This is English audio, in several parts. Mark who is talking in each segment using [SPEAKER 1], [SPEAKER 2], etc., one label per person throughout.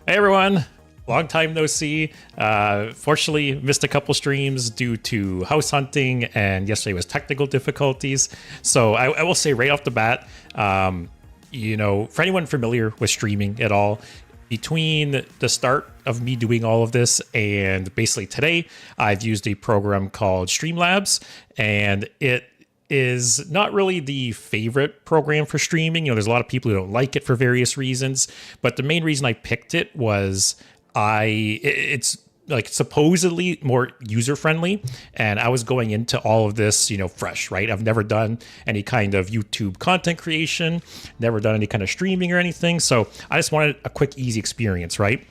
[SPEAKER 1] Hey everyone, long time no see. Fortunately, missed a couple streams due to house hunting, and yesterday was technical difficulties. So I will say right off the bat, for anyone familiar with streaming at all, between the start of me doing all of this and basically today, I've used a program called Streamlabs, and it is not really the favorite program for streaming. There's a lot of people who don't like it for various reasons, but the main reason I picked it was it's like supposedly more user friendly, and I was going into all of this, fresh, right? I've never done any kind of YouTube content creation, never done any kind of streaming or anything, so I just wanted a quick, easy experience, right?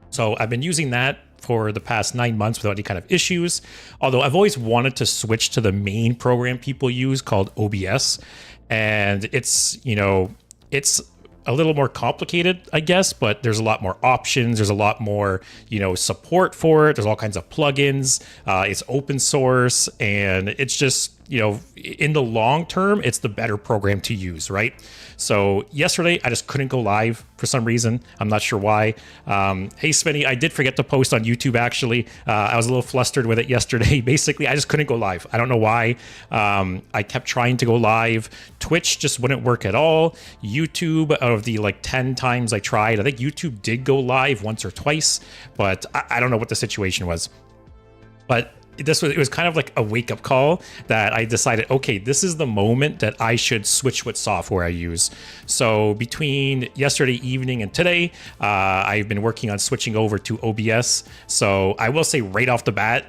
[SPEAKER 1] So I've been using that for the past 9 months without any kind of issues. Although I've always wanted to switch to the main program people use called OBS. And it's a little more complicated, I guess, but there's a lot more options. There's a lot more, support for it. There's all kinds of plugins. It's open source, and it's just, in the long term, it's the better program to use, right? So yesterday, I just couldn't go live for some reason. I'm not sure why. Hey, Spenny, I did forget to post on YouTube, actually. I was a little flustered with it yesterday. Basically, I just couldn't go live. I don't know why. I kept trying to go live. Twitch just wouldn't work at all. YouTube, out of the 10 times I tried, I think YouTube did go live once or twice, but I don't know what the situation was. But it was kind of like a wake-up call that I decided, okay, this is the moment that I should switch what software I use. So between yesterday evening and today, I've been working on switching over to OBS. So I will say right off the bat,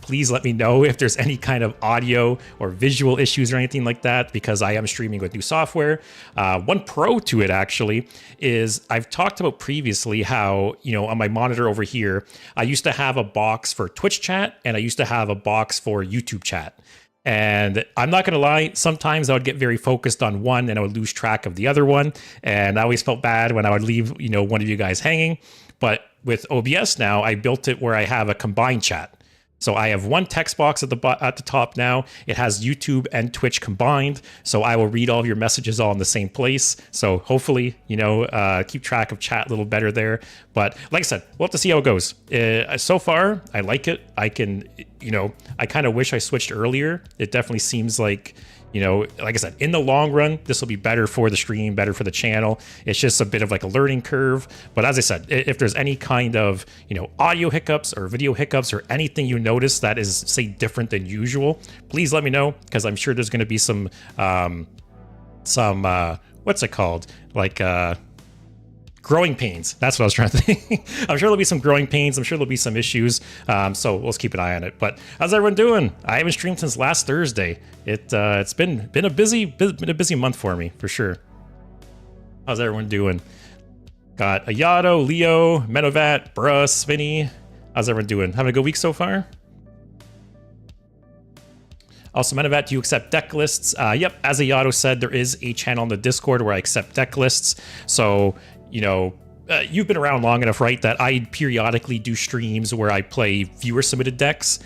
[SPEAKER 1] please let me know if there's any kind of audio or visual issues or anything like that, because I am streaming with new software. One pro to it actually is I've talked about previously how, on my monitor over here, I used to have a box for Twitch chat and I used to have a box for YouTube chat. And I'm not going to lie, sometimes I would get very focused on one and I would lose track of the other one. And I always felt bad when I would leave, one of you guys hanging. But with OBS now, I built it where I have a combined chat. So I have one text box at the top now. It has YouTube and Twitch combined. So I will read all of your messages all in the same place. So hopefully, keep track of chat a little better there. But like I said, we'll have to see how it goes. So far, I like it. I can, I kind of wish I switched earlier. It definitely seems like, like I said, in the long run, this will be better for the stream, better for the channel. It's just a bit of a learning curve. But as I said, if there's any kind of, audio hiccups or video hiccups or anything you notice that is, say, different than usual, please let me know, because I'm sure there's going to be some what's it called? Growing pains. That's what I was trying to think. I'm sure there'll be some growing pains. I'm sure there'll be some issues. So let's keep an eye on it. But how's everyone doing? I haven't streamed since last Thursday. It's been a busy month for me, for sure. How's everyone doing? Got Ayato, Leo, Menovat, Bruh, Svinny. How's everyone doing? Having a good week so far? Also, Menovat, do you accept deck lists? Yep, as Ayato said, there is a channel on the Discord where I accept deck lists. So, you've been around long enough, right, that I periodically do streams where I play viewer-submitted decks.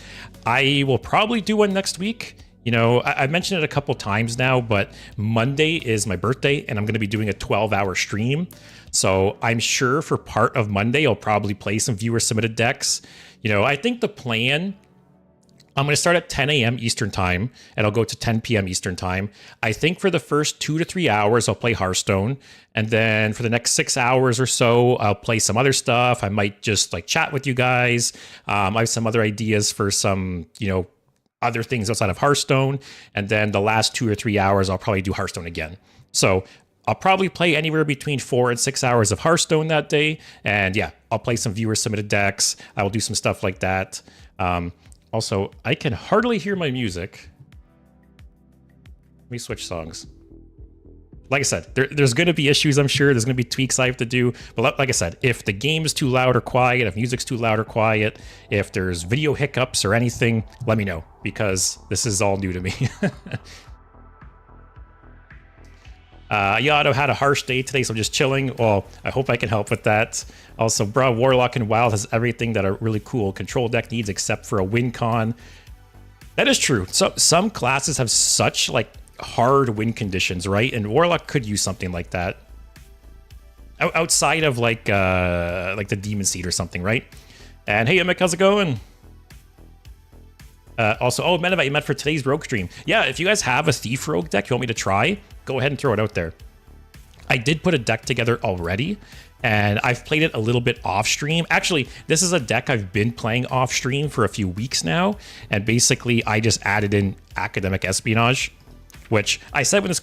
[SPEAKER 1] I will probably do one next week. I've mentioned it a couple times now, but Monday is my birthday, and I'm going to be doing a 12-hour stream. So I'm sure for part of Monday, I'll probably play some viewer-submitted decks. I think the plan... I'm going to start at 10 a.m. Eastern time, and I'll go to 10 p.m. Eastern time. I think for the first 2 to 3 hours, I'll play Hearthstone. And then for the next 6 hours or so, I'll play some other stuff. I might just chat with you guys. I have some other ideas for some, other things outside of Hearthstone. And then the last 2 or 3 hours, I'll probably do Hearthstone again. So I'll probably play anywhere between 4 and 6 hours of Hearthstone that day. And yeah, I'll play some viewer-submitted decks. I will do some stuff like that. Also, I can hardly hear my music. Let me switch songs. Like I said, there's going to be issues, I'm sure. There's going to be tweaks I have to do. But like I said, if the game is too loud or quiet, if music's too loud or quiet, if there's video hiccups or anything, let me know, because this is all new to me. Yato had a harsh day today, so I'm just chilling. Well, I hope I can help with that. Also, bruh, Warlock and Wild has everything that a really cool control deck needs except for a win con. That is true. So some classes have such hard win conditions, right? And Warlock could use something like that. outside of like the Demon Seed or something, right? And hey, Emic, how's it going? Also, oh, Medevat, you meant for today's Rogue stream. Yeah, if you guys have a Thief Rogue deck you want me to try, go ahead and throw it out there. I did put a deck together already, and I've played it a little bit off stream. Actually, this is a deck I've been playing off stream for a few weeks now, and basically I just added in Academic Espionage, which I said when this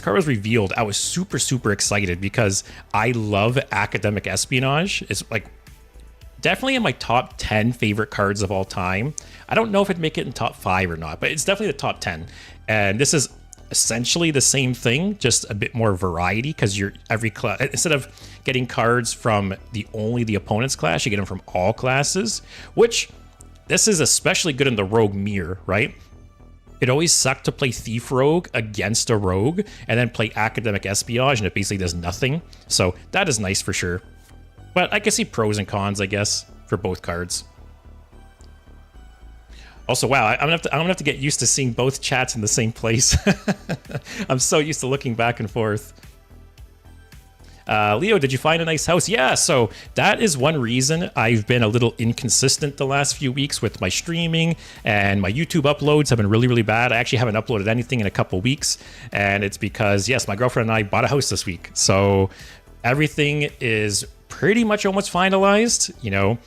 [SPEAKER 1] card was revealed, I was super excited because I love Academic Espionage. It's like definitely in my top 10 favorite cards of all time. I don't know if it'd make it in top 5 or not, but it's definitely the top 10. And this is essentially the same thing, just a bit more variety, because you're every class, instead of getting cards from only the opponent's class, you get them from all classes, which this is especially good in the Rogue mirror, right? It always sucked to play Thief Rogue against a Rogue and then play Academic Espionage and it basically does nothing. So that is nice for sure. But I can see pros and cons, I guess, for both cards. Also, wow, I'm gonna have to get used to seeing both chats in the same place. I'm so used to looking back and forth. Leo, did you find a nice house? Yeah, so that is one reason I've been a little inconsistent the last few weeks with my streaming, and my YouTube uploads have been really bad. I actually haven't uploaded anything in a couple weeks, and it's because, yes, my girlfriend and I bought a house this week. So everything is pretty much almost finalized, you know,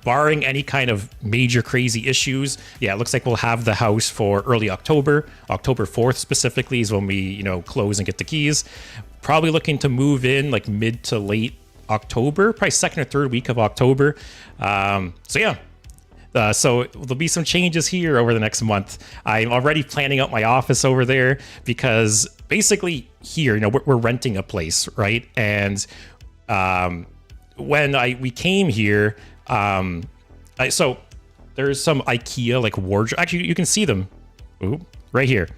[SPEAKER 1] barring any kind of major crazy issues. Yeah, it looks like we'll have the house for early October. October 4th specifically is when we, you know, close and get the keys. Probably looking to move in like mid to late October, probably second or third week of October. So yeah. So there'll be some changes here over the next month. I'm already planning out my office over there because basically here, you know, we're renting a place, right? And when we came here, so there's some IKEA like wardrobe. Actually, you can see them. Ooh, right here.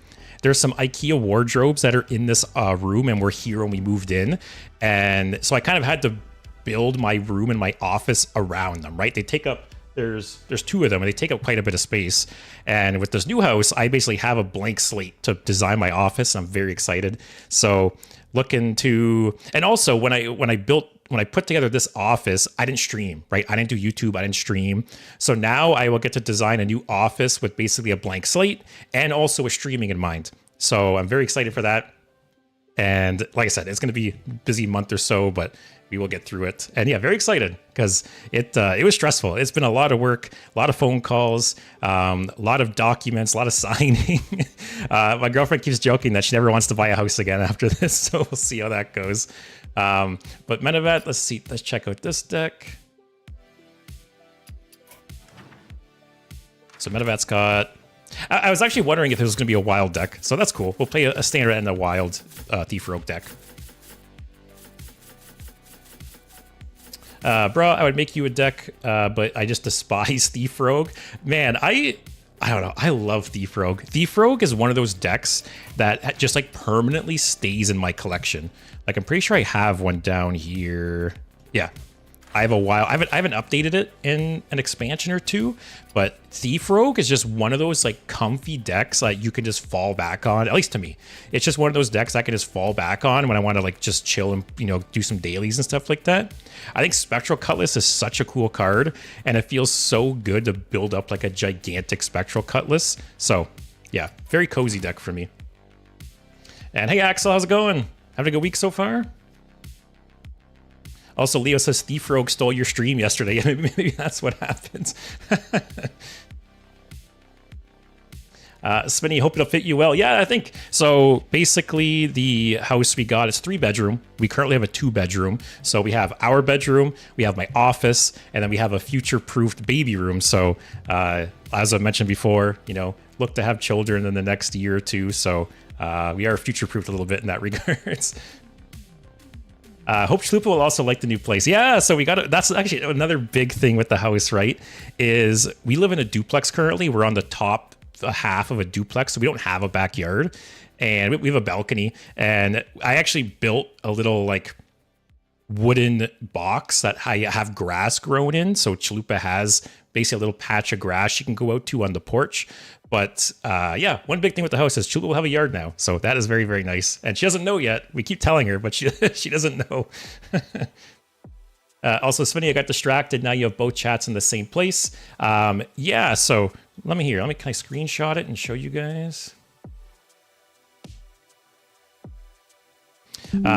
[SPEAKER 1] There's some IKEA wardrobes that are in this room, and we're here when we moved in. And so I kind of had to build my room and my office around them, right? They take up, there's two of them, and they take up quite a bit of space. And with this new house, I basically have a blank slate to design my office. I'm very excited. So looking to, and also when I put together this office, I didn't stream, right? I didn't do YouTube, I didn't stream. So now I will get to design a new office with basically a blank slate and also with streaming in mind. So I'm very excited for that. And like I said, it's going to be a busy month or so, but we will get through it. And yeah, very excited because it was stressful. It's been a lot of work, a lot of phone calls, a lot of documents, a lot of signing. My girlfriend keeps joking that she never wants to buy a house again after this, so we'll see how that goes. But Medevat, let's check out this deck. So Medevat's got, I was actually wondering if it was going to be a wild deck, so that's cool. We'll play a standard and a wild Thief Rogue deck. Bro, I would make you a deck, but I just despise Thief Rogue. Man, I don't know. I love Thief Rogue. Thief Rogue is one of those decks that just like permanently stays in my collection. Like I'm pretty sure I have one down here. Yeah, I have a while. I haven't updated it in an expansion or two, but Thief Rogue is just one of those like comfy decks that you can just fall back on. At least to me, it's just one of those decks I can just fall back on when I want to like just chill and, you know, do some dailies and stuff like that. I think Spectral Cutlass is such a cool card, and it feels so good to build up like a gigantic Spectral Cutlass. So yeah, very cozy deck for me. And hey Axel, how's it going? Having a good week so far? Also, Leo says Thief Rogue stole your stream yesterday. Maybe that's what happened. Spinny, hope it'll fit you well. Yeah, I think so. Basically, the house we got is 3-bedroom. We currently have a 2-bedroom. So we have our bedroom, we have my office, and then we have a future-proofed baby room. So as I mentioned before, you know, look to have children in the next year or two. So we are future-proofed a little bit in that regards. Hope Chalupa will also like the new place. Yeah, so we got that's actually another big thing with the house, right? Is we live in a duplex currently. We're on the top half of a duplex, so we don't have a backyard, and we have a balcony. And I actually built a little like wooden box that I have grass grown in, so Chalupa has basically a little patch of grass she can go out to on the porch. But yeah, one big thing with the house is Chula will have a yard now. So that is very, very nice. And she doesn't know yet. We keep telling her, but she doesn't know. Also, Svenny, I got distracted. Now you have both chats in the same place. Yeah, so can I screenshot it and show you guys?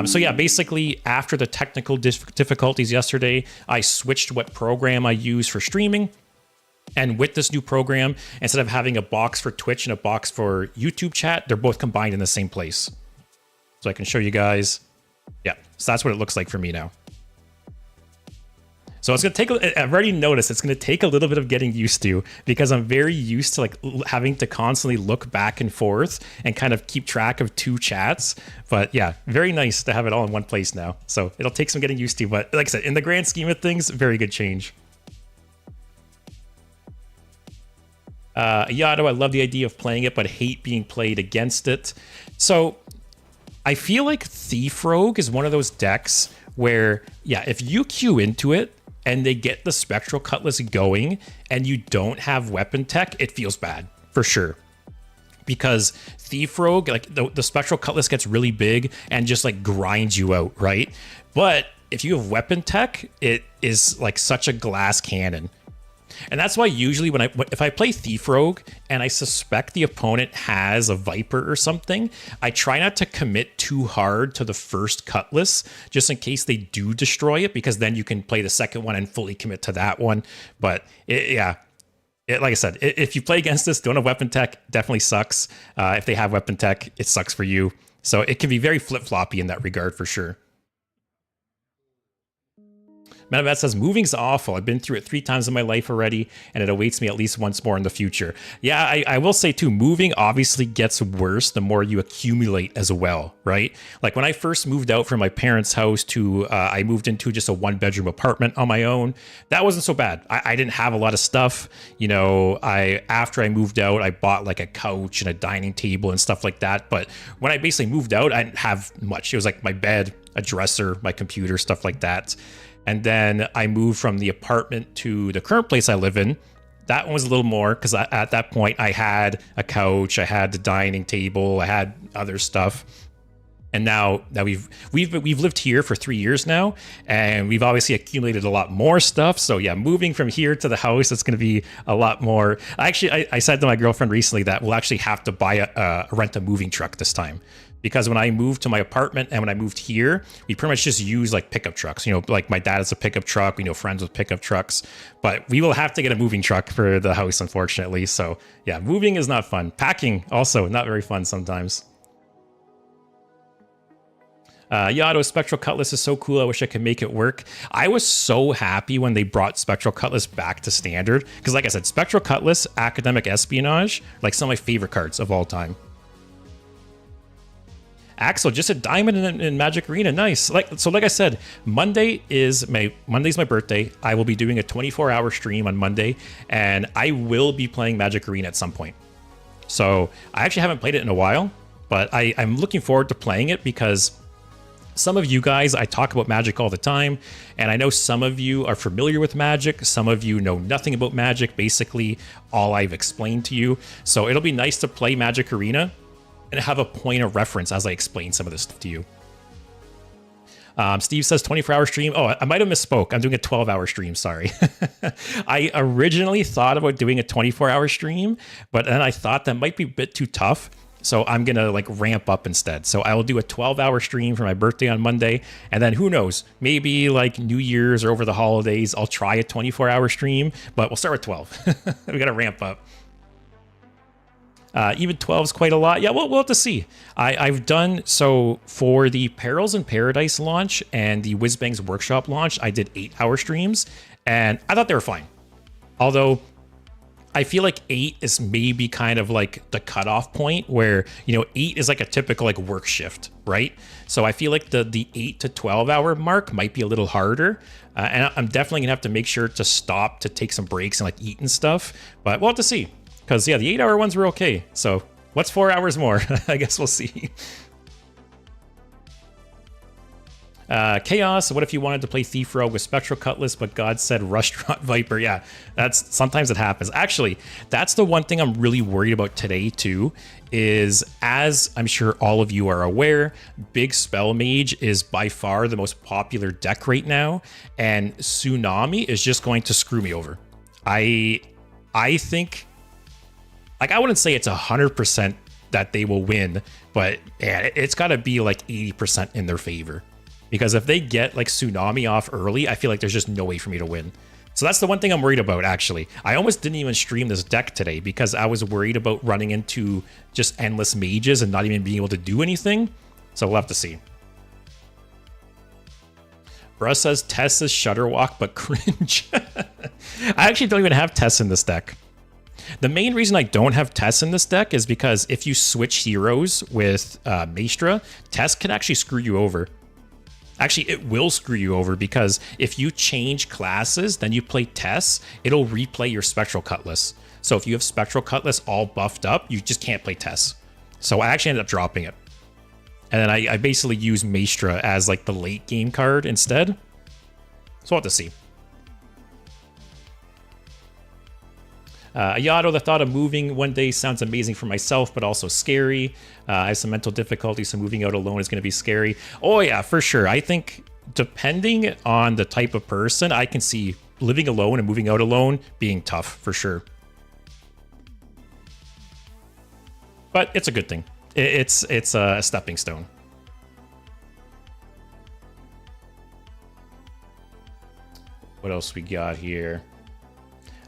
[SPEAKER 1] So yeah, basically after the technical difficulties yesterday, I switched what program I use for streaming. And with this new program, instead of having a box for Twitch and a box for YouTube chat, they're both combined in the same place. So I can show you guys. Yeah, so that's what it looks like for me now. So it's going to take, I've already noticed it's going to take a little bit of getting used to, because I'm very used to like having to constantly look back and forth and kind of keep track of two chats. But yeah, very nice to have it all in one place now. So it'll take some getting used to, but like I said, in the grand scheme of things, very good change. Yado, I love the idea of playing it, but hate being played against it. So I feel like Thief Rogue is one of those decks where, yeah, if you queue into it, and they get the Spectral Cutlass going, and you don't have weapon tech, it feels bad, for sure. Because Thief Rogue, like the Spectral Cutlass gets really big and just like grinds you out, right? But if you have weapon tech, it is like such a glass cannon. And that's why usually if I play Thief Rogue and I suspect the opponent has a Viper or something, I try not to commit too hard to the first Cutlass, just in case they do destroy it, because then you can play the second one and fully commit to that one. But like I said, if you play against this, don't have weapon tech, definitely sucks. If they have weapon tech, it sucks for you. So it can be very flip-floppy in that regard for sure. Metabat says, moving's awful. I've been through it 3 times in my life already, and it awaits me at least once more in the future. Yeah, I will say too, moving obviously gets worse the more you accumulate as well, right? Like when I first moved out from my parents' house to, I moved into just a 1-bedroom apartment on my own. That wasn't so bad. I didn't have a lot of stuff. You know, after I moved out, I bought like a couch and a dining table and stuff like that. But when I basically moved out, I didn't have much. It was like my bed, a dresser, my computer, stuff like that. And then I moved from the apartment to the current place I live in. That one was a little more, because at that point I had a couch, I had the dining table, I had other stuff. And now we've lived here for 3 years now, and we've obviously accumulated a lot more stuff. So yeah, moving from here to the house, it's going to be a lot more. Actually, I said to my girlfriend recently that we'll actually have to buy rent a moving truck this time. Because when I moved to my apartment and when I moved here, we pretty much just use like pickup trucks. You know, like my dad has a pickup truck. We know friends with pickup trucks. But we will have to get a moving truck for the house, unfortunately. So yeah, moving is not fun. Packing also not very fun sometimes. Yado, Spectral Cutlass is so cool. I wish I could make it work. I was so happy when they brought Spectral Cutlass back to standard. Because like I said, Spectral Cutlass, Academic Espionage, like some of my favorite cards of all time. Axel, just a diamond in Magic Arena. Nice. Like I said, Monday's my birthday. I will be doing a 24-hour stream on Monday, and I will be playing Magic Arena at some point. So I actually haven't played it in a while, but I'm looking forward to playing it because some of you guys, I talk about Magic all the time, and I know some of you are familiar with Magic. Some of you know nothing about Magic, basically all I've explained to you. So it'll be nice to play Magic Arena and have a point of reference as I explain some of this stuff to you. Steve says 24-hour stream. Oh, I might have misspoke. I'm doing a 12-hour stream. Sorry. I originally thought about doing a 24-hour stream, but then I thought that might be a bit too tough. So I'm going to like ramp up instead. So I will do a 12-hour stream for my birthday on Monday. And then who knows, maybe like New Year's or over the holidays, I'll try a 24-hour stream, but we'll start with 12. We got to ramp up. Even 12 is quite a lot. Yeah, we'll have to see. I've done, so for the Perils in Paradise launch and the Whizbangs Workshop launch, I did 8-hour streams, and I thought they were fine. Although, I feel like 8 is maybe kind of like the cutoff point where, you know, 8 is like a typical like work shift, right? So I feel like the 8 to 12 hour mark might be a little harder. And I'm definitely gonna have to make sure to stop to take some breaks and like eat and stuff, but we'll have to see. Because, yeah, the 8-hour ones were okay. So, what's 4 hours more? I guess we'll see. Chaos, what if you wanted to play Thief Rogue with Spectral Cutlass, but God said Restaurant Viper? Yeah, that's sometimes it happens. Actually, that's the one thing I'm really worried about today too, is as I'm sure all of you are aware, Big Spell Mage is by far the most popular deck right now, and Tsunami is just going to screw me over. I think, like, I wouldn't say it's 100% that they will win, but yeah, it's got to be like 80% in their favor. Because if they get like Tsunami off early, I feel like there's just no way for me to win. So that's the one thing I'm worried about, actually. I almost didn't even stream this deck today because I was worried about running into just endless mages and not even being able to do anything. So we'll have to see. Bruss says Tess is Shutterwalk, but cringe. I actually don't even have Tess in this deck. The main reason I don't have Tess in this deck is because if you switch heroes with Maestra, Tess can actually screw you over. Actually, it will screw you over because if you change classes, then you play Tess, it'll replay your Spectral Cutlass. So if you have Spectral Cutlass all buffed up, you just can't play Tess. So I actually ended up dropping it. And then I basically use Maestra as like the late game card instead. So we'll have to see. Ayato, the thought of moving one day sounds amazing for myself, but also scary. I have some mental difficulties, so moving out alone is going to be scary. Oh yeah, for sure. I think depending on the type of person, I can see living alone and moving out alone being tough for sure. But it's a good thing. It's a stepping stone. What else we got here?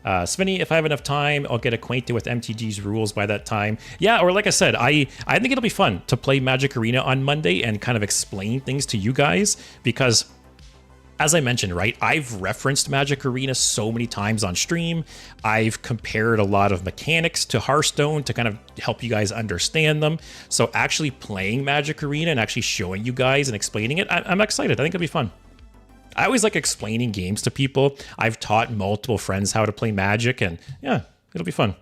[SPEAKER 1] Svenny, if I have enough time, I'll get acquainted with MTG's rules by that time. Yeah, or like I said, I think it'll be fun to play Magic Arena on Monday and kind of explain things to you guys because, as I mentioned, right, I've referenced Magic Arena so many times on stream. I've compared a lot of mechanics to Hearthstone to kind of help you guys understand them. So actually playing Magic Arena and actually showing you guys and explaining it, I'm excited. I think it'll be fun. I always like explaining games to people. I've taught multiple friends how to play Magic, and yeah, it'll be fun.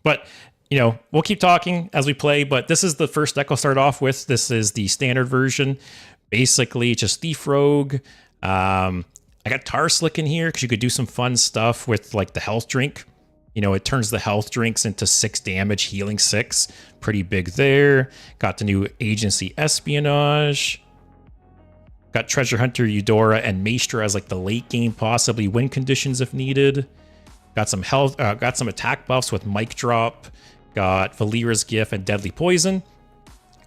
[SPEAKER 1] But, you know, we'll keep talking as we play, but this is the first deck I'll start off with. This is the standard version. Basically, just Thief Rogue. I got Tarslick in here because you could do some fun stuff with, like, the health drink. You know, it turns the health drinks into 6 damage, healing 6. Pretty big there. Got the new Agency Espionage. Got Treasure Hunter, Eudora, and Maestra as like the late game, possibly win conditions if needed. Got some health, got some attack buffs with Mic Drop. Got Valera's Gift and Deadly Poison.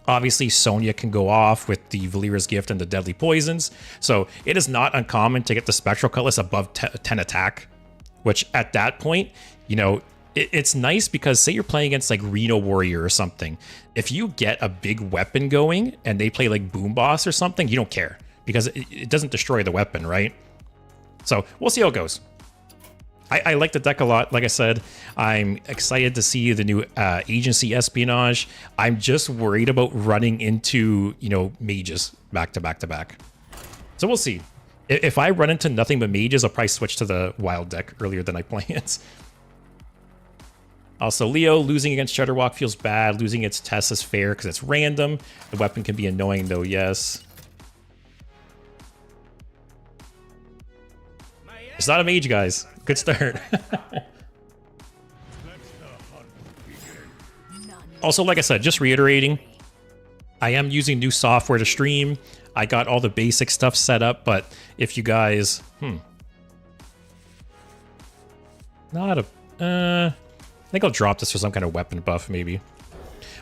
[SPEAKER 1] Obviously, Sonya can go off with the Valera's Gift and the Deadly Poisons. So it is not uncommon to get the Spectral Cutlass above 10 attack, which at that point, you know, it's nice because say you're playing against like Reno Warrior or something. If you get a big weapon going and they play like Boom Boss or something, you don't care. Because it doesn't destroy the weapon, right? So we'll see how it goes. I like the deck a lot. Like I said, I'm excited to see the new Agency Espionage. I'm just worried about running into, you know, mages back to back to back. So we'll see. If I run into nothing but mages, I'll probably switch to the wild deck earlier than I play it. Also, Leo, losing against Shutterwalk feels bad. Losing its Tess is fair because it's random. The weapon can be annoying though, yes. It's not a mage, guys. Good start. Also, like I said, just reiterating, I am using new software to stream. I got all the basic stuff set up, but if you guys... Not a... I think I'll drop this for some kind of weapon buff, maybe.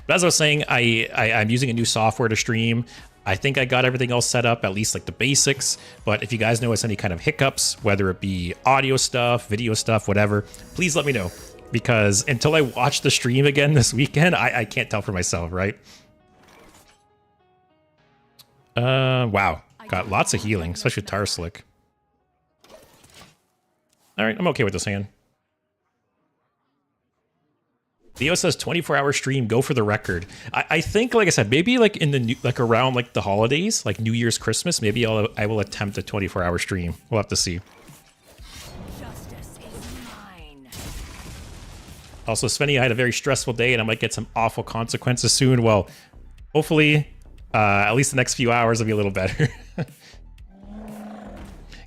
[SPEAKER 1] But as I was saying, I'm using a new software to stream. I think I got everything else set up, at least like the basics. But if you guys notice any kind of hiccups, whether it be audio stuff, video stuff, whatever, please let me know. Because until I watch the stream again this weekend, I can't tell for myself, right? Wow. Got lots of healing, especially with Tarslick. All right, I'm okay with this hand. Theo says 24-hour stream, go for the record. I think, like I said, maybe like in the new, like around like the holidays, like New Year's, Christmas, maybe I will attempt a 24-hour stream. We'll have to see.
[SPEAKER 2] Justice is mine.
[SPEAKER 1] Also, Svenny, I had a very stressful day and I might get some awful consequences soon. Well, hopefully At least the next few hours will be a little better.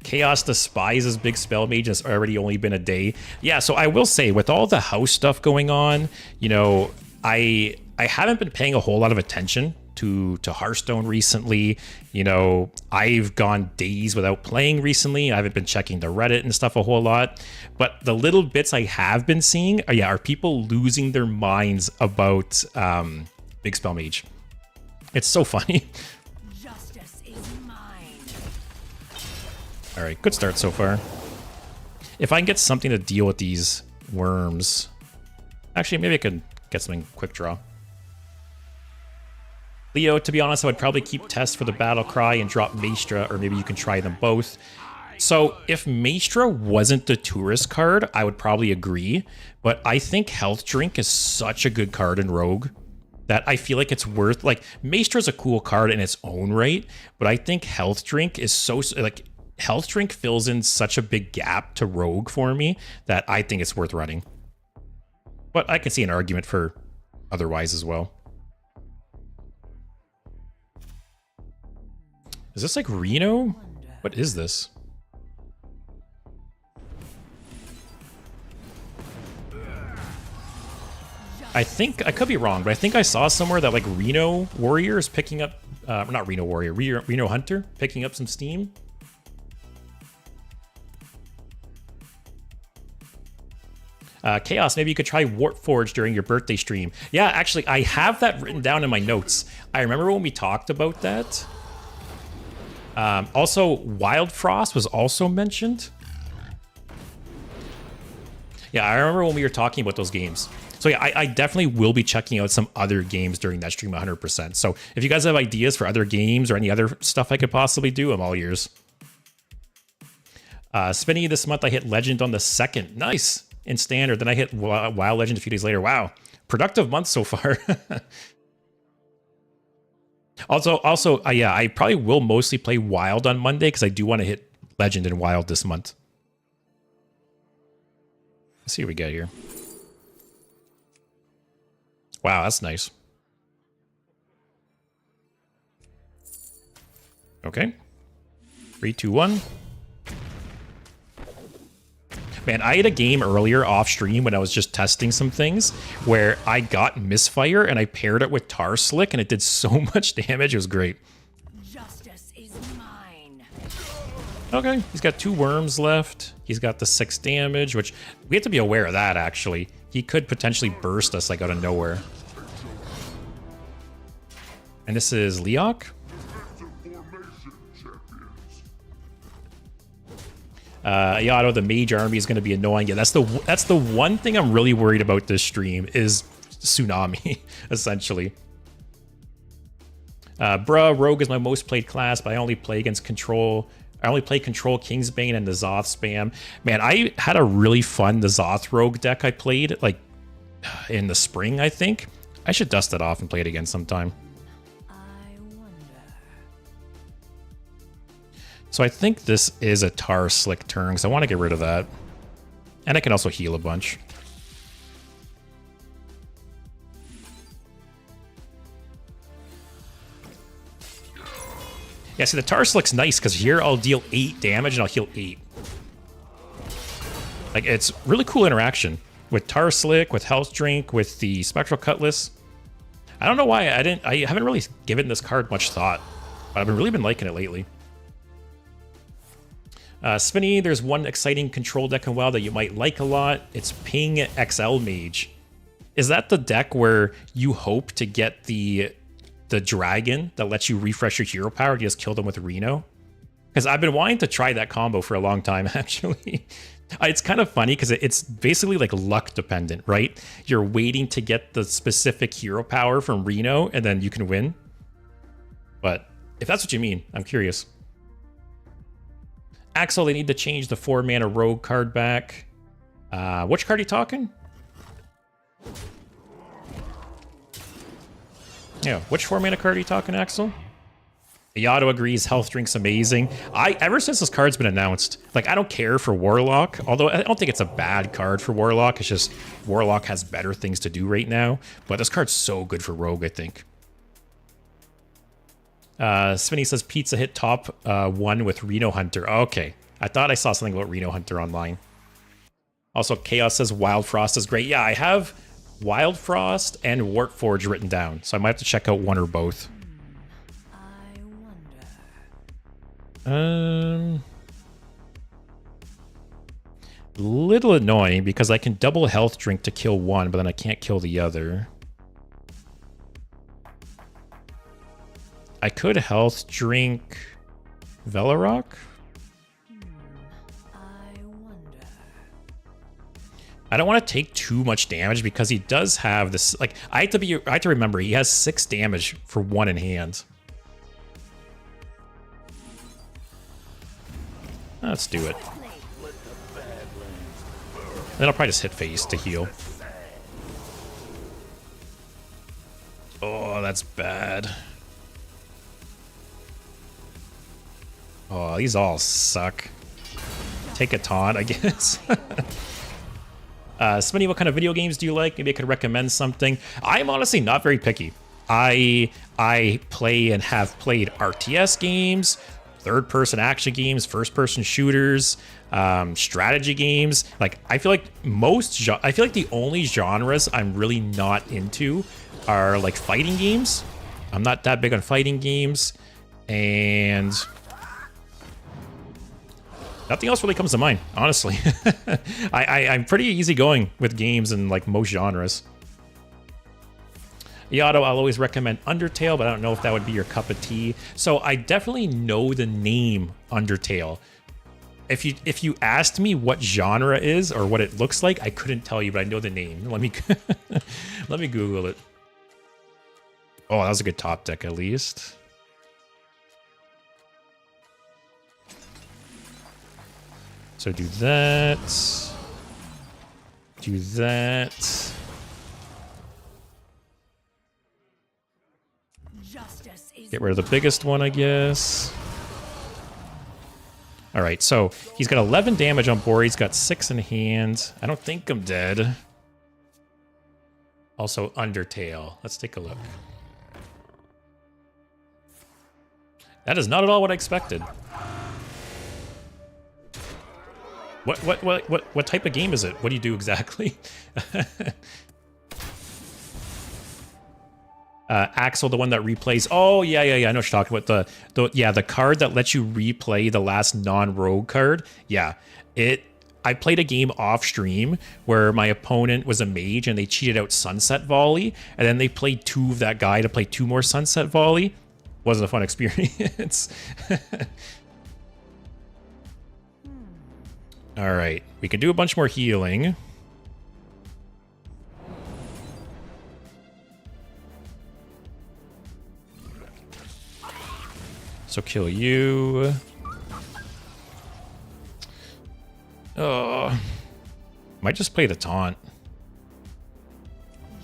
[SPEAKER 1] Chaos despises big spell mage. It's already only been a day. Yeah, so I will say, with all the house stuff going on, you know, I haven't been paying a whole lot of attention to Hearthstone recently. You know, I've gone days without playing recently. I haven't been checking the Reddit and stuff a whole lot. But the little bits I have been seeing are people losing their minds about big spell mage. It's so funny.
[SPEAKER 2] Justice is mine.
[SPEAKER 1] All right, good start so far. If I can get something to deal with these worms. Actually, maybe I could get something quick draw. Leo, to be honest, I would probably keep Test for the Battle Cry and drop Maestra, or maybe you can try them both. So if Maestra wasn't the tourist card, I would probably agree. But I think Health Drink is such a good card in Rogue that I feel like it's worth, like, Maestra's a cool card in its own right, but I think Health Drink is so, like, Health Drink fills in such a big gap to Rogue for me that I think it's worth running. But I can see an argument for otherwise as well. Is this like Reno? What is this? I think, I could be wrong, but I think I saw somewhere that like Reno Warrior is picking up, not Reno Warrior, Reno Hunter picking up some steam. Chaos, maybe you could try Warp Forge during your birthday stream. Yeah, actually, I have that written down in my notes. I remember when we talked about that. Also, Wild Frost was also mentioned. Yeah, I remember when we were talking about those games. So yeah, I definitely will be checking out some other games during that stream 100%. So if you guys have ideas for other games or any other stuff I could possibly do, I'm all ears. Spinny, this month I hit Legend on the 2nd. Nice. In Standard. Then I hit WoW Legend a few days later. Wow. Productive month so far. Also, yeah, I probably will mostly play Wild on Monday because I do want to hit Legend and Wild this month. Let's see what we get here. Wow, that's nice. Okay. 3, 2, 1. Man, I had a game earlier off stream when I was just testing some things where I got Misfire and I paired it with Tar Slick and it did so much damage. It was great.
[SPEAKER 2] Justice is mine.
[SPEAKER 1] Okay, he's got 2 worms left. He's got the 6 damage, which we have to be aware of that, actually. He could potentially burst us, like, out of nowhere. And this is Leok? Yato, the mage army is going to be annoying. Yeah, that's the one thing I'm really worried about this stream is Tsunami, essentially. Bruh, Rogue is my most played class, but I only play against Control. I only play Control, Kingsbane, and the Zoth spam. Man, I had a really fun the Zoth Rogue deck I played, like, in the spring, I think. I should dust it off and play it again sometime.
[SPEAKER 2] I wonder.
[SPEAKER 1] So I think this is a Tar Slick turn, because I want to get rid of that. And I can also heal a bunch. Yeah, see, the Tar Slick's nice, because here I'll deal 8 damage and I'll heal 8. Like, it's really cool interaction. With Tar Slick, with Health Drink, with the Spectral Cutlass. I don't know why I haven't really given this card much thought, but I've really been liking it lately. Spinny, there's one exciting control deck in WoW that you might like a lot. It's Ping XL Mage. Is that the deck where you hope to get the dragon that lets you refresh your hero power to just kill them with Reno? Because I've been wanting to try that combo for a long time, actually. It's kind of funny because it's basically like luck dependent, right? You're waiting to get the specific hero power from Reno and then you can win. But if that's what you mean, I'm curious. Axel, they need to change the 4-mana rogue card back. Which card are you talking? Yeah, which 4-mana card are you talking, Axel? Yato agrees, Health Drink's amazing. Ever since this card's been announced, like, I don't care for Warlock, although I don't think it's a bad card for Warlock. It's just Warlock has better things to do right now. But this card's so good for Rogue, I think. Svinny says Pizza hit top 1 with Reno Hunter. Okay. I thought I saw something about Reno Hunter online. Also, Chaos says Wild Frost is great. Yeah, I have Wild Frost and Wartforge written down, so I might have to check out one or both.
[SPEAKER 2] I wonder.
[SPEAKER 1] Little annoying because I can double health drink to kill one, but then I can't kill the other. I could health drink Velarok.
[SPEAKER 2] I wonder.
[SPEAKER 1] I don't want to take too much damage because he does have this. Like I have to remember he has 6 damage for 1 in hand. Let's do it. Then I'll probably just hit face to heal. Oh, that's bad. Oh, these all suck. Take a taunt, I guess. Smitty, what kind of video games do you like? Maybe I could recommend something. I'm honestly not very picky. I play and have played RTS games, third-person action games, first-person shooters, strategy games. Like I feel like the only genres I'm really not into are like fighting games. I'm not that big on fighting games, and nothing else really comes to mind, honestly. I'm pretty easygoing with games and like most genres. Yato, I'll always recommend Undertale, but I don't know if that would be your cup of tea. So I definitely know the name Undertale. If you asked me what genre is or what it looks like, I couldn't tell you, but I know the name. Let me let me Google it. Oh, that was a good top deck at least. So do that. Do that. Get rid of the biggest one, I guess. All right, so he's got 11 damage on board. He's got 6 in hand. I don't think I'm dead. Also, Undertale. Let's take a look. That is not at all what I expected. What type of game is it? What do you do exactly? Axel, the one that replays. Oh yeah, I know what you're talking about. The card that lets you replay the last non-rogue card. Yeah, I played a game off stream where my opponent was a mage and they cheated out Sunset Volley, and then they played 2 of that guy to play 2 more Sunset Volley. Wasn't a fun experience. All right, we can do a bunch more healing. So kill you. Oh, might just play the taunt.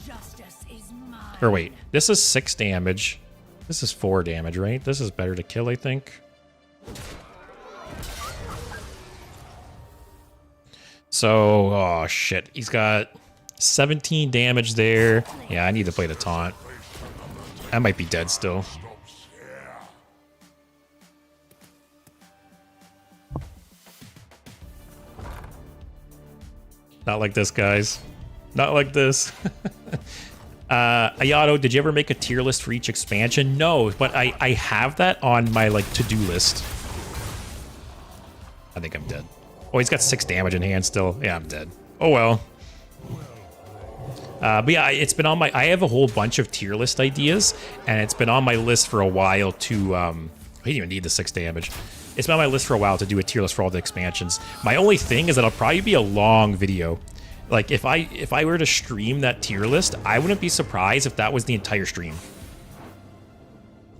[SPEAKER 2] Justice is mine.
[SPEAKER 1] Or wait, this is 6 damage. This is 4 damage, right? This is better to kill, I think. So, oh shit, he's got 17 damage there. Yeah, I need to play the taunt. I might be dead still. Not like this, guys. Not like this. Ayato, did you ever make a tier list for each expansion? No, but I have that on my like to-do list. I think I'm dead. Oh, he's got 6 damage in hand still. Yeah, I'm dead. Oh well. But yeah, it's been on my. I have a whole bunch of tier list ideas, and it's been on my list for a while to. I didn't even need the 6 damage. It's been on my list for a while to do a tier list for all the expansions. My only thing is that it'll probably be a long video. Like if I were to stream that tier list, I wouldn't be surprised if that was the entire stream.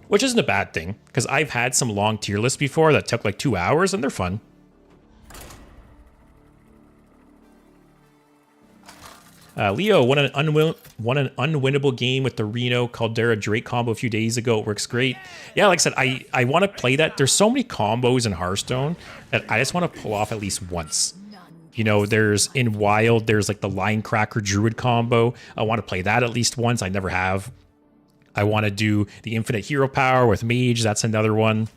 [SPEAKER 1] Which isn't a bad thing, because I've had some long tier lists before that took like 2 hours, and they're fun. Leo won an unwinnable game with the Reno Caldera Drake combo a few days ago. It works great. Yeah, like I said, I want to play that. There's so many combos in Hearthstone that I just want to pull off at least once. You know, there's in Wild, there's like the Line Cracker Druid combo. I want to play that at least once. I never have. I want to do the infinite hero power with mage. That's another one.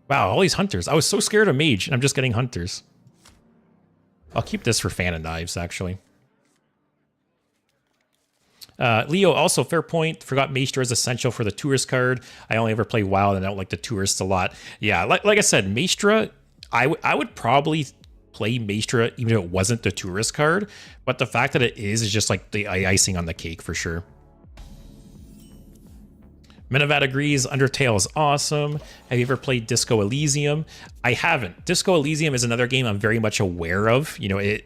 [SPEAKER 1] Wow, all these hunters. I was so scared of mage, and I'm just getting hunters. I'll keep this for fan and knives, actually. Leo, also fair point. Forgot Maestra is essential for the tourist card. I only ever play WoW and I don't like the tourists a lot. Yeah, like I said, Maestra, I would probably play Maestra even if it wasn't the tourist card. But the fact that it is just like the icing on the cake for sure. Minivat agrees, Undertale is awesome. Have you ever played Disco Elysium? I haven't. Disco Elysium is another game I'm very much aware of. You know,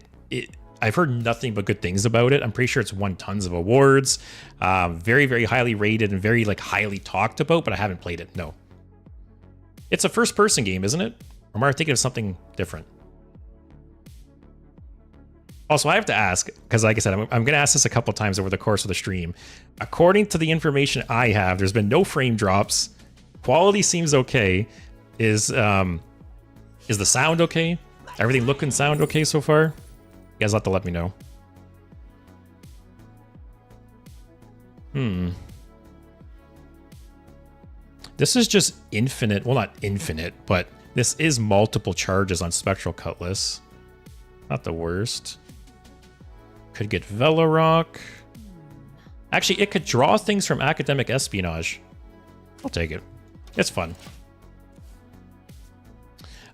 [SPEAKER 1] I've heard nothing but good things about it. I'm pretty sure it's won tons of awards. Very, very highly rated and very like highly talked about, but I haven't played it, no. It's a first-person game, isn't it? Or am I thinking of something different? Also, I have to ask, because like I said, I'm going to ask this a couple times over the course of the stream. According to the information I have, there's been no frame drops. Quality seems okay. Is the sound okay? Everything look and sound okay so far? You guys have to let me know. This is just infinite. Well, not infinite, but this is multiple charges on Spectral Cutlass. Not the worst. Could get Velorock. Actually, it could draw things from Academic Espionage. I'll take it. It's fun.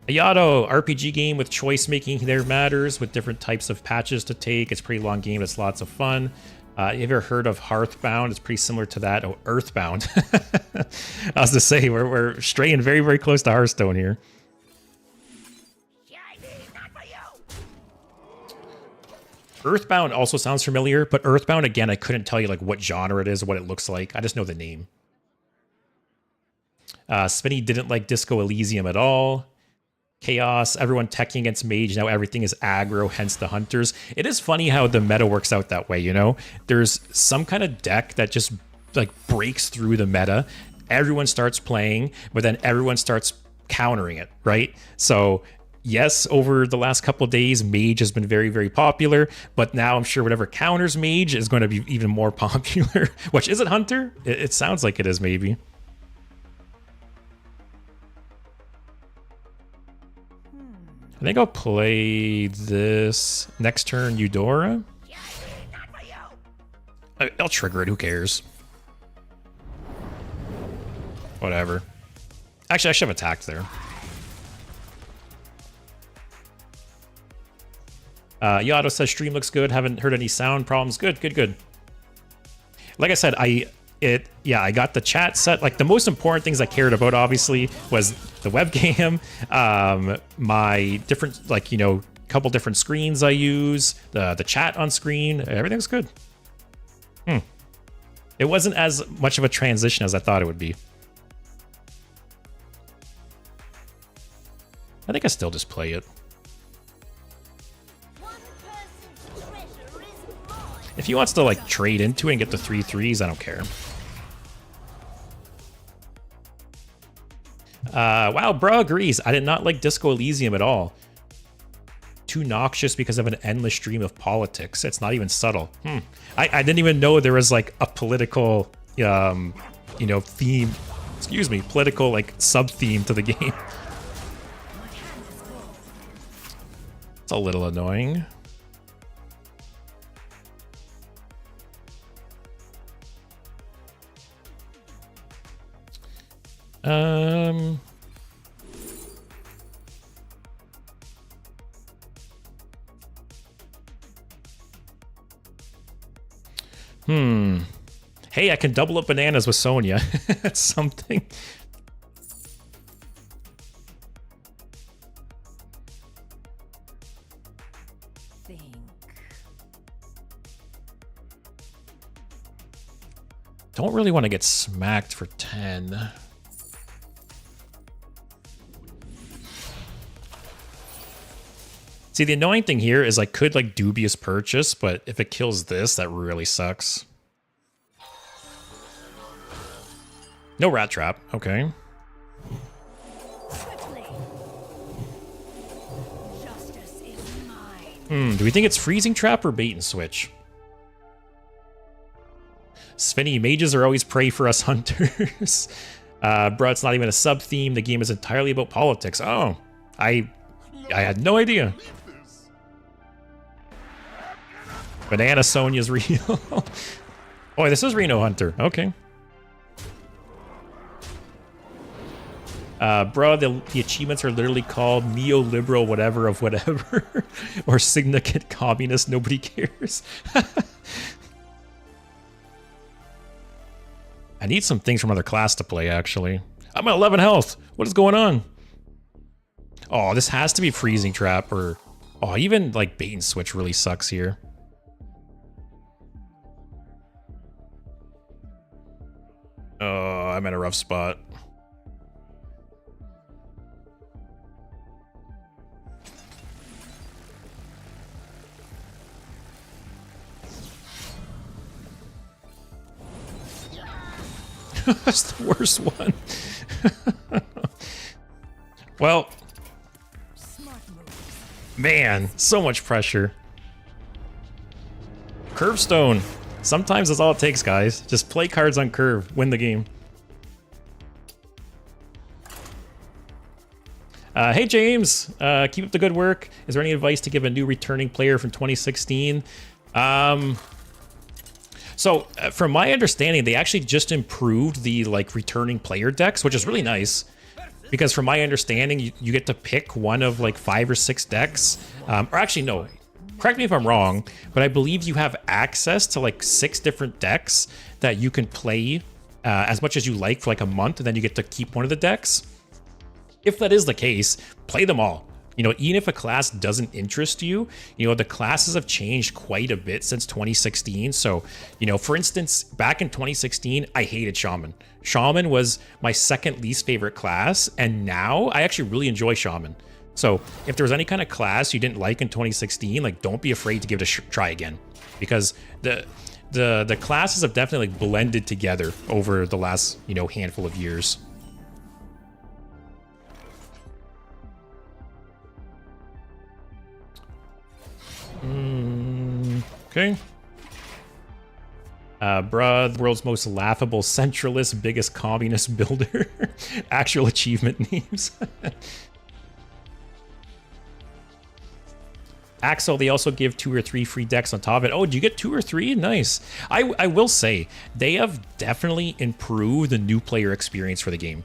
[SPEAKER 1] Ayato, RPG game with choice making there matters, with different types of patches to take. It's a pretty long game. It's lots of fun. You ever heard of Hearthbound? It's pretty similar to that. Oh, Earthbound. I was to say, we're straying very, very close to Hearthstone here. Earthbound also sounds familiar, but Earthbound, again, I couldn't tell you like what genre it is or what it looks like. I just know the name. Spinny didn't like Disco Elysium at all. Chaos, everyone teching against mage. Now everything is aggro, hence the hunters. It is funny how the meta works out that way, you know? There's some kind of deck that just like breaks through the meta. Everyone starts playing, but then everyone starts countering it, right? So yes, over the last couple of days, mage has been very, very popular, but now I'm sure whatever counters mage is going to be even more popular. Which, is it hunter? It sounds like it is, maybe. I think I'll play this next turn, Eudora. I'll trigger it, who cares? Whatever. Actually, I should have attacked there. Yato says stream looks good. Haven't heard any sound problems. Good, good, good. Like I said, I got the chat set. Like the most important things I cared about, obviously, was the webcam, my different, like, you know, couple different screens I use, the chat on screen. Everything's good. It wasn't as much of a transition as I thought it would be. I think I still just play it. If he wants to like trade into it and get the 3/3s, I don't care. Wow, bro agrees. I did not like Disco Elysium at all. Too noxious because of an endless stream of politics. It's not even subtle. I didn't even know there was like a political, you know, theme. Excuse me, political like sub theme to the game. It's a little annoying. Hey, I can double up bananas with Sonya. That's something. Don't really want to get smacked for 10. See, the annoying thing here is I could like dubious purchase, but if it kills this, that really sucks. No rat trap. Okay. Do we think it's freezing trap or bait and switch? Svenny, mages are always prey for us hunters. Bro, it's not even a sub theme. The game is entirely about politics. Oh, I had no idea. Banana Sonia's real. Boy, this is Reno Hunter. Okay. Bro, the achievements are literally called neoliberal whatever of whatever. Or significant communist, nobody cares. I need some things from other class to play, actually. I'm at 11 health. What is going on? Oh, this has to be Freezing Trap or... Oh, even like bait and switch really sucks here. Oh, I'm in a rough spot. That's the worst one. Well, man, so much pressure. Curve Stone. Sometimes that's all it takes, guys. Just play cards on curve, win the game. Hey, James. Keep up the good work. Is there any advice to give a new returning player from 2016? So, from my understanding, they actually just improved the like returning player decks, which is really nice. Because from my understanding, you get to pick one of like 5 or 6 decks. Or actually, no. Correct me if I'm wrong, but I believe you have access to like 6 different decks that you can play as much as you like for like a month, and then you get to keep one of the decks. If that is the case, play them all. You know, even if a class doesn't interest you, you know, the classes have changed quite a bit since 2016. So, you know, for instance, back in 2016, I hated Shaman. Shaman was my second least favorite class, and now I actually really enjoy Shaman. So if there was any kind of class you didn't like in 2016, like don't be afraid to give it a try again, because the classes have definitely like blended together over the last, you know, handful of years. Okay. Bruh, the world's most laughable centralist, biggest communist builder. Actual achievement names. Axel, they also give 2 or 3 free decks on top of it. Oh, do you get 2 or 3? Nice. I will say, they have definitely improved the new player experience for the game.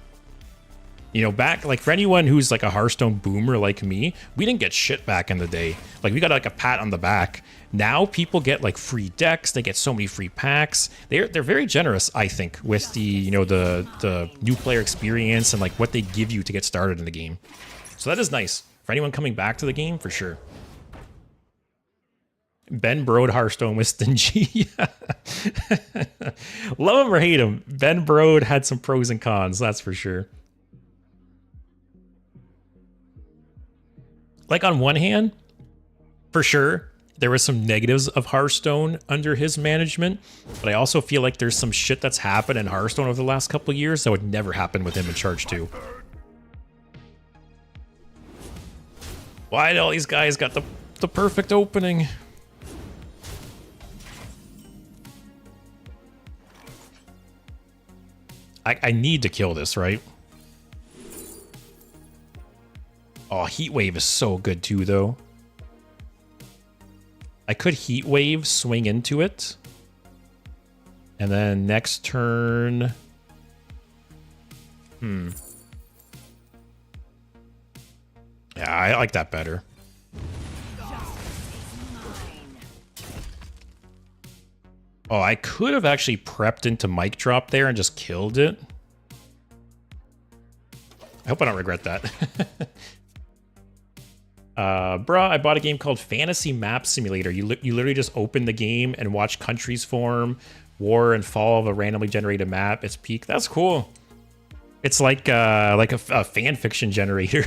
[SPEAKER 1] You know, back, like, for anyone who's like a Hearthstone boomer like me, we didn't get shit back in the day. Like, we got like a pat on the back. Now people get like free decks, they get so many free packs. They're very generous, I think, with the, you know, the new player experience and like what they give you to get started in the game. So that is nice. For anyone coming back to the game, for sure. Ben Brode Hearthstone was stingy. Love him or hate him, Ben Brode had some pros and cons, that's for sure. Like, on one hand, for sure, there was some negatives of Hearthstone under his management, but I also feel like there's some shit that's happened in Hearthstone over the last couple of years that would never happen with him in charge too. Why do all these guys got the perfect opening? I need to kill this, right? Oh, Heat Wave is so good too, though. I could Heat Wave, swing into it. And then next turn... Yeah, I like that better. Oh, I could have actually prepped into Mic Drop there and just killed it. I hope I don't regret that. Bruh, I bought a game called Fantasy Map Simulator. You literally just open the game and watch countries form, war and fall of a randomly generated map. It's peak. That's cool. It's like a fan fiction generator.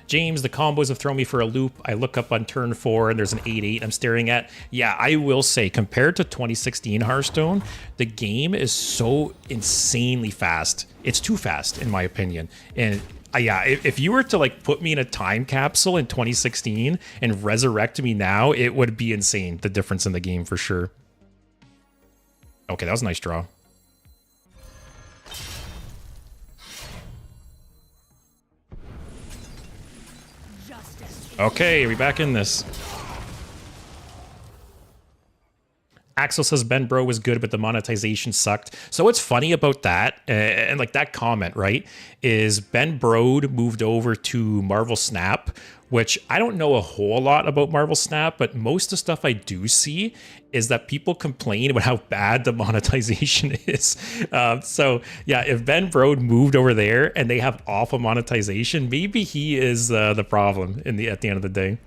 [SPEAKER 1] James, the combos have thrown me for a loop. I look up on turn 4 and there's an 8-8 I'm staring at. Yeah, I will say, compared to 2016 Hearthstone, the game is so insanely fast. It's too fast, in my opinion. And Yeah, if you were to like put me in a time capsule in 2016 and resurrect me now, it would be insane. The difference in the game for sure. Okay, that was a nice draw. Okay, we back in this. Axel says Ben Bro was good, but the monetization sucked. So what's funny about that, and like that comment, right, is Ben Brode moved over to Marvel Snap, which I don't know a whole lot about Marvel Snap, but most of the stuff I do see is that people complain about how bad the monetization is. So yeah, if Ben Brode moved over there and they have awful monetization, maybe he is the problem at the end of the day.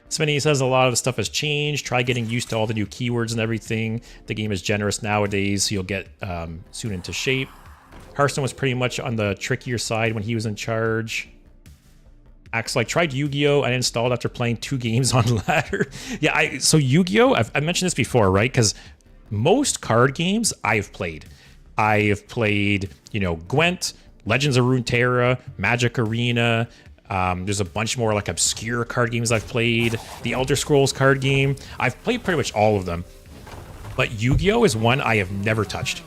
[SPEAKER 1] Smitty says a lot of the stuff has changed. Try getting used to all the new keywords and everything. The game is generous nowadays, so you'll get soon into shape. Hearthstone was pretty much on the trickier side when he was in charge. Axel, I tried Yu-Gi-Oh! I installed after playing 2 games on ladder. Yeah, so Yu-Gi-Oh! I've mentioned this before, right? Because most card games I've played. I have played, you know, Gwent, Legends of Runeterra, Magic Arena. There's a bunch more like obscure card games I've played. The Elder Scrolls card game. I've played pretty much all of them. But Yu-Gi-Oh! Is one I have never touched.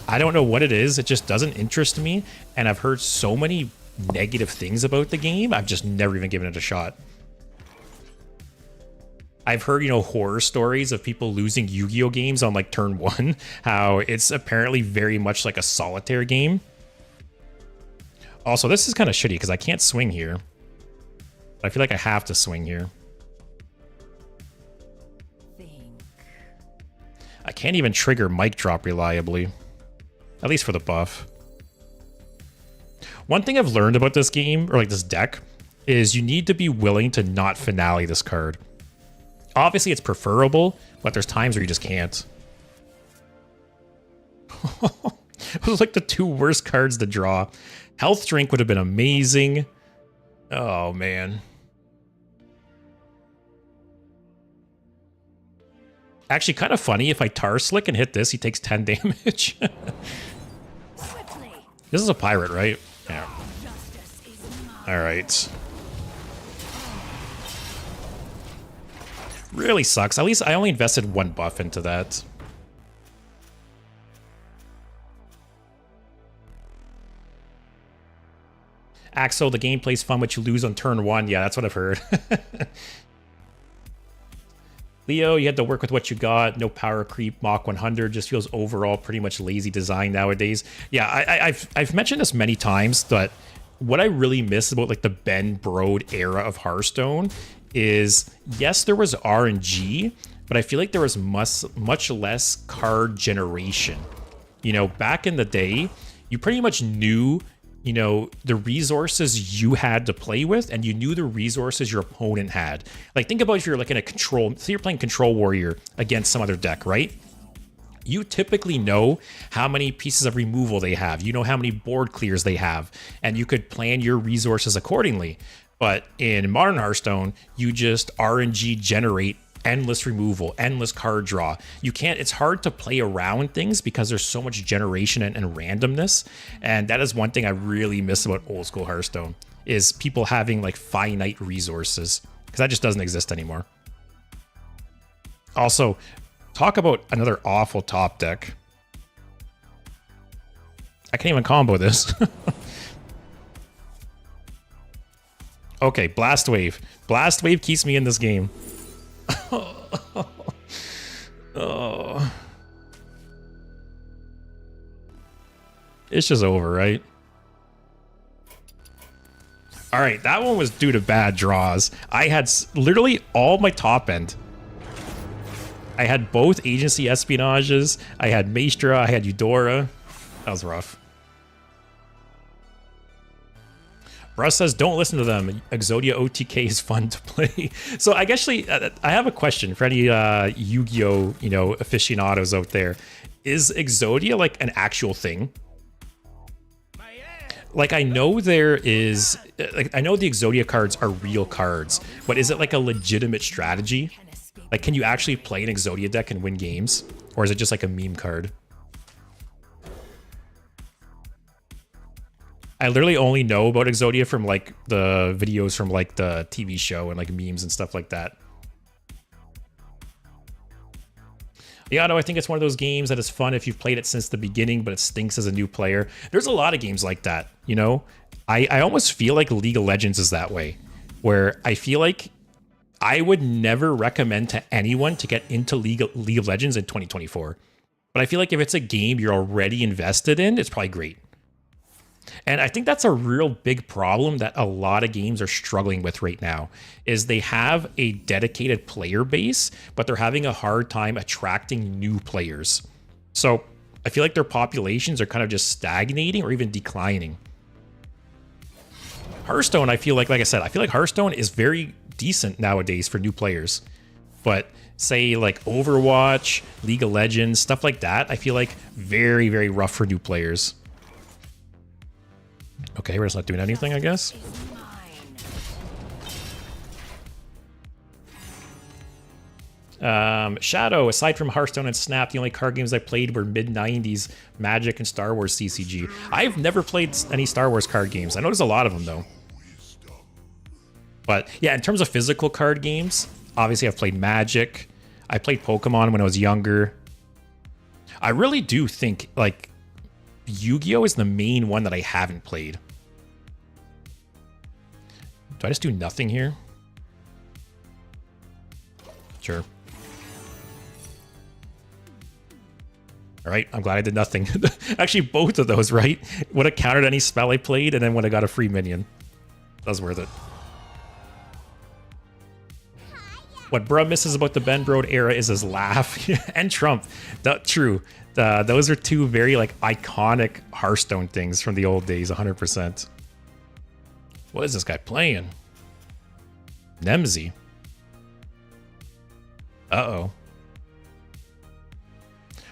[SPEAKER 1] I don't know what it is. It just doesn't interest me. And I've heard so many negative things about the game. I've just never even given it a shot. I've heard, you know, horror stories of people losing Yu-Gi-Oh! Games on like turn 1. How it's apparently very much like a solitaire game. Also, this is kind of shitty because I can't swing here. But I feel like I have to swing here. I can't even trigger mic drop reliably. At least for the buff. One thing I've learned about this game, or like this deck, is you need to be willing to not finale this card. Obviously, it's preferable, but there's times where you just can't. It was like the 2 worst cards to draw. Health Drink would have been amazing. Oh, man. Actually, kind of funny. If I Tar Slick and hit this, he takes 10 damage. This is a pirate, right? Yeah. All right. Really sucks. At least I only invested 1 buff into that. Axel, the gameplay's fun, but you lose on turn 1. Yeah, that's what I've heard. Leo, you had to work with what you got. No power creep. Mach 100 just feels overall pretty much lazy design nowadays. Yeah, I've mentioned this many times, but what I really miss about like the Ben Brode era of Hearthstone is, yes, there was RNG, but I feel like there was much less card generation. You know, back in the day, you pretty much knew, you know, the resources you had to play with, and you knew the resources your opponent had. Like, think about if you're like in a control, say you're playing Control Warrior against some other deck, right? You typically know how many pieces of removal they have. You know how many board clears they have, and you could plan your resources accordingly. But in Modern Hearthstone, you just RNG generate endless removal, endless card draw. You can't, it's hard to play around things because there's so much generation and randomness. And that is one thing I really miss about old school Hearthstone, is people having like finite resources, because that just doesn't exist anymore. Also, talk about another awful top deck. I can't even combo this. Okay, Blast Wave. Blast Wave keeps me in this game. Oh. It's just over, right? All right, that one was due to bad draws. I had literally all my top end. I had both agency espionages. I had Maestra. I had Eudora. That was rough. Russ says, don't listen to them. Exodia OTK is fun to play. So I actually, I have a question for any Yu-Gi-Oh, you know, aficionados out there. Is Exodia like an actual thing? Like, I know there is, like, I know the Exodia cards are real cards, but is it like a legitimate strategy? Like, can you actually play an Exodia deck and win games? Or is it just like a meme card? I literally only know about Exodia from like the videos from like the TV show and like memes and stuff like that. Yeah, no, I think it's one of those games that is fun if you've played it since the beginning, but it stinks as a new player. There's a lot of games like that, you know? I almost feel like League of Legends is that way, where I feel like I would never recommend to anyone to get into League of Legends in 2024. But I feel like if it's a game you're already invested in, it's probably great. And I think that's a real big problem that a lot of games are struggling with right now, is they have a dedicated player base, but they're having a hard time attracting new players. So I feel like their populations are kind of just stagnating or even declining. Hearthstone, I feel like I said, I feel like Hearthstone is very decent nowadays for new players. But say like Overwatch, League of Legends, stuff like that, I feel like very, very rough for new players. Okay, we're just not doing anything, I guess. Shadow, aside from Hearthstone and Snap, the only card games I played were mid-90s Magic and Star Wars CCG. I've never played any Star Wars card games. I know there's a lot of them, though. But yeah, in terms of physical card games, obviously I've played Magic. I played Pokemon when I was younger. I really do think, like, Yu-Gi-Oh! Is the main one that I haven't played. Do I just do nothing here? Sure. All right, I'm glad I did nothing. Actually, both of those, right? Would have countered any spell I played, and then would have got a free minion. That was worth it. What Bruh misses about the Ben Brode era is his laugh. And Trump. True. Those are two very like iconic Hearthstone things from the old days, 100%. What is this guy playing? Nemzi. Uh-oh.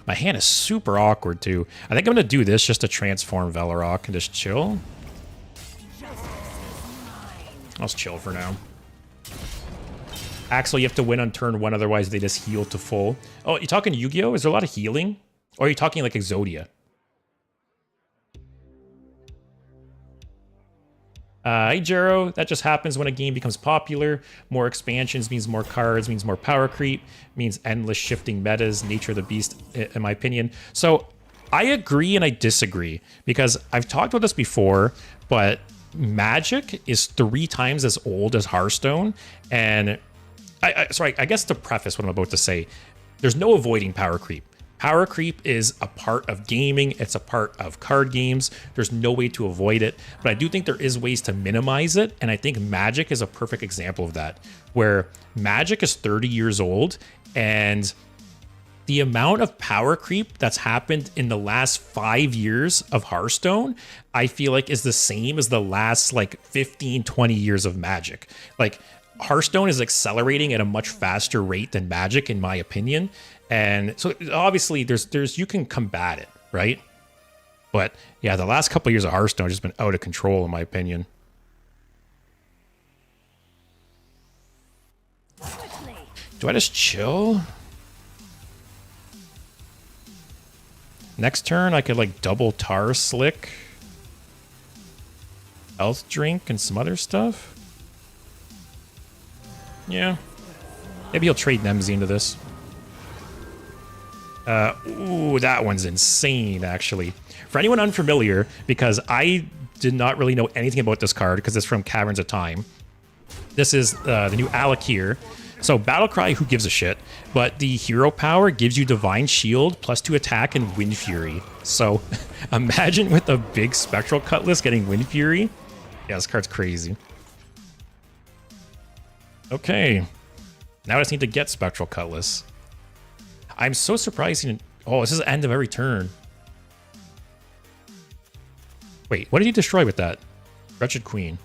[SPEAKER 1] My hand is super awkward, too. I think I'm going to do this just to transform Velarok and just chill. I'll just chill for now. Axel, you have to win on turn 1, otherwise they just heal to full. Oh, you talking Yu-Gi-Oh? Is there a lot of healing? Or are you talking like Exodia? Hey, Jero. That just happens when a game becomes popular. More expansions means more cards, means more power creep, means endless shifting metas, nature of the beast, in my opinion. So I agree and I disagree, because I've talked about this before, but Magic is 3 times as old as Hearthstone. And sorry, I guess to preface what I'm about to say, there's no avoiding power creep. Power creep is a part of gaming. It's a part of card games. There's no way to avoid it, but I do think there is ways to minimize it. And I think Magic is a perfect example of that, where Magic is 30 years old, and the amount of power creep that's happened in the last 5 years of Hearthstone, I feel like is the same as the last like 15, 20 years of Magic. Like, Hearthstone is accelerating at a much faster rate than Magic, in my opinion. And so obviously there's you can combat it, right? But yeah, the last couple of years of Hearthstone have just been out of control, in my opinion. Do I just chill? Next turn I could like double Tar Slick, Health Drink, and some other stuff. Yeah. Maybe he'll trade Nemzi into this. Ooh, that one's insane, actually. For anyone unfamiliar, because I did not really know anything about this card, because it's from Caverns of Time. This is the new Alakir. So Battlecry, who gives a shit? But the hero power gives you Divine Shield, +2 attack, and Wind Fury. So imagine with a big Spectral Cutlass getting Wind Fury. Yeah, this card's crazy. Okay. Now I just need to get Spectral Cutlass. I'm so surprised he didn't... Oh, this is the end of every turn. Wait, what did he destroy with that? Wretched Queen.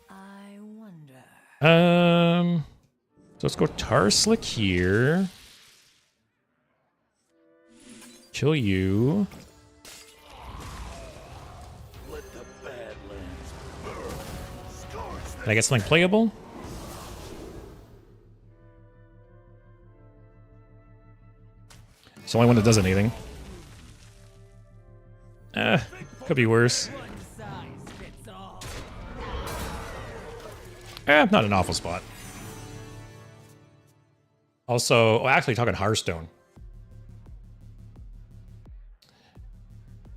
[SPEAKER 2] I wonder.
[SPEAKER 1] So let's go Tar Slick here. Kill you. Can I get something playable? It's the only one that does anything. Could be worse. Not an awful spot. Also, actually talking Hearthstone.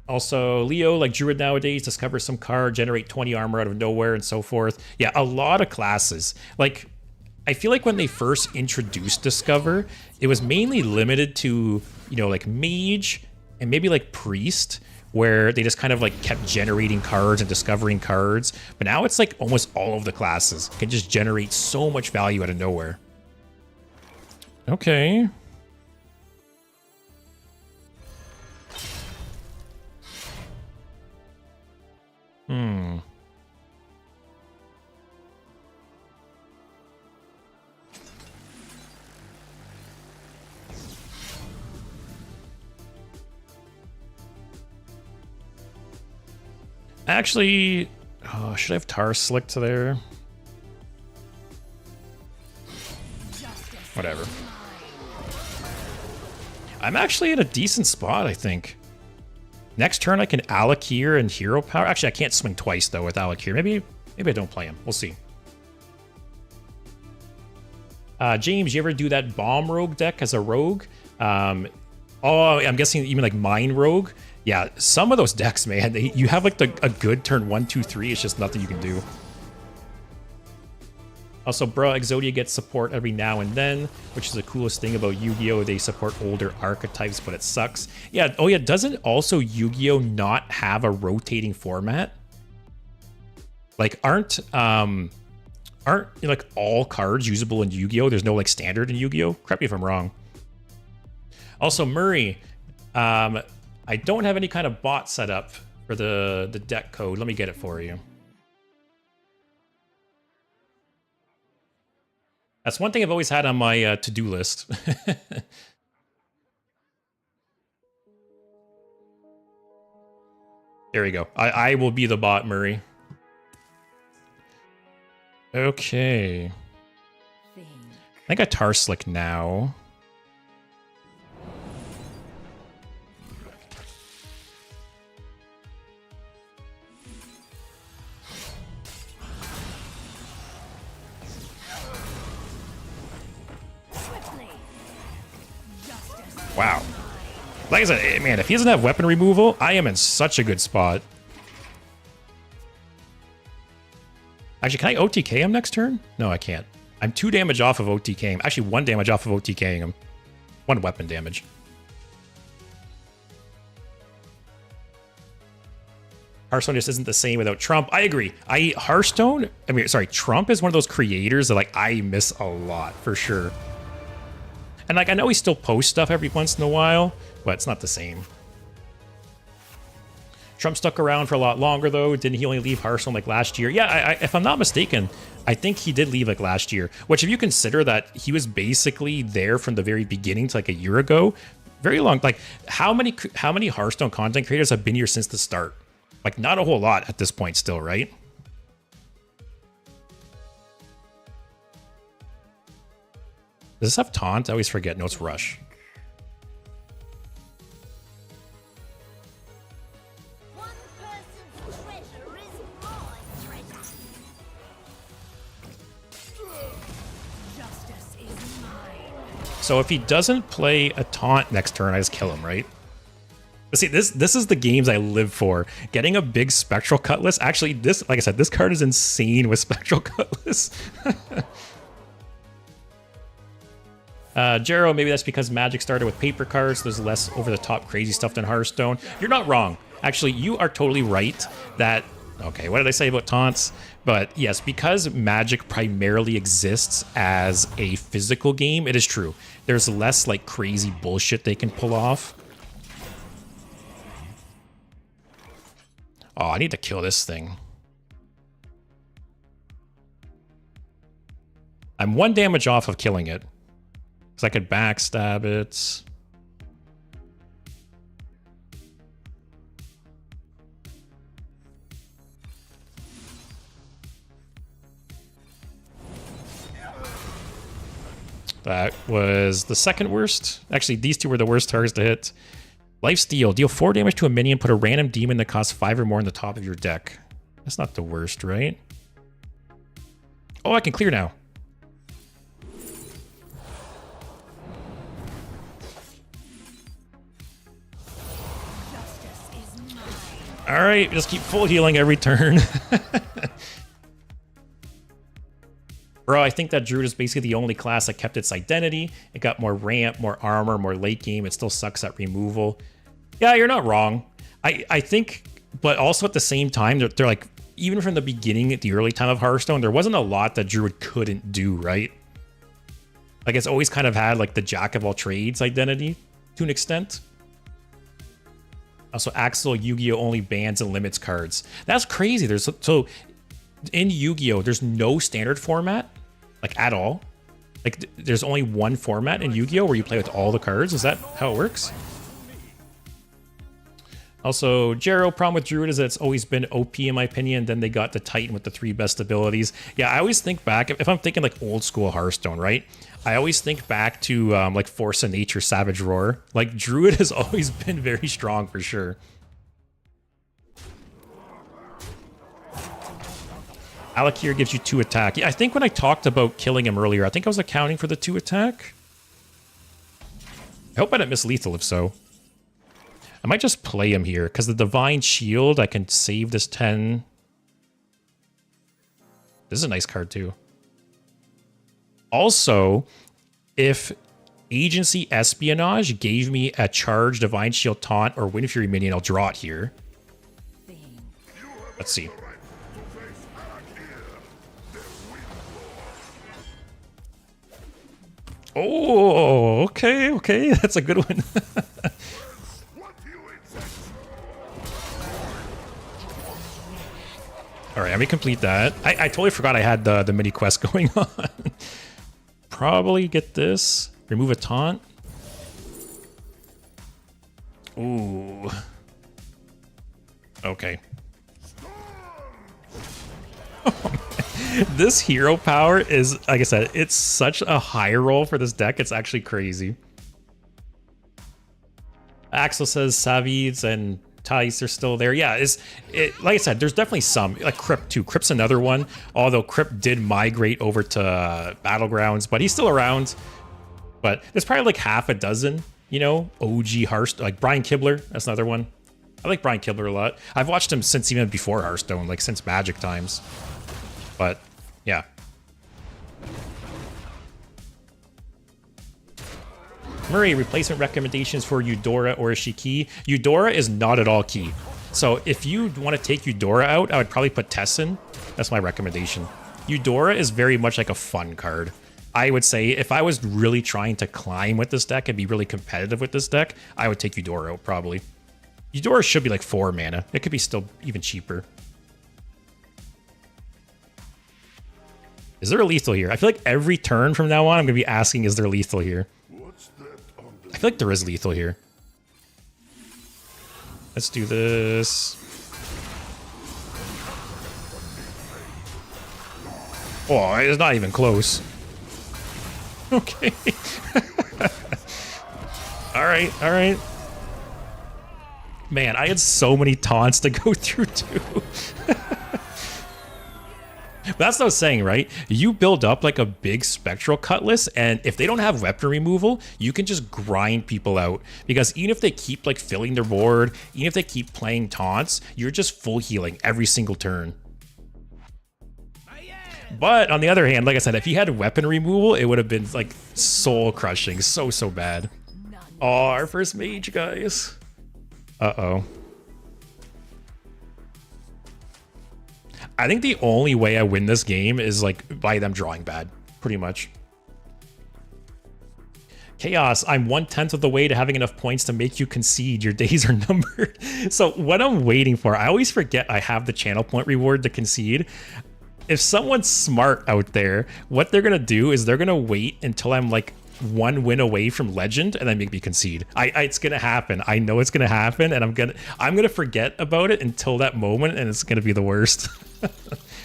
[SPEAKER 1] Also, Leo, like Druid nowadays, discover some card, generate 20 armor out of nowhere and so forth. Yeah, a lot of classes. Like, I feel like when they first introduced Discover, it was mainly limited to, you know, like Mage and maybe like Priest, where they just kind of like kept generating cards and discovering cards. But now it's like almost all of the classes can just generate so much value out of nowhere. Okay. Actually, oh, should I have Tar Slicked there? Whatever. I'm actually in a decent spot, I think. Next turn I can Alakir and Hero Power. Actually, I can't swing twice though with Alakir. Maybe I don't play him. We'll see. James, you ever do that Bomb Rogue deck as a rogue? Oh, I'm guessing you mean like Mine Rogue? Yeah, some of those decks, man, you have like a good turn 1, 2, 3. It's just nothing you can do. Also, bruh, Exodia gets support every now and then, which is the coolest thing about Yu-Gi-Oh! They support older archetypes, but it sucks. Yeah, oh yeah, doesn't also Yu-Gi-Oh! Not have a rotating format? Like, aren't like all cards usable in Yu-Gi-Oh! There's no like standard in Yu-Gi-Oh! Correct me if I'm wrong. Also, Murray, I don't have any kind of bot set up for the deck code. Let me get it for you. That's one thing I've always had on my to-do list. There we go. I will be the bot, Murray. Okay. I think I Tar Slick now. Wow. Like I said, man, if he doesn't have weapon removal, I am in such a good spot. Actually, can I OTK him next turn? No, I can't. I'm 2 damage off of OTK him. Actually, 1 damage off of OTKing him. 1 weapon damage. Hearthstone just isn't the same without Trump. I agree. Trump is one of those creators that like I miss a lot for sure. And like I know he still posts stuff every once in a while, but it's not the same. Trump stuck around for a lot longer though. Didn't he only leave Hearthstone like last year? Yeah, if I'm not mistaken, I think he did leave like last year. Which if you consider that he was basically there from the very beginning to like a year ago, very long. Like how many Hearthstone content creators have been here since the start? Like not a whole lot at this point still, right? Does this have taunt? I always forget. No, it's rush.
[SPEAKER 2] One person's treasure is my treasure. Justice is mine.
[SPEAKER 1] So if he doesn't play a taunt next turn, I just kill him, right? But see, this is the games I live for. Getting a big Spectral Cutlass. Actually, this, like I said, this card is insane with Spectral Cutlass. Jero, maybe that's because Magic started with paper cards. There's less over-the-top crazy stuff than Hearthstone. You're not wrong. Actually, you are totally right that... Okay, what did I say about taunts? But yes, because Magic primarily exists as a physical game, it is true. There's less like crazy bullshit they can pull off. Oh, I need to kill this thing. I'm 1 damage off of killing it. Because I could backstab it. That was the second worst. Actually, these two were the worst targets to hit. Lifesteal. Deal 4 damage to a minion. Put a random demon that costs 5 or more on the top of your deck. That's not the worst, right? Oh, I can clear now. All right, just keep full healing every turn. Bro, I think that Druid is basically the only class that kept its identity. It got more ramp, more armor, more late game. It still sucks at removal. Yeah, you're not wrong. I think, but also at the same time, they're like, even from the beginning, at the early time of Hearthstone, there wasn't a lot that Druid couldn't do, right? Like, it's always kind of had like the jack of all trades identity to an extent. Also, Axel Yu-Gi-Oh! Only bans and limits cards. That's crazy. So in Yu-Gi-Oh! There's no standard format, like at all. Like there's only one format in Yu-Gi-Oh! Where you play with all the cards. Is that how it works? Also, Jero, problem with Druid is that it's always been OP in my opinion. Then they got the Titan with the 3 best abilities. Yeah, I always think back, if I'm thinking like old school Hearthstone, right? I always think back to like Force of Nature, Savage Roar. Like Druid has always been very strong for sure. Alakir gives you 2 attack. Yeah, I think when I talked about killing him earlier, I think I was accounting for the 2 attack. I hope I didn't miss lethal if so. I might just play him here, because the Divine Shield, I can save this 10. This is a nice card, too. Also, if Agency Espionage gave me a charge, Divine Shield, Taunt, or Wind Fury minion, I'll draw it here. Let's see. Oh, okay. That's a good one. All right, let me complete that. I totally forgot I had the mini quest going on. Probably get this. Remove a taunt. Ooh. Okay. This hero power is, like I said, it's such a high roll for this deck. It's actually crazy. Axel says Savids and Tice are still there. Yeah, like I said, there's definitely some. Like Crypt too. Crypt's another one. Although Crypt did migrate over to Battlegrounds, but he's still around. But there's probably like half a dozen, you know, OG Hearthstone. Like Brian Kibler, that's another one. I like Brian Kibler a lot. I've watched him since even before Hearthstone, like since Magic times. But yeah. Murray, replacement recommendations for Eudora or is she key? Eudora is not at all key. So if you want to take Eudora out, I would probably put Tessin. That's my recommendation. Eudora is very much like a fun card. I would say if I was really trying to climb with this deck and be really competitive with this deck, I would take Eudora out probably. Eudora should be like 4 mana. It could be still even cheaper. Is there a lethal here? I feel like every turn from now on, I'm going to be asking, is there lethal here? I feel like there is lethal here. Let's do this. Oh, it's not even close. Okay. All right. Man, I had so many taunts to go through too. That's what I was saying, right? You build up like a big spectral cutlass, and if they don't have weapon removal, you can just grind people out. Because even if they keep like filling their board, even if they keep playing taunts, you're just full healing every single turn. But on the other hand, like I said, if you had weapon removal, it would have been like soul crushing, so bad. Oh, our first mage, guys. Uh-oh. I think the only way I win this game is like by them drawing bad, pretty much. Chaos, I'm 1/10 of the way to having enough points to make you concede. Your days are numbered. So what I'm waiting for, I always forget I have the channel point reward to concede. If someone's smart out there, what they're going to do is they're going to wait until I'm like 1 win away from legend and then make me concede. It's going to happen. I know it's going to happen, and I'm going to forget about it until that moment, and it's going to be the worst.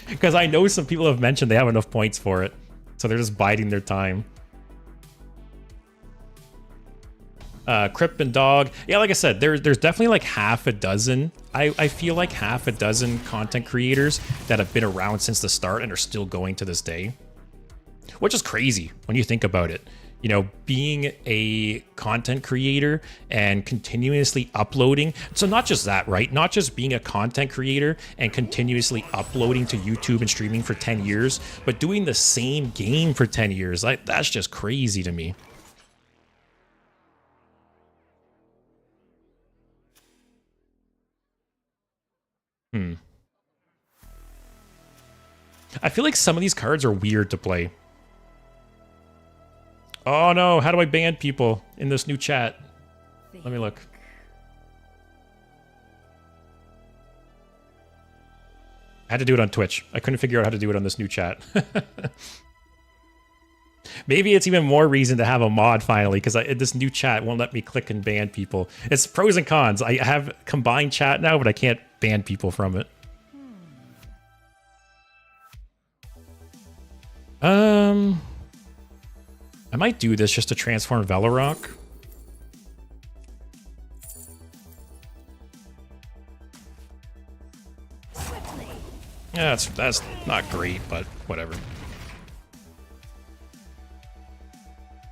[SPEAKER 1] Because I know some people have mentioned they have enough points for it, so they're just biding their time. Crip and Dog. Yeah, like I said, there's definitely like half a dozen. I feel like half a dozen content creators that have been around since the start and are still going to this day. Which is crazy when you think about it. You know, being a content creator and continuously uploading. So not just that, right? Not just being a content creator and continuously uploading to YouTube and streaming for 10 years, but doing the same game for 10 years. Like, that's just crazy to me. I feel like some of these cards are weird to play. Oh no, how do I ban people in this new chat? Let me look. I had to do it on Twitch. I couldn't figure out how to do it on this new chat. Maybe it's even more reason to have a mod finally, because this new chat won't let me click and ban people. It's pros and cons. I have combined chat now, but I can't ban people from it. I might do this just to transform Velorock. Yeah, that's not great, but whatever.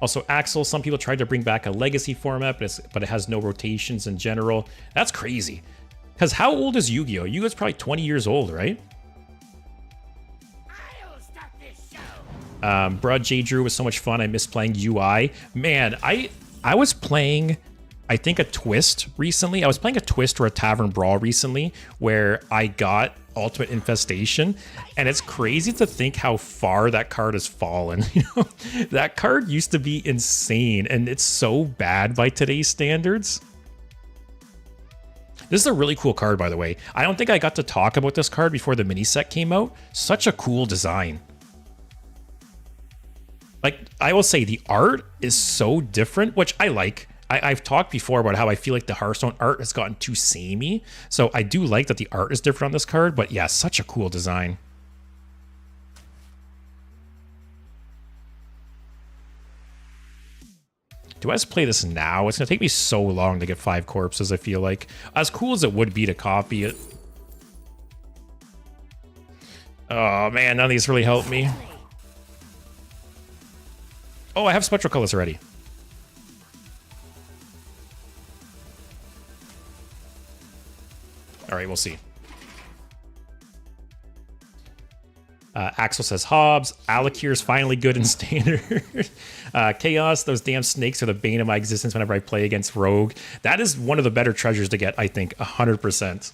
[SPEAKER 1] Also, Axel, some people tried to bring back a legacy format, but it has no rotations in general. That's crazy. Because how old is Yu-Gi-Oh? Yu-Gi-Oh's probably 20 years old, right? Broad J. Drew was so much fun. I miss playing UI. Man, I was playing, I think, a Twist recently. I was playing a Twist or a Tavern Brawl recently where I got Ultimate Infestation, and it's crazy to think how far that card has fallen. You know, that card used to be insane, and it's so bad by today's standards. This is a really cool card, by the way. I don't think I got to talk about this card before the mini set came out. Such a cool design. Like, I will say the art is so different, which I like. I've talked before about how I feel like the Hearthstone art has gotten too samey. So I do like that the art is different on this card, but yeah, such a cool design. Do I just play this now? It's going to take me so long to get 5 corpses, I feel like. As cool as it would be to copy it. Oh man, none of these really help me. Oh, I have Spectral Colors already. All right, we'll see. Axel says Hobbs. Alakir's finally good in standard. Chaos, those damn snakes are the bane of my existence whenever I play against Rogue. That is one of the better treasures to get, I think, 100%.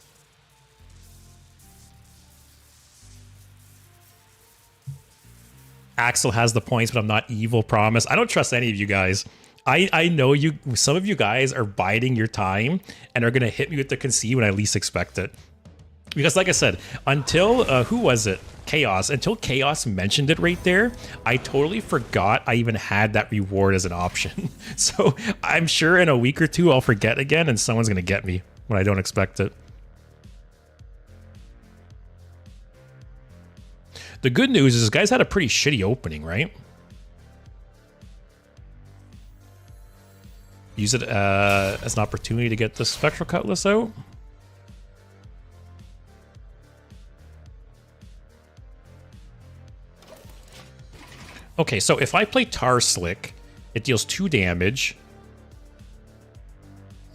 [SPEAKER 1] Axel has the points, but I'm not evil, promise. I don't trust any of you guys. I know you. Some of you guys are biding your time and are going to hit me with the concede when I least expect it. Because like I said, until, who was it? Chaos. Until Chaos mentioned it right there, I totally forgot I even had that reward as an option. So I'm sure in a week or two I'll forget again and someone's going to get me when I don't expect it. The good news is this guy's had a pretty shitty opening, right? Use it as an opportunity to get the Spectral Cutlass out. Okay, so if I play Tar Slick, it deals 2 damage.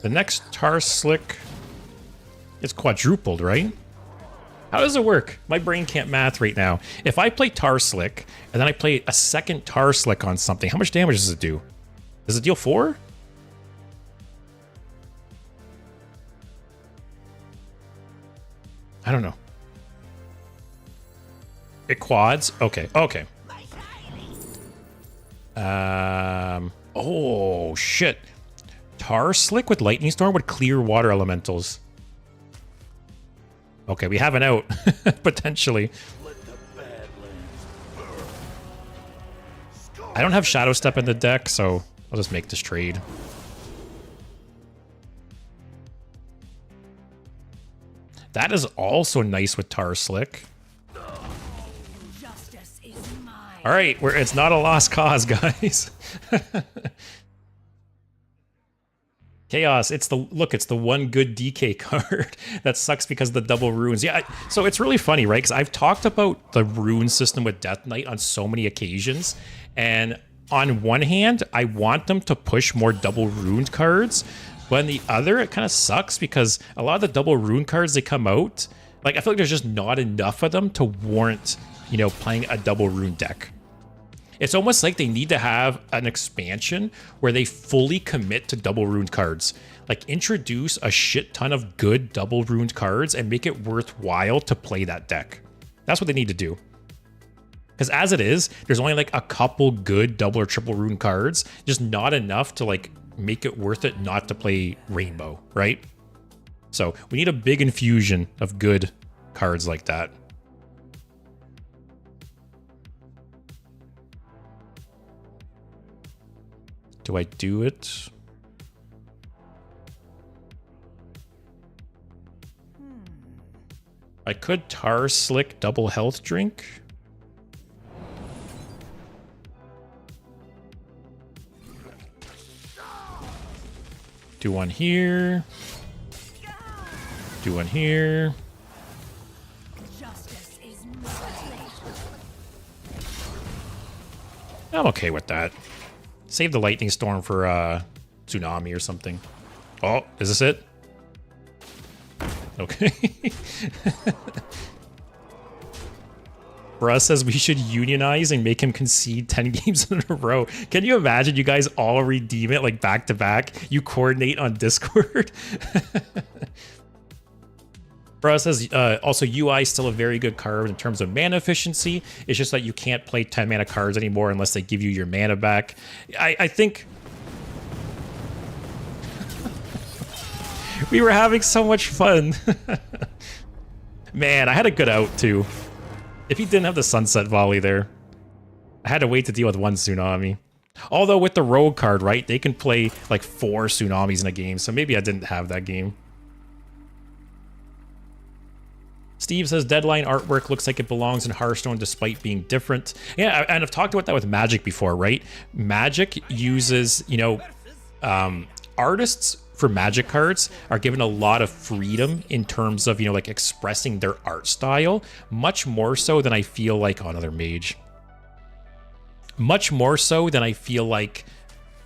[SPEAKER 1] The next Tar Slick is quadrupled, right? How does it work? My brain can't math right now. If I play Tar Slick, and then I play a second Tar Slick on something, how much damage does it do? Does it deal 4? I don't know. It quads? Okay, okay. Oh, shit. Tar Slick with Lightning Storm would clear water elementals. Okay, we have an out, potentially. I don't have Shadow Step in the deck, so I'll just make this trade. That is also nice with Tar Slick. All right, it's not a lost cause, guys. Chaos, it's the one good DK card that sucks because of the double runes. Yeah, so it's really funny, right? Because I've talked about the rune system with Death Knight on so many occasions, and on one hand, I want them to push more double ruined cards, but on the other, it kind of sucks because a lot of the double rune cards that come out, like I feel like there's just not enough of them to warrant, you know, playing a double rune deck. It's almost like they need to have an expansion where they fully commit to double ruined cards. Like introduce a shit ton of good double ruined cards and make it worthwhile to play that deck. That's what they need to do. Because as it is, there's only like a couple good double or triple rune cards, just not enough to like make it worth it not to play Rainbow, right? So we need a big infusion of good cards like that. Do I do it? I could Tar Slick double health drink. Do one here. Do one here.
[SPEAKER 2] Justice is mercy.
[SPEAKER 1] I'm okay with that. Save the lightning storm for tsunami or something. Oh, is this it? Okay. Bruh says we should unionize and make him concede 10 games in a row. Can you imagine you guys all redeem it like back to back? You coordinate on Discord. Bruh says also UI is still a very good card in terms of mana efficiency. It's just that you can't play 10 mana cards anymore unless they give you your mana back. I think we were having so much fun. Man, I had a good out too. If he didn't have the sunset volley there, I had to wait to deal with one tsunami. Although with the rogue card, right, they can play like 4 tsunamis in a game, so maybe I didn't have that game. Steve says Deadline artwork looks like it belongs in Hearthstone despite being different. Yeah, and I've talked about that with Magic before, right? Magic uses, you know, artists for Magic cards are given a lot of freedom in terms of, you know, like expressing their art style, much more so than I feel like on other Mage. Much more so than I feel like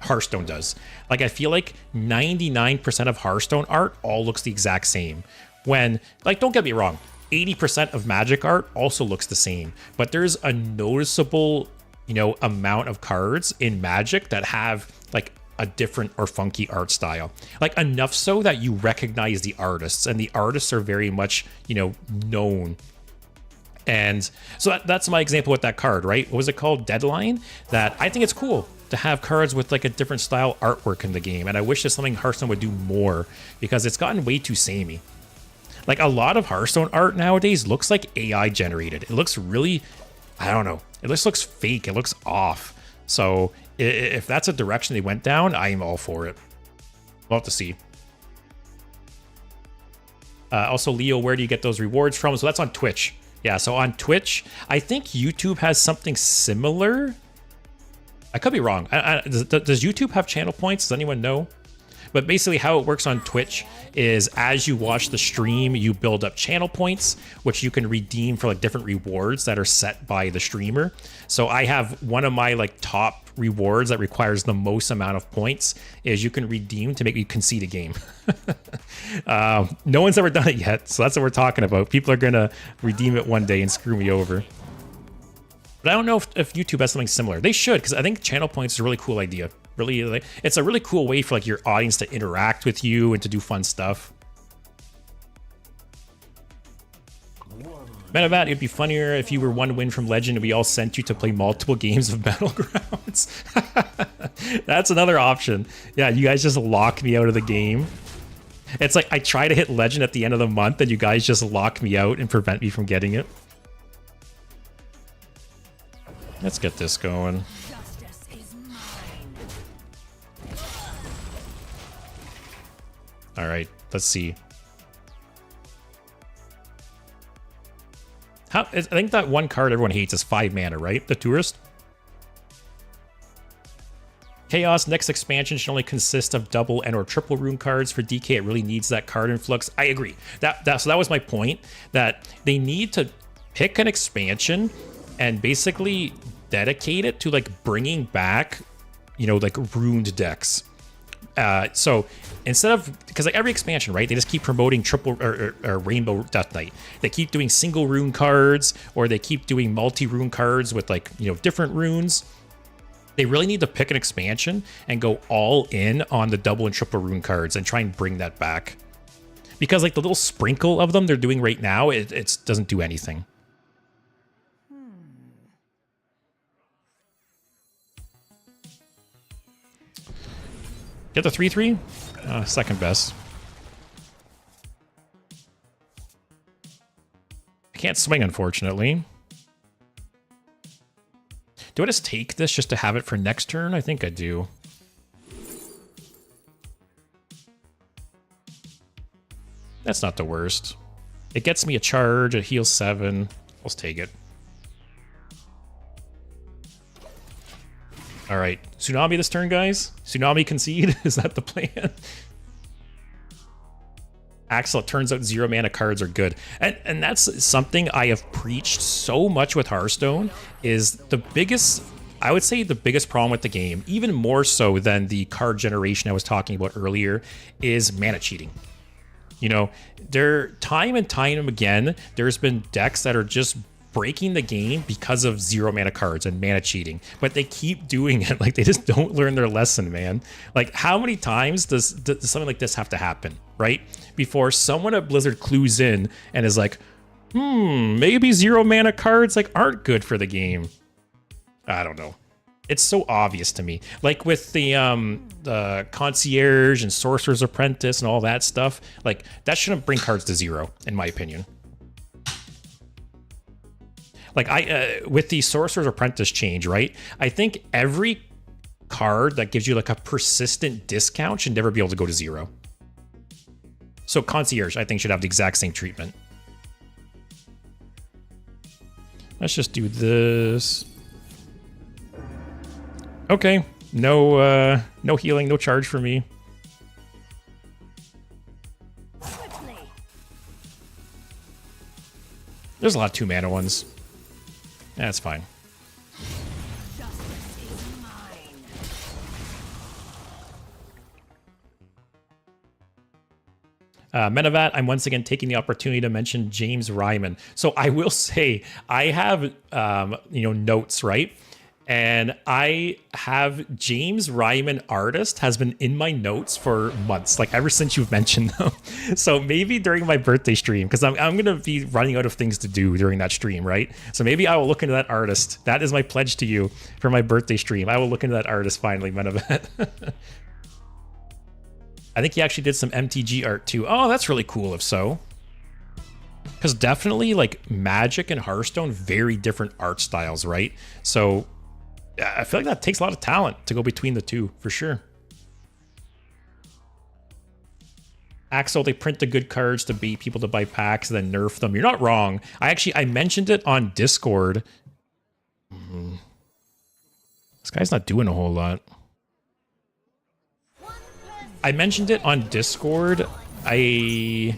[SPEAKER 1] Hearthstone does. Like, I feel like 99% of Hearthstone art all looks the exact same. When, like, don't get me wrong, 80% of Magic art also looks the same, but there's a noticeable, you know, amount of cards in Magic that have like a different or funky art style, like enough so that you recognize the artists, and the artists are very much, you know, known. And so that's my example with that card, right? What was it called? Deadline? That I think it's cool to have cards with like a different style artwork in the game, and I wish there's something Hearthstone would do more, because it's gotten way too samey. Like, a lot of Hearthstone art nowadays looks like AI generated. It looks really, I don't know, it just looks fake, it looks off. So if that's a direction they went down, I am all for it. We'll have to see. Also, Leo, where do you get those rewards from? So that's on Twitch. Yeah, so on Twitch, I think YouTube has something similar. I could be wrong. Does YouTube have channel points? Does anyone know? But basically how it works on Twitch is as you watch the stream, you build up channel points, which you can redeem for like different rewards that are set by the streamer. So I have one of my like top rewards that requires the most amount of points is you can redeem to make me concede a game. No one's ever done it yet, so that's what we're talking about. People are gonna redeem it one day and screw me over. But I don't know if YouTube has something similar. They should, because I think channel points is a really cool idea. Really, like, it's a really cool way for like your audience to interact with you and to do fun stuff. Metabat, it'd be funnier if you were one win from Legend and we all sent you to play multiple games of Battlegrounds. That's another option. Yeah, you guys just lock me out of the game. It's like I try to hit Legend at the end of the month and you guys just lock me out and prevent me from getting it. Let's get this going.
[SPEAKER 2] Justice is mine.
[SPEAKER 1] All right, let's see. I think that one card everyone hates is 5 mana, right? The Tourist. Chaos next expansion should only consist of double and or triple rune cards. For DK, it really needs that card influx. I agree. So that was my point, that they need to pick an expansion and basically dedicate it to like bringing back, you know, like ruined decks. So instead of, because like every expansion, right, they just keep promoting triple or rainbow death knight. They keep doing single rune cards, or they keep doing multi rune cards with like, you know, different runes. They really need to pick an expansion and go all in on the double and triple rune cards and try and bring that back. Because like the little sprinkle of them they're doing right now, it doesn't do anything. Get the 3/3? Second best. I can't swing, unfortunately. Do I just take this just to have it for next turn? I think I do. That's not the worst. It gets me a charge, it heals 7. Let's take it. All right, Tsunami this turn, guys. Tsunami concede, is that the plan? Axel, it turns out 0 mana cards are good. And that's something I have preached so much with Hearthstone, is the biggest, I would say the biggest problem with the game, even more so than the card generation I was talking about earlier, is mana cheating. You know, time and time again, there's been decks that are just breaking the game because of 0 mana cards and mana cheating, but they keep doing it. Like, they just don't learn their lesson, man. Like, how many times does something like this have to happen, right? Before someone at Blizzard clues in and is like, maybe 0 mana cards like aren't good for the game. I don't know. It's so obvious to me. Like with the Concierge and Sorcerer's Apprentice and all that stuff, like that shouldn't bring cards to 0, in my opinion. Like with the Sorcerer's Apprentice change, right? I think every card that gives you like a persistent discount should never be able to go to 0. So Concierge, I think, should have the exact same treatment. Let's just do this. Okay, no healing, no charge for me. There's a lot of 2 mana ones. That's fine. Menavat, I'm once again taking the opportunity to mention James Ryman. So I will say, I have notes, right? And I have James Ryman artist has been in my notes for months, like ever since you've mentioned them. So maybe during my birthday stream, because I'm going to be running out of things to do during that stream, right? So maybe I will look into that artist. That is my pledge to you for my birthday stream. I will look into that artist finally, Menavat. I think he actually did some MTG art too. Oh, that's really cool if so. Because definitely like Magic and Hearthstone, very different art styles, right? So I feel like that takes a lot of talent to go between the two, for sure. Axel, they print the good cards to bait people to buy packs and then nerf them. You're not wrong. I mentioned it on Discord. This guy's not doing a whole lot. I mentioned it on Discord. I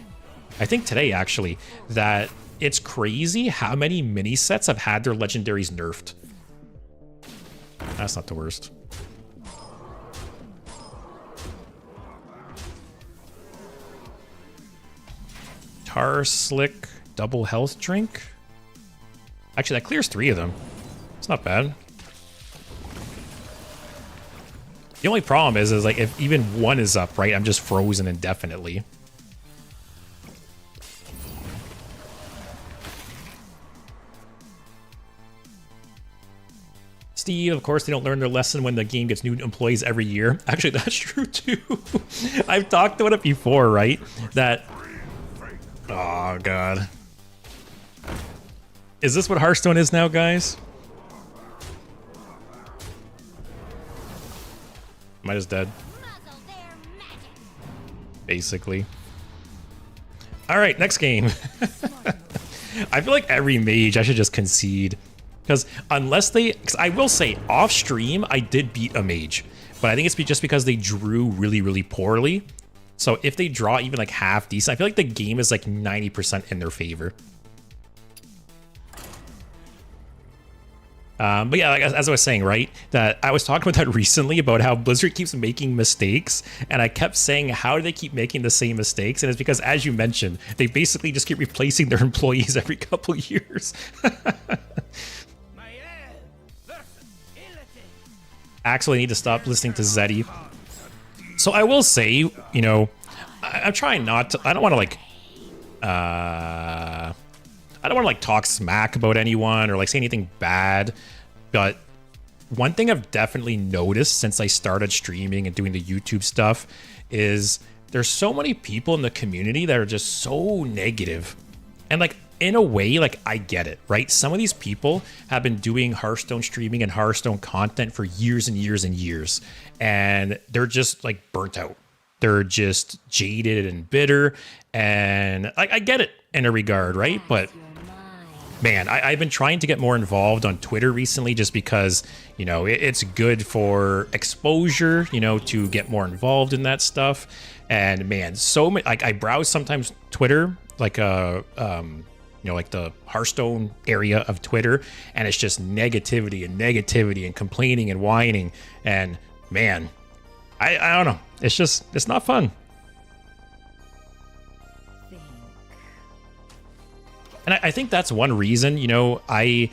[SPEAKER 1] think today, actually, that it's crazy how many mini sets have had their legendaries nerfed. That's not the worst. Tar Slick double health drink. Actually, that clears 3 of them. It's not bad. The only problem is like if even 1 is up, right, I'm just frozen indefinitely. Steve, of course, they don't learn their lesson when the game gets new employees every year. Actually, that's true too. I've talked about it before, right? That, oh god. Is this what Hearthstone is now, guys? Am I just dead? Basically. All right, next game. I feel like every mage I should just concede. Because unless they... Because I will say, off stream, I did beat a mage. but I think it's just because they drew really, really poorly. So if they draw even like half decent, I feel like the game is like 90% in their favor. But yeah, like, as I was saying, right, that I was talking about that recently about how Blizzard keeps making mistakes, and I kept saying, how do they keep making the same mistakes? And it's because, as you mentioned, they basically just keep replacing their employees every couple years. Actually, I need to stop listening to Zeddy. So I will say, you know, I'm trying not to, I don't want to like, I don't want to like talk smack about anyone or like say anything bad, but one thing I've definitely noticed since I started streaming and doing the YouTube stuff is there's so many people in the community that are just so negative. And like, in a way, like, I get it, right? Some of these people have been doing Hearthstone streaming and Hearthstone content for years and years and years, and they're just like burnt out. They're just jaded and bitter, and I get it in a regard, right? But man, I've been trying to get more involved on Twitter recently just because, you know, it's good for exposure, you know, to get more involved in that stuff. And man, so many, like I browse sometimes Twitter, like you know, like the Hearthstone area of Twitter, and it's just negativity and complaining and whining. And man, I don't know. It's not fun. And I think that's one reason, you know, I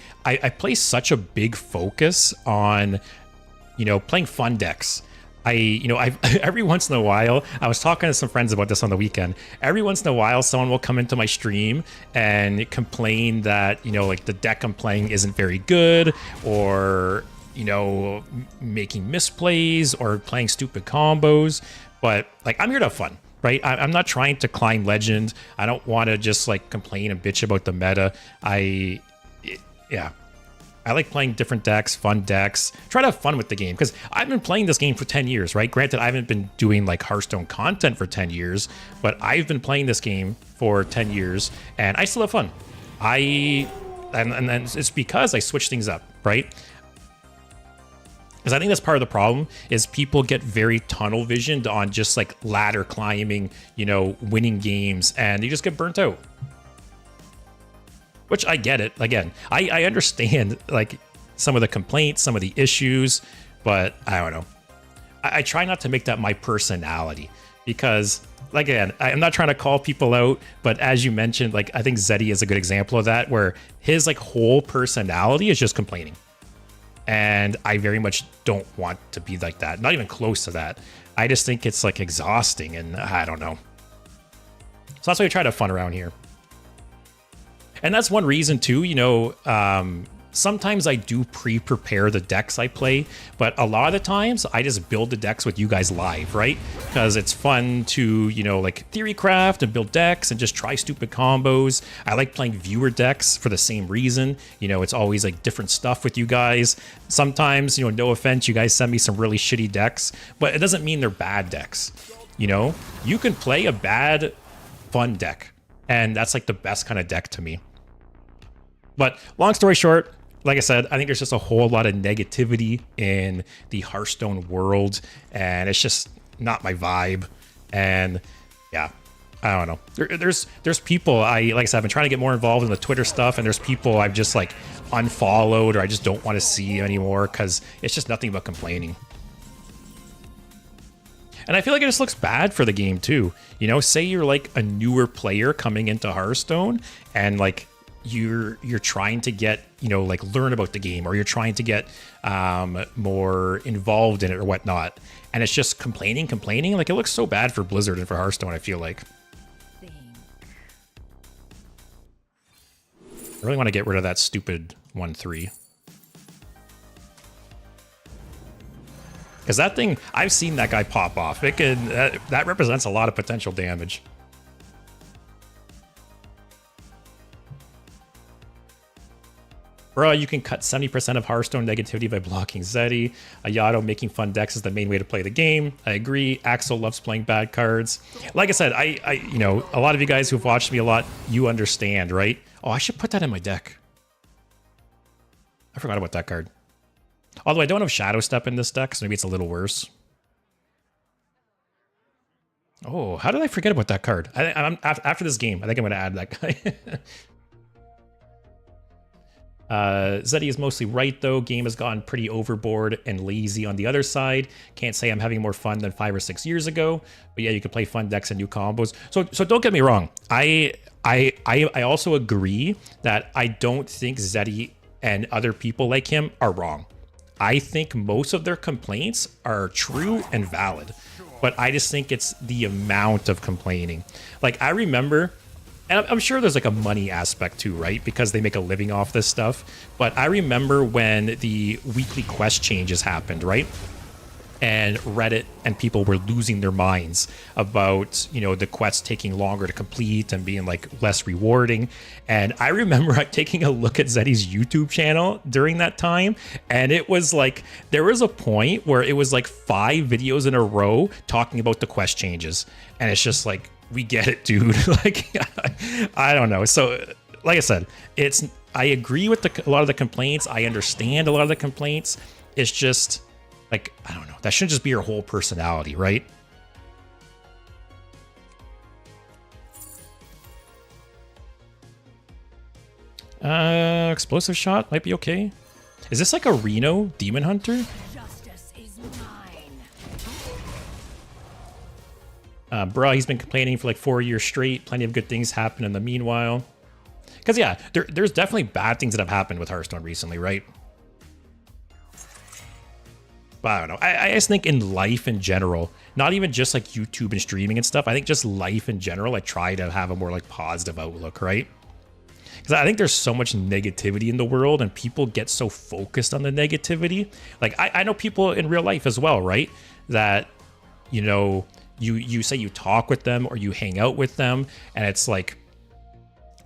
[SPEAKER 1] place such a big focus on, you know, playing fun decks. You know, every once in a while, I was talking to some friends about this on the weekend. Every once in a while, someone will come into my stream and complain that, you know, like the deck I'm playing isn't very good, or, you know, making misplays or playing stupid combos. But like, I'm here to have fun, right? I'm not trying to climb legend. I don't want to just like complain and bitch about the meta. Yeah. I like playing different decks, fun decks, try to have fun with the game, because I've been playing this game for 10 years, right? Granted, I haven't been doing like Hearthstone content for 10 years, but I've been playing this game for 10 years and I still have fun. And it's because I switch things up, right? Because I think that's part of the problem is people get very tunnel visioned on just like ladder climbing, you know, winning games, and you just get burnt out. Which I get it. Again, I understand like some of the complaints, some of the issues, but I don't know. I try not to make that my personality, because like, again, I'm not trying to call people out, but as you mentioned, like I think Zeddy is a good example of that, where his like whole personality is just complaining. And I very much don't want to be like that. Not even close to that. I just think it's like exhausting, and I don't know. So that's why I try to have fun around here. And that's one reason too, you know, sometimes I do pre-prepare the decks I play, but a lot of the times I just build the decks with you guys live, right? Because it's fun to, you know, like theory craft and build decks and just try stupid combos. I like playing viewer decks for the same reason. You know, it's always like different stuff with you guys. Sometimes, you know, no offense, you guys send me some really shitty decks, but it doesn't mean they're bad decks. You know, you can play a bad, fun deck, and that's like the best kind of deck to me. But long story short, like I said, I think there's just a whole lot of negativity in the Hearthstone world, and it's just not my vibe. And yeah, I don't know. There's people like I said, I've been trying to get more involved in the Twitter stuff, and there's people I've just like unfollowed, or I just don't want to see anymore because it's just nothing but complaining. And I feel like it just looks bad for the game too. You know, say you're like a newer player coming into Hearthstone, and like you're trying to get, you know, like learn about the game, or you're trying to get more involved in it or whatnot, and it's just complaining. Like, it looks so bad for Blizzard and for Hearthstone, I feel like. I really want to get rid of that stupid 1-3. Because that thing, I've seen that guy pop off. It can, that represents a lot of potential damage. Bro, you can cut 70% of Hearthstone negativity by blocking Zeddy. Ayato making fun decks is the main way to play the game. I agree. Axel loves playing bad cards. Like I said, I you know, a lot of you guys who've watched me a lot, you understand, right? Oh, I should put that in my deck. I forgot about that card. Although I don't have Shadow Step in this deck, so maybe it's a little worse. Oh, how did I forget about that card? After this game, I think I'm going to add that guy. Zeddy is mostly right, though. Game has gotten pretty overboard and lazy on the other side. Can't say I'm having more fun than 5 or 6 years ago. But yeah, you can play fun decks and new combos. So don't get me wrong. I also agree that I don't think Zeddy and other people like him are wrong. I think most of their complaints are true and valid. But I just think it's the amount of complaining. Like, I remember... And I'm sure there's like a money aspect too, right? Because they make a living off this stuff. But I remember when the weekly quest changes happened, right? And Reddit and people were losing their minds about, you know, the quests taking longer to complete and being like less rewarding. And I remember taking a look at Zeddy's YouTube channel during that time. And it was like, there was a point where it was like 5 videos in a row talking about the quest changes. And it's just like, we get it, dude. Like, I don't know. So, like I said, I agree with a lot of the complaints. I understand a lot of the complaints. It's just, like, I don't know. That shouldn't just be your whole personality, right? Explosive shot might be okay. Is this like a Reno Demon Hunter?
[SPEAKER 2] Justice is mine.
[SPEAKER 1] Bruh, he's been complaining for like 4 years straight. Plenty of good things happen in the meanwhile. Because yeah, there's definitely bad things that have happened with Hearthstone recently, right? But I don't know. I just think in life in general, not even just like YouTube and streaming and stuff. I think just life in general, I try to have a more like positive outlook, right? Because I think there's so much negativity in the world and people get so focused on the negativity. Like I know people in real life as well, right? That, you know, you say you talk with them or you hang out with them and it's like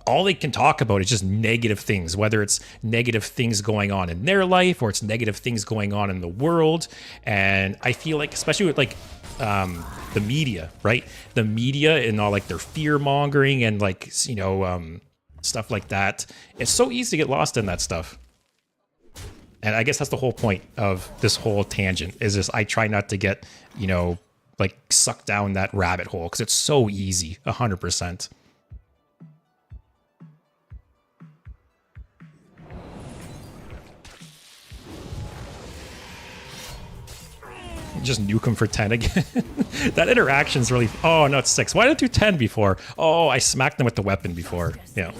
[SPEAKER 1] all they can talk about is just negative things, whether it's negative things going on in their life or it's negative things going on in the world. And I feel like, especially with like the media, right? The media and all like their fear mongering and like, you know, stuff like that. It's so easy to get lost in that stuff. And I guess that's the whole point of this whole tangent is just I try not to get, you know, like sucked down that rabbit hole because it's so easy, 100%. Just nuke him for 10 again. That interaction's really... Oh, no, it's 6. Why did I do 10 before? Oh, I smacked them with the weapon before. Yeah.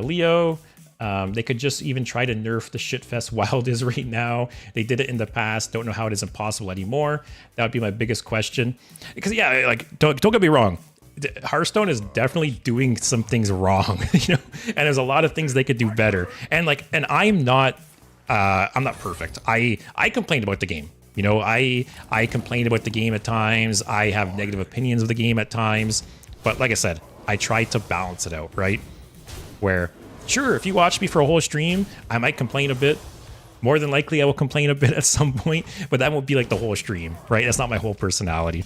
[SPEAKER 1] Leo, they could just even try to nerf the shitfest Wild is right now. They did it in the past. Don't know how it is impossible anymore. That would be my biggest question. Because, yeah, like, don't get me wrong. Hearthstone is definitely doing some things wrong, you know, and there's a lot of things they could do better. And like, and I'm not perfect. I complained about the game. You know, I complained about the game at times. I have negative opinions of the game at times. But like I said, I try to balance it out, right? Where, sure, if you watch me for a whole stream, I might complain a bit. More than likely, I will complain a bit at some point, but that won't be like the whole stream, right? That's not my whole personality.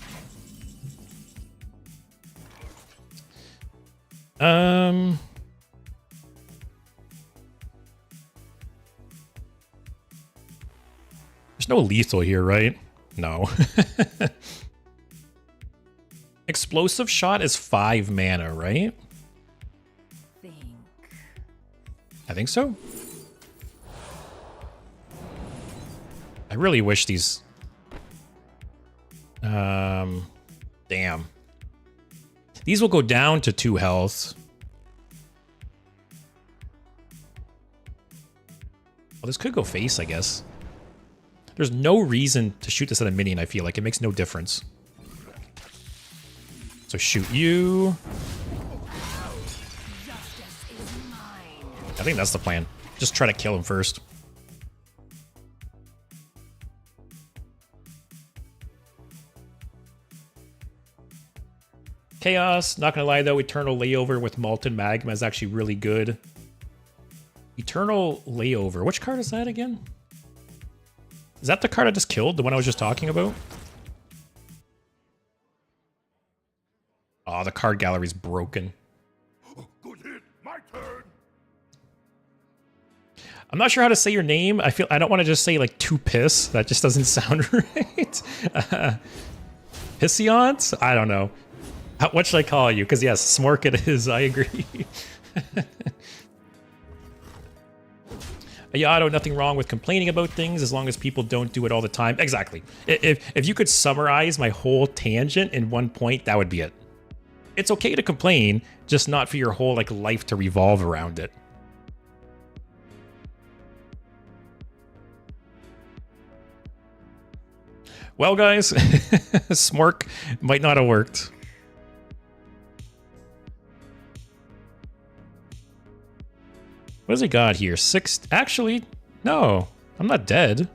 [SPEAKER 1] There's no lethal here, right? No. Explosive shot is 5 mana, right? I think so. I really wish these... Damn. These will go down to 2 health. Well, this could go face, I guess. There's no reason to shoot this at a minion, I feel like. It makes no difference. So shoot you. I think that's the plan. Just try to kill him first. Chaos, not gonna lie though, Eternal Layover with Molten Magma is actually really good. Eternal Layover, which card is that again? Is that the card I just killed? The one I was just talking about? Oh, the card gallery's broken.
[SPEAKER 3] Good hit, my turn.
[SPEAKER 1] I'm not sure how to say your name. I don't want to just say like two piss. That just doesn't sound right. Pissions? I don't know. What should I call you? Because yes, Smork it is. I agree. Yato, nothing wrong with complaining about things as long as people don't do it all the time. Exactly. If you could summarize my whole tangent in one point, that would be it. It's okay to complain, just not for your whole like life to revolve around it. Well, guys, Smork might not have worked. What has he got here? 6. Actually, no, I'm not dead.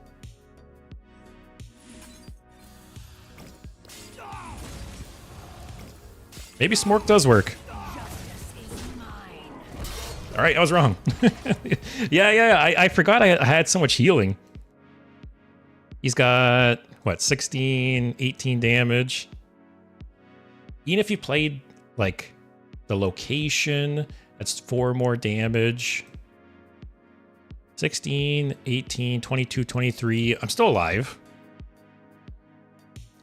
[SPEAKER 1] Maybe Smork does work. All right, I was wrong. yeah, I forgot I had so much healing. He's got, what, 16, 18 damage. Even if you played, like, the location, that's 4 more damage. 16, 18, 22, 23. I'm still alive.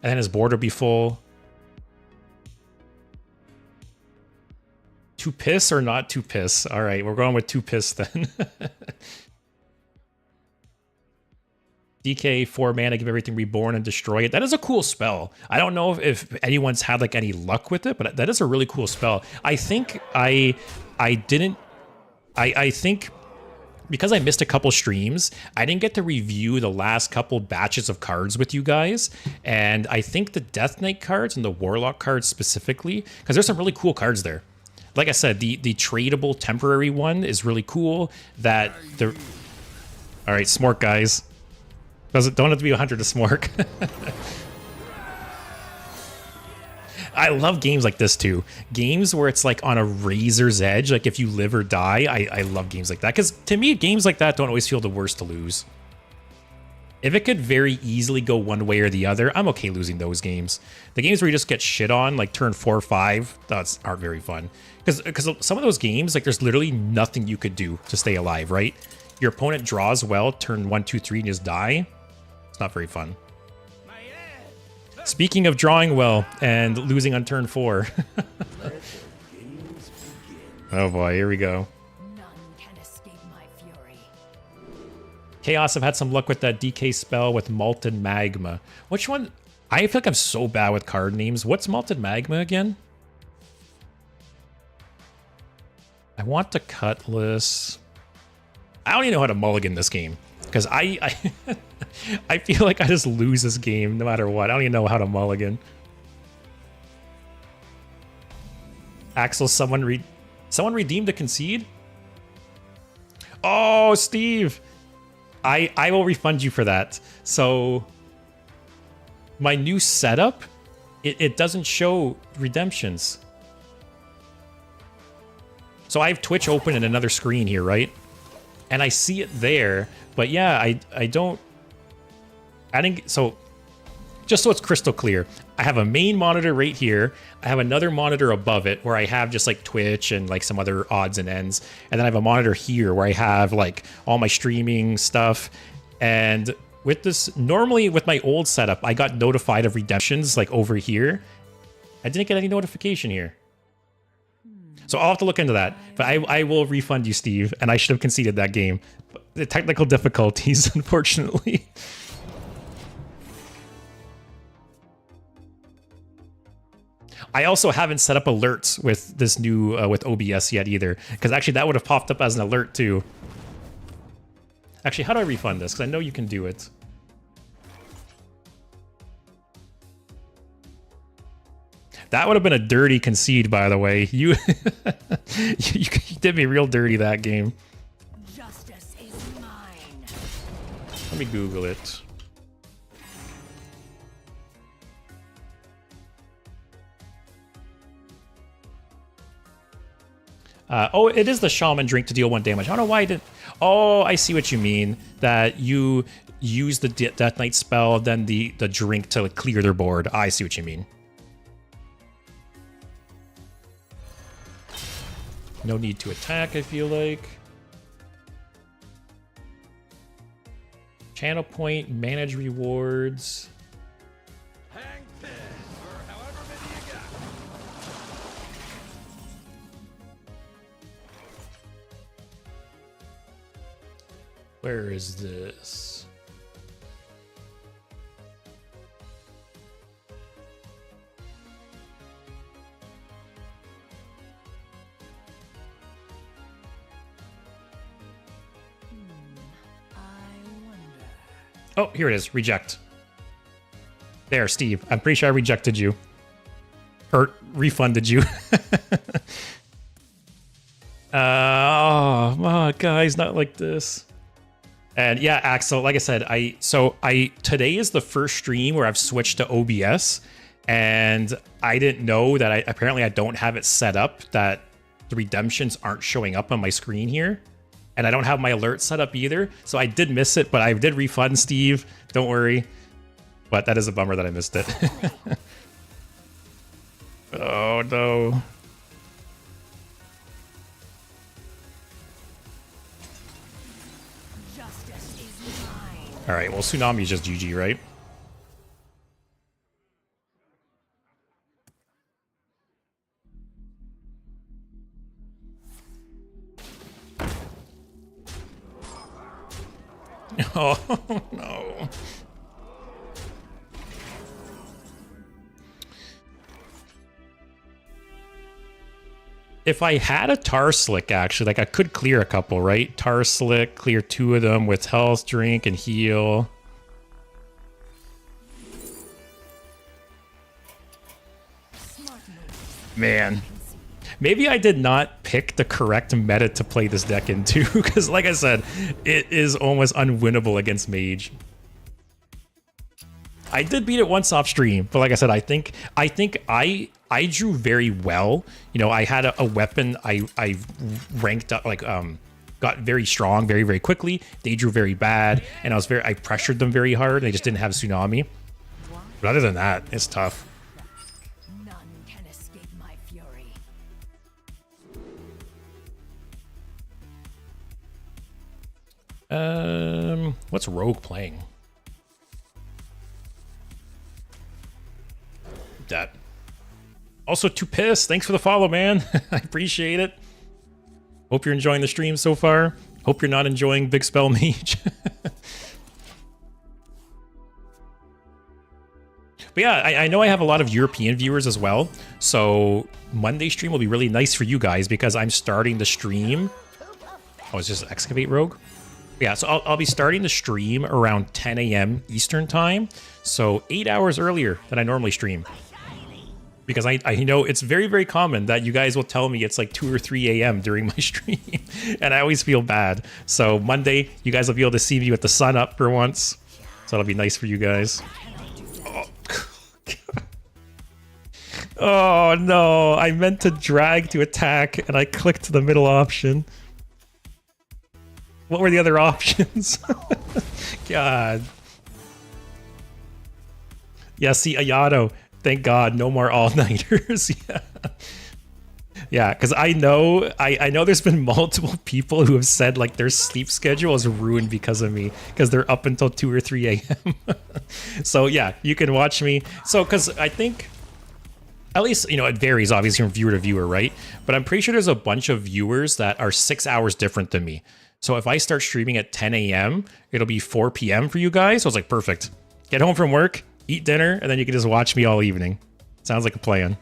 [SPEAKER 1] And then his board will be full. Two piss or not two piss? All right, we're going with two piss then. DK 4 mana, give everything reborn and destroy it. That is a cool spell. I don't know if anyone's had like any luck with it, but that is a really cool spell. I think I think because I missed a couple streams, I didn't get to review the last couple batches of cards with you guys. And I think the Death Knight cards and the Warlock cards specifically, because there's some really cool cards there. Like I said, the tradable temporary one is really cool. All right, Smork, guys. Don't have to be 100 to Smork. I love games like this too. Games where it's like on a razor's edge, like if you live or die. I love games like that, because to me, games like that don't always feel the worst to lose. If it could very easily go one way or the other, I'm okay losing those games. The games where you just get shit on, like turn 4 or 5, those aren't very fun. Because some of those games, like there's literally nothing you could do to stay alive, right? Your opponent draws well, turn 1, 2, 3, and just die. It's not very fun. Speaking of drawing well and losing on turn 4. Oh boy, here we go.
[SPEAKER 2] None can escape my fury.
[SPEAKER 1] Chaos have had some luck with that DK spell with Molten Magma. Which one? I feel like I'm so bad with card names. What's Molten Magma again? I want the Cutlass. I don't even know how to mulligan this game, because I feel like I just lose this game no matter what. I don't even know how to mulligan. Axel, someone redeemed a concede? Oh, Steve! I will refund you for that. So my new setup, it doesn't show redemptions. So I have Twitch open in another screen here, right? And I see it there, but yeah, I don't... So, just so it's crystal clear, I have a main monitor right here. I have another monitor above it where I have just like Twitch and like some other odds and ends. And then I have a monitor here where I have like all my streaming stuff. And with this, normally with my old setup, I got notified of redemptions like over here. I didn't get any notification here. So I'll have to look into that. But I will refund you, Steve, and I should have conceded that game. The technical difficulties, unfortunately. I also haven't set up alerts with this new with OBS yet either, because actually that would have popped up as an alert too. Actually, how do I refund this? Because I know you can do it. That would have been a dirty concede, by the way. You did me real dirty that game.
[SPEAKER 2] Justice is mine.
[SPEAKER 1] Let me Google it. Oh, it is the shaman drink to deal 1 damage. I don't know why I didn't... Oh, I see what you mean. That you use the Death Knight spell, then the drink to clear their board. I see what you mean. No need to attack, I feel like. Channel point, manage rewards.
[SPEAKER 3] Hang pin for however many you got.
[SPEAKER 1] Where is this? Oh, here it is. Reject. There, Steve. I'm pretty sure I rejected you. Or refunded you. Oh, guys, not like this. And yeah, Axel, like I said, today is the first stream where I've switched to OBS, and I didn't know that apparently I don't have it set up that the redemptions aren't showing up on my screen here. And I don't have my alert set up either. So I did miss it, but I did refund Steve. Don't worry. But that is a bummer that I missed it. Oh, no.
[SPEAKER 2] Justice is mine.
[SPEAKER 1] All right, well, Tsunami is just GG, right? Oh, no. If I had a Tar Slick, actually, like I could clear a couple, right? Tar Slick, clear 2 of them with Health Drink and Heal. Man. Maybe I did not pick the correct meta to play this deck into, because like I said, it is almost unwinnable against Mage. I did beat it once off stream, but like I said, I think I drew very well. You know, I had a weapon I ranked up, like got very strong very, very quickly. They drew very bad, and I pressured them very hard. They just didn't have Tsunami. But other than that, it's tough.
[SPEAKER 2] None can escape my fury.
[SPEAKER 1] What's Rogue playing? That. Also, Too Pissed, thanks for the follow, man. I appreciate it. Hope you're enjoying the stream so far. Hope you're not enjoying Big Spell Mage. But yeah, I know I have a lot of European viewers as well. So Monday stream will be really nice for you guys because I'm starting the stream. Oh, it's just Excavate Rogue? Yeah, so I'll be starting the stream around 10 a.m. Eastern time. So 8 hours earlier than I normally stream. Because I know it's very, very common that you guys will tell me it's like 2 or 3 a.m. during my stream. And I always feel bad. So Monday, you guys will be able to see me with the sun up for once. So that'll be nice for you guys. Oh no, I meant to drag to attack and I clicked the middle option. What were the other options? God. Yeah, see, Ayato. Thank God, no more all-nighters. Yeah. Yeah, because I know there's been multiple people who have said like their sleep schedule is ruined because of me, because they're up until 2 or 3 a.m. So yeah, you can watch me. So because I think, at least, you know, it varies obviously from viewer to viewer, right? But I'm pretty sure there's a bunch of viewers that are 6 hours different than me. So if I start streaming at 10 a.m., it'll be 4 p.m. for you guys. So I was like, perfect. Get home from work, eat dinner, and then you can just watch me all evening. Sounds like a plan.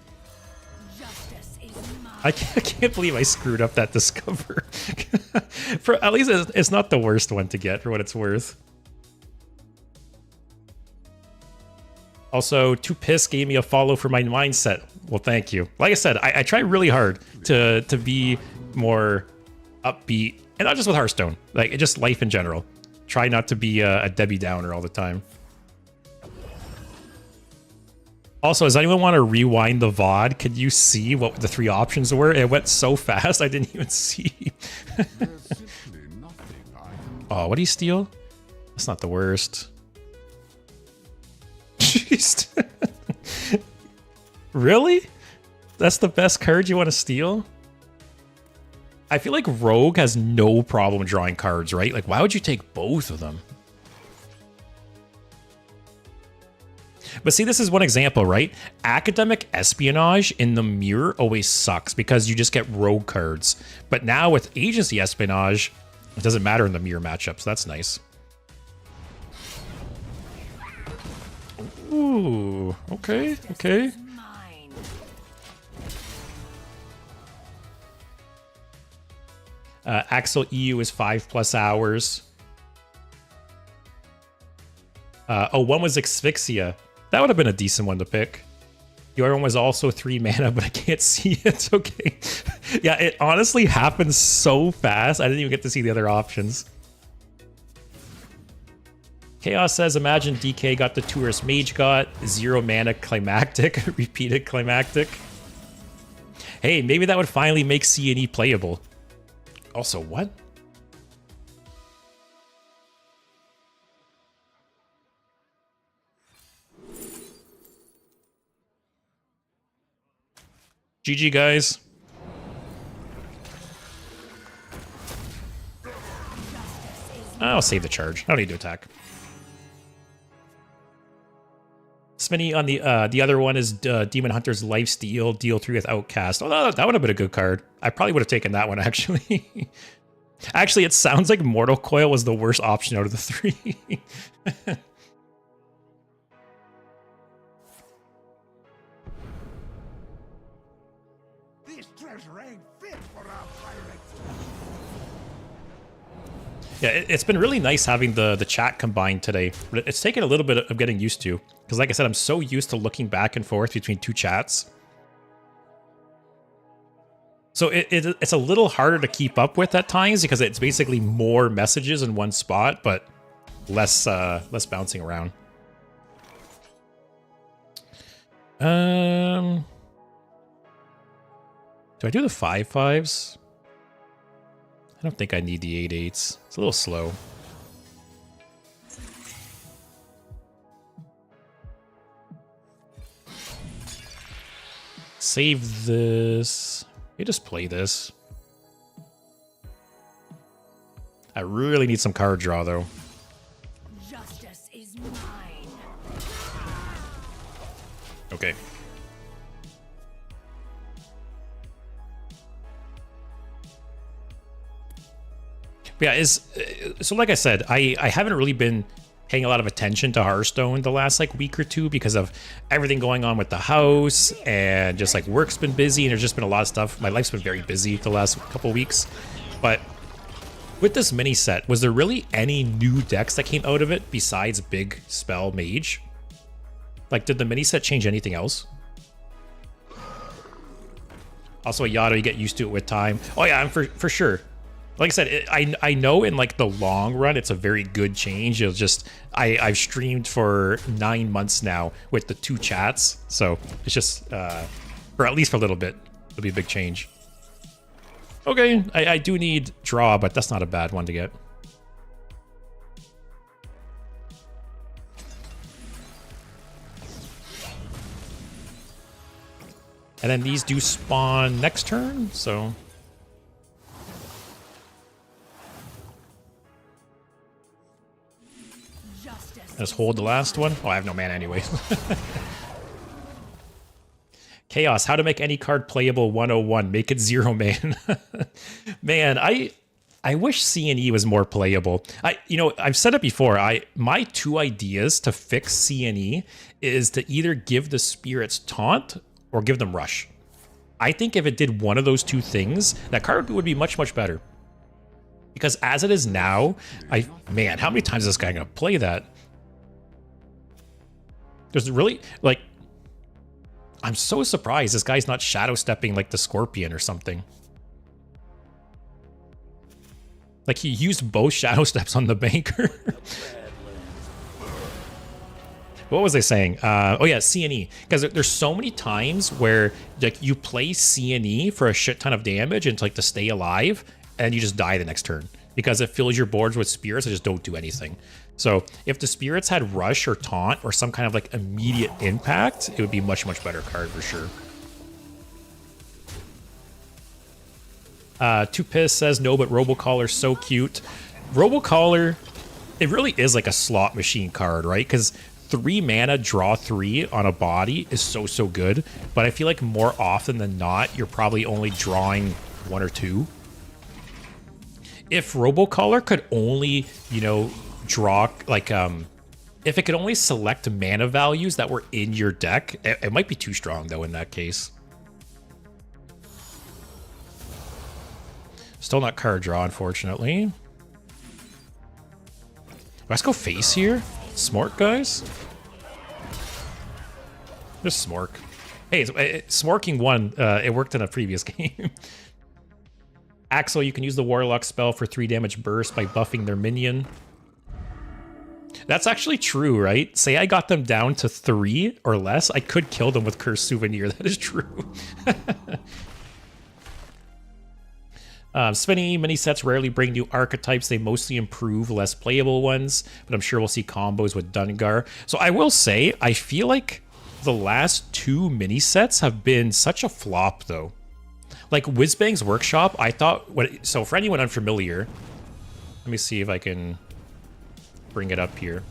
[SPEAKER 2] Justice is mine.
[SPEAKER 1] I can't believe I screwed up that Discover. For at least it's not the worst one to get for what it's worth. Also, Too Pissed gave me a follow for my mindset. Well, thank you. Like I said, I try really hard to be more upbeat, and not just with Hearthstone, like just life in general. Try not to be a Debbie Downer all the time. Also, does anyone want to rewind the VOD? Could you see what the 3 options were? It went so fast, I didn't even see. Oh, what do you steal? That's not the worst. Jeez. Really? That's the best card you want to steal? I feel like Rogue has no problem drawing cards, right? Like, why would you take both of them? But see, this is one example, right? Academic espionage in the mirror always sucks because you just get rogue cards. But now with agency espionage, it doesn't matter in the mirror matchups. That's nice. Ooh, okay, okay.
[SPEAKER 2] Mine.
[SPEAKER 1] Axel EU is 5+ hours. Oh, one was Asphyxia. That would have been a decent one to pick. The other one was also 3 mana, but I can't see it. Okay. Yeah, it honestly happened so fast. I didn't even get to see the other options. Chaos says, imagine DK got the Tourist Mage got 0 mana climactic, repeated climactic. Hey, maybe that would finally make C&E playable. Also, what? GG, guys. I'll save the charge. I don't need to attack. Smitty on the other one is Demon Hunter's Lifesteal, deal 3 with Outcast. Oh, that would have been a good card. I probably would have taken that one, actually. Actually, it sounds like Mortal Coil was the worst option out of the 3.
[SPEAKER 3] This treasure ain't fit for our pirates.
[SPEAKER 1] Yeah, it's been really nice having the chat combined today. It's taken a little bit of getting used to. Because like I said, I'm so used to looking back and forth between 2 chats. So it's a little harder to keep up with at times because it's basically more messages in one spot, but less bouncing around. Do I do the 5/5s? I don't think I need the 8/8s. It's a little slow. Save this. You just play this. I really need some card draw, though.
[SPEAKER 2] Justice is mine.
[SPEAKER 1] Okay. But yeah, so like I said, I haven't really been paying a lot of attention to Hearthstone the last like week or two because of everything going on with the house and just like work's been busy and there's just been a lot of stuff. My life's been very busy the last couple weeks. But with this mini set, was there really any new decks that came out of it besides Big Spell Mage? Like, did the mini set change anything else? Also, a Yado, you get used to it with time. Oh yeah, I'm for sure. Like I said, I know in like the long run, it's a very good change. It'll just, I've streamed for 9 months now with the 2 chats. So it's just, or at least for a little bit, it'll be a big change. Okay, I do need draw, but that's not a bad one to get. And then these do spawn next turn, so... Just hold the last one. Oh, I have no mana anyway. Chaos, how to make any card playable 101. Make it 0 man. Man, I wish C&E was more playable. I've said it before. My 2 ideas to fix C&E is to either give the spirits taunt or give them rush. I think if it did one of those 2 things, that card would be much, much better. Because as it is now, man, how many times is this guy gonna play that? There's really, like, I'm so surprised this guy's not shadow stepping like the Scorpion or something. Like, he used both shadow steps on the banker. What was I saying? Oh yeah, C&E. Because there's so many times where like you play C&E for a shit ton of damage and like to stay alive, and you just die the next turn. Because it fills your boards with spirits that just don't do anything. So if the spirits had rush or taunt or some kind of like immediate impact, it would be much, much better card for sure. Tupiss says no, but Robocollar's so cute. Robocollar, it really is like a slot machine card, right? Because 3 mana, draw 3 on a body is so good, but I feel like more often than not, you're probably only drawing 1 or 2. If Robocaller could only, you know, draw, like, if it could only select mana values that were in your deck, it might be too strong, though, in that case. Still not card draw, unfortunately. Let's go face here. Smork, guys. Just Smork. Hey, Smorking won. It worked in a previous game. Axel, you can use the Warlock spell for 3 damage burst by buffing their minion. That's actually true, right? Say I got them down to 3 or less, I could kill them with Cursed Souvenir. That is true. Spinny mini sets rarely bring new archetypes. They mostly improve less playable ones, but I'm sure we'll see combos with Dungar. So I will say, I feel like the last 2 mini sets have been such a flop, though. Like Whizbang's Workshop, I thought... So for anyone unfamiliar, let me see if I can bring it up here.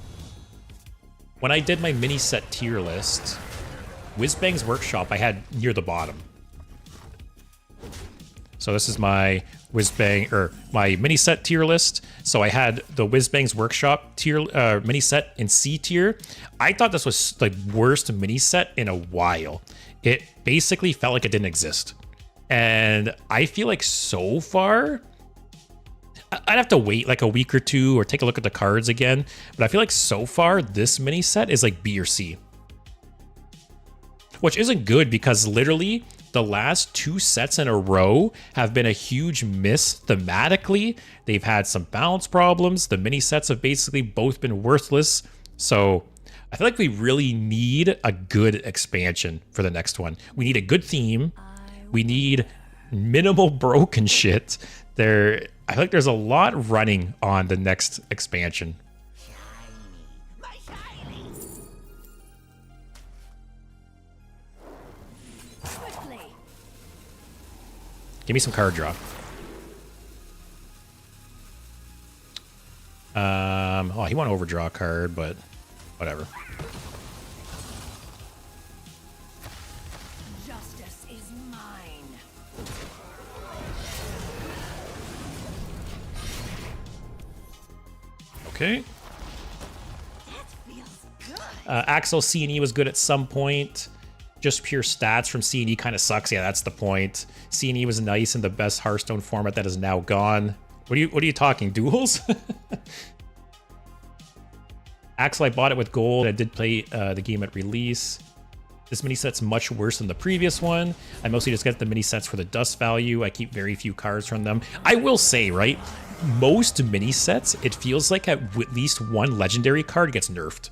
[SPEAKER 1] When I did my mini set tier list, Whizbang's Workshop I had near the bottom. So this is my Whizbang, or my mini set tier list. So I had the Whizbang's Workshop tier mini set in C tier. I thought this was the worst mini set in a while. It basically felt like it didn't exist. And I feel like so far, I'd have to wait like a week or 2 or take a look at the cards again. But I feel like so far, this mini set is like B or C. Which isn't good because literally the last 2 sets in a row have been a huge miss thematically. They've had some balance problems. The mini sets have basically both been worthless. So I feel like we really need a good expansion for the next one. We need a good theme. We need minimal broken shit. I feel like there's a lot running on the next expansion. Give me some card draw. Oh, he want to overdraw a card, but whatever.
[SPEAKER 2] Justice is mine.
[SPEAKER 1] Okay.
[SPEAKER 2] That feels good.
[SPEAKER 1] Axel C&E was good at some point. Just pure stats from C&E kind of sucks. Yeah, that's the point. C&E was nice in the best Hearthstone format that is now gone. What are you talking? Duels? Axel, I bought it with gold. I did play the game at release. This mini set's much worse than the previous one. I mostly just get the mini sets for the dust value. I keep very few cards from them. I will say, right, most mini sets, it feels like at least 1 legendary card gets nerfed.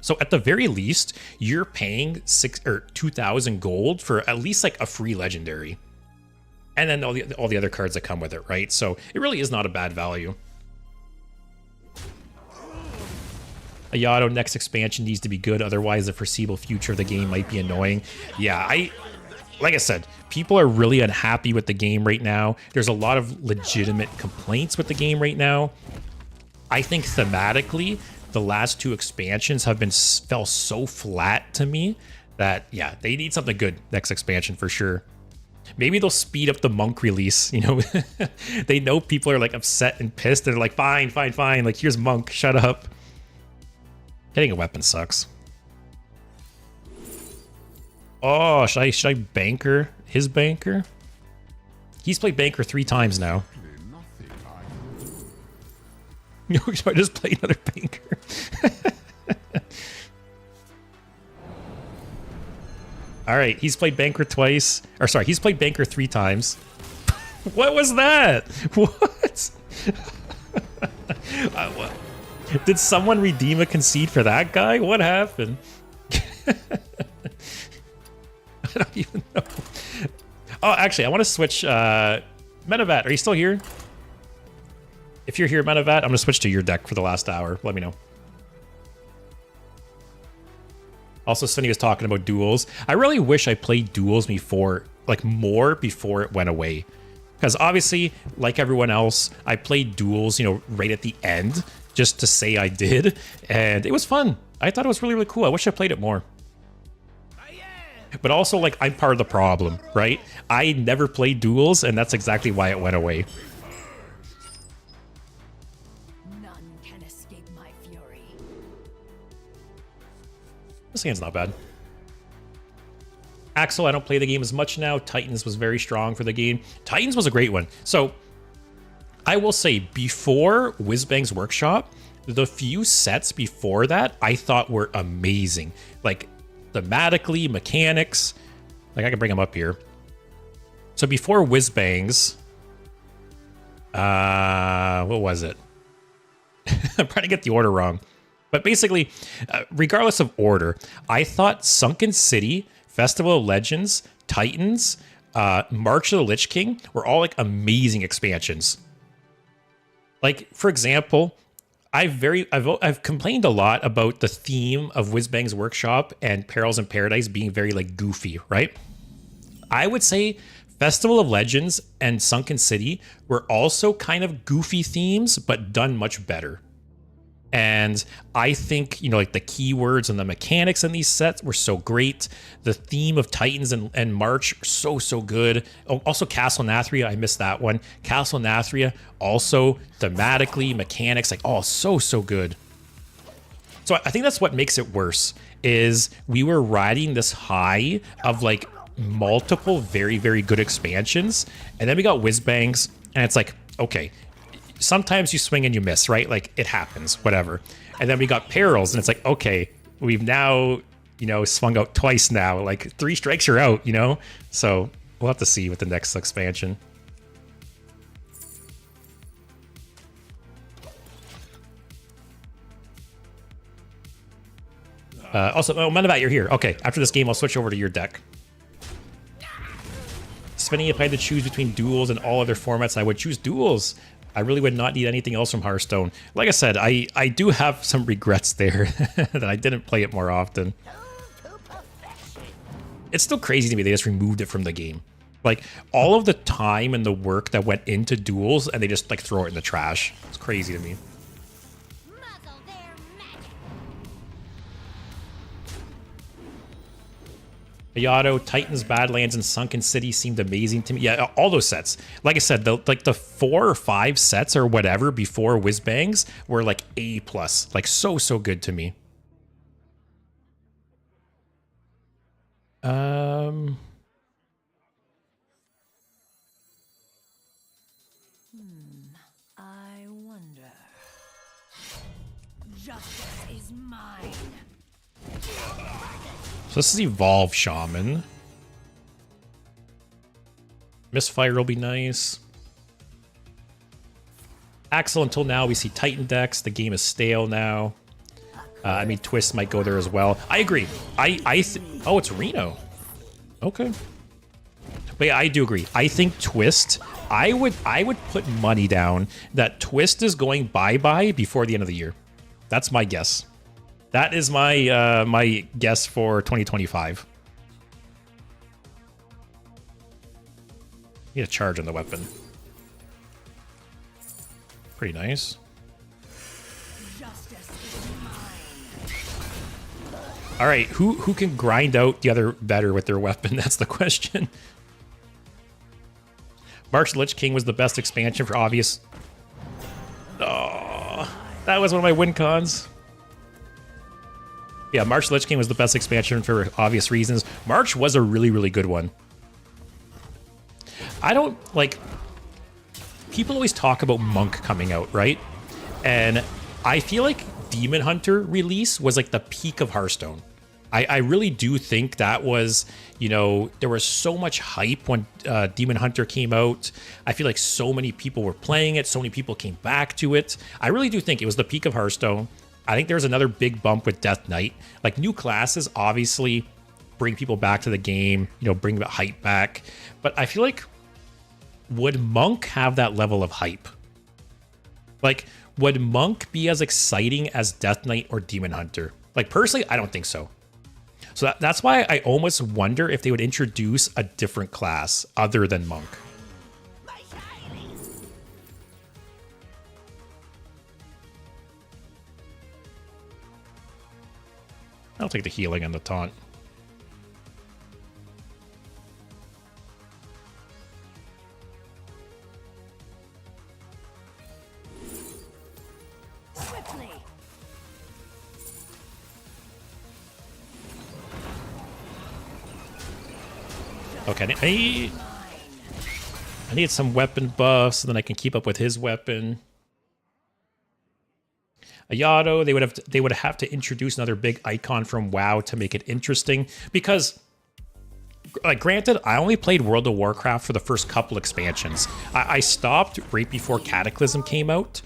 [SPEAKER 1] So at the very least, you're paying 2,000 gold for at least like a free legendary. And then all the other cards that come with it, right? So it really is not a bad value. Ayato next expansion needs to be good, otherwise the foreseeable future of the game might be annoying. Yeah, like I said, people are really unhappy with the game right now. There's a lot of legitimate complaints with the game right now. I think thematically, the last 2 expansions have fell so flat to me that, yeah, they need something good next expansion for sure. Maybe they'll speed up the monk release, you know? They know people are like upset and pissed. They're like, fine. Like, here's monk, shut up. Getting a weapon sucks. Oh, should I banker his banker? He's played banker 3 times now. Should I just play another banker? All right, he's played banker twice. Or sorry, he's played banker 3 times. What was that? What? What? Did someone redeem a concede for that guy? What happened? I don't even know. Oh, actually, I want to switch. Metavat, are you still here? If you're here, Metavat, I'm going to switch to your deck for the last hour. Let me know. Also, Sunny was talking about duels. I really wish I played duels before, like more before it went away. Because obviously, like everyone else, I played duels, you know, right at the end, just to say I did. And it was fun. I thought it was really, really cool. I wish I played it more. But also, like, I'm part of the problem, right? I never played duels, and that's exactly why it went away.
[SPEAKER 2] None can escape my fury.
[SPEAKER 1] This hand's not bad. Axel, I don't play the game as much now. Titans was very strong for the game. Titans was a great one. So, I will say, before Whizbang's Workshop, the few sets before that I thought were amazing. Like, thematically, mechanics. Like, I can bring them up here. So before Whizbangs, what was it? I'm trying to get the order wrong. But basically, regardless of order, I thought Sunken City, Festival of Legends, Titans, March of the Lich King were all like amazing expansions. Like, for example, I've complained a lot about the theme of Whizbang's Workshop and Perils in Paradise being very like goofy, right? I would say Festival of Legends and Sunken City were also kind of goofy themes, but done much better. And I think, you know, like the keywords and the mechanics in these sets were so great. The theme of Titans and March are so good. Oh, also Castle Nathria, I missed that one. Castle Nathria, also thematically, mechanics, like, oh, so good. So I think that's what makes it worse, is we were riding this high of like multiple very, very good expansions. And then we got Whizbangs, and it's like, okay, sometimes you swing and you miss, right? Like, it happens, whatever. And then we got Perils, and it's like, okay, we've now, you know, swung out twice now. Like, 3 strikes, you're out, you know? So we'll have to see with the next expansion. Also, oh, Medevat, you're here. Okay, after this game, I'll switch over to your deck. Spending if I had to choose between duels and all other formats, I would choose duels. I really would not need anything else from Hearthstone. Like I said, I do have some regrets there that I didn't play it more often. It's still crazy to me they just removed it from the game. Like, all of the time and the work that went into duels, and they just like throw it in the trash. It's crazy to me. Ayato, Titans, Badlands, and Sunken City seemed amazing to me. Yeah, all those sets. Like I said, the 4 or 5 sets or whatever before Whizbangs were like A+. Like, so good to me.
[SPEAKER 2] I wonder. Justice is mine.
[SPEAKER 1] So this is Evolve Shaman. Misfire will be nice. Axel, until now, we see Titan decks. The game is stale now. I mean, Twist might go there as well. I agree. Oh, it's Reno. Okay. But yeah, I do agree. I think Twist, I would put money down that Twist is going bye-bye before the end of the year. That's my guess. That is my my guess for 2025. Need a charge on the weapon. Pretty nice. All right, who can grind out the other better with their weapon? That's the question. March Lich King was the best expansion for obvious. Oh, that was one of my win cons. Yeah, March Lich King was the best expansion for obvious reasons. March was a really good one. I don't, like, people always talk about Monk coming out, right? And I feel like Demon Hunter release was like the peak of Hearthstone. I really do think that was, you know, there was so much hype when Demon Hunter came out. I feel like so many people were playing it. So many people came back to it. I really do think it was the peak of Hearthstone. I think there's another big bump with Death Knight. Like, new classes obviously bring people back to the game, you know, bring the hype back. But I feel like, would Monk have that level of hype? Like, would Monk be as exciting as Death Knight or Demon Hunter? Like, personally, I don't think so. So that's why I almost wonder if they would introduce a different class other than Monk. I'll take the healing and the taunt.
[SPEAKER 2] Swiftly.
[SPEAKER 1] Okay, I need some weapon buffs so then I can keep up with his weapon. Ayato, they would have to introduce another big icon from WoW to make it interesting, because like, granted, I only played World of Warcraft for the first couple expansions. I stopped right before Cataclysm came out,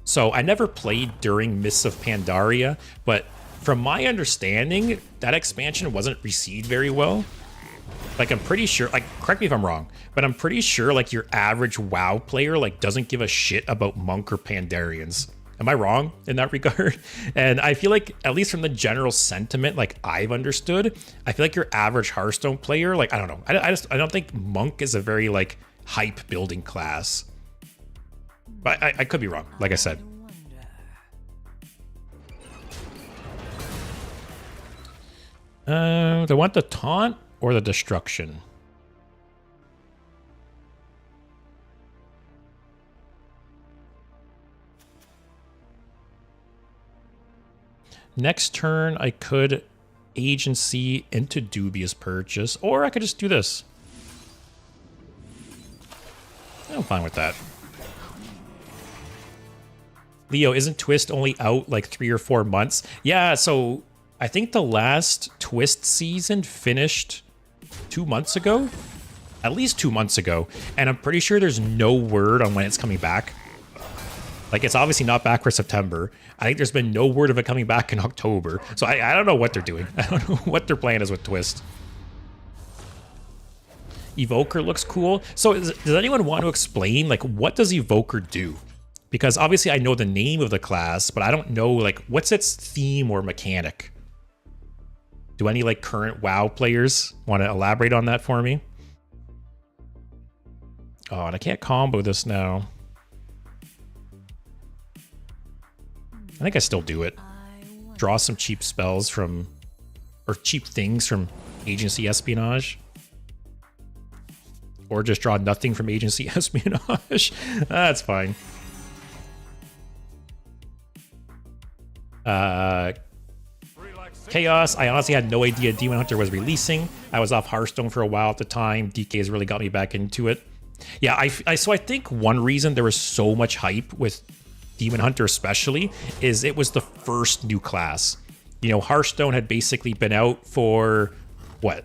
[SPEAKER 1] so I never played during Mists of Pandaria, but from my understanding, that expansion wasn't received very well. Like, I'm pretty sure, like, correct me if I'm wrong, but I'm pretty sure, like, your average WoW player, like, doesn't give a shit about Monk or Pandarians. Am I wrong in that regard? And I feel like, at least from the general sentiment, like, I've understood, I feel like your average Hearthstone player, like, I don't know. I don't think Monk is a very, like, hype building class. But I could be wrong, like I said. Do I want the taunt or the destruction? Next turn, I could agency into dubious purchase, or I could just do this. I'm fine with that. Leo, isn't Twist only out like 3 or 4 months? Yeah, so I think the last Twist season finished 2 months ago? At least 2 months ago. And I'm pretty sure there's no word on when it's coming back. Like, it's obviously not back for September. I think there's been no word of it coming back in October. So I don't know what they're doing. I don't know what their plan is with Twist. Evoker looks cool. So does anyone want to explain, like, what does Evoker do? Because obviously I know the name of the class, but I don't know, like, what's its theme or mechanic? Do any, like, current WoW players want to elaborate on that for me? Oh, and I can't combo this now. I think I still do it. Draw some cheap spells from, or cheap things from Agency Espionage. Or just draw nothing from Agency Espionage. That's fine. Chaos, I honestly had no idea Demon Hunter was releasing. I was off Hearthstone for a while at the time. DK's really got me back into it. Yeah, so I think one reason there was so much hype with Demon Hunter especially is it was the first new class. You know, Hearthstone had basically been out for, what,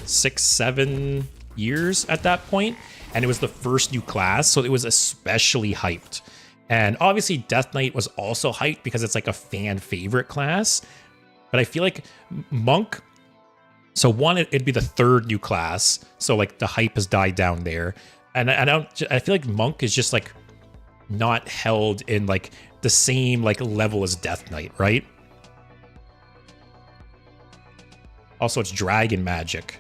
[SPEAKER 1] 6-7 years at that point, and it was the first new class, so it was especially hyped. And obviously Death Knight was also hyped because it's like a fan favorite class, but I feel like Monk, so one, it'd be the third new class, so like the hype has died down there, and I feel like Monk is just like not held in like the same like level as Death Knight, right? Also, it's dragon magic.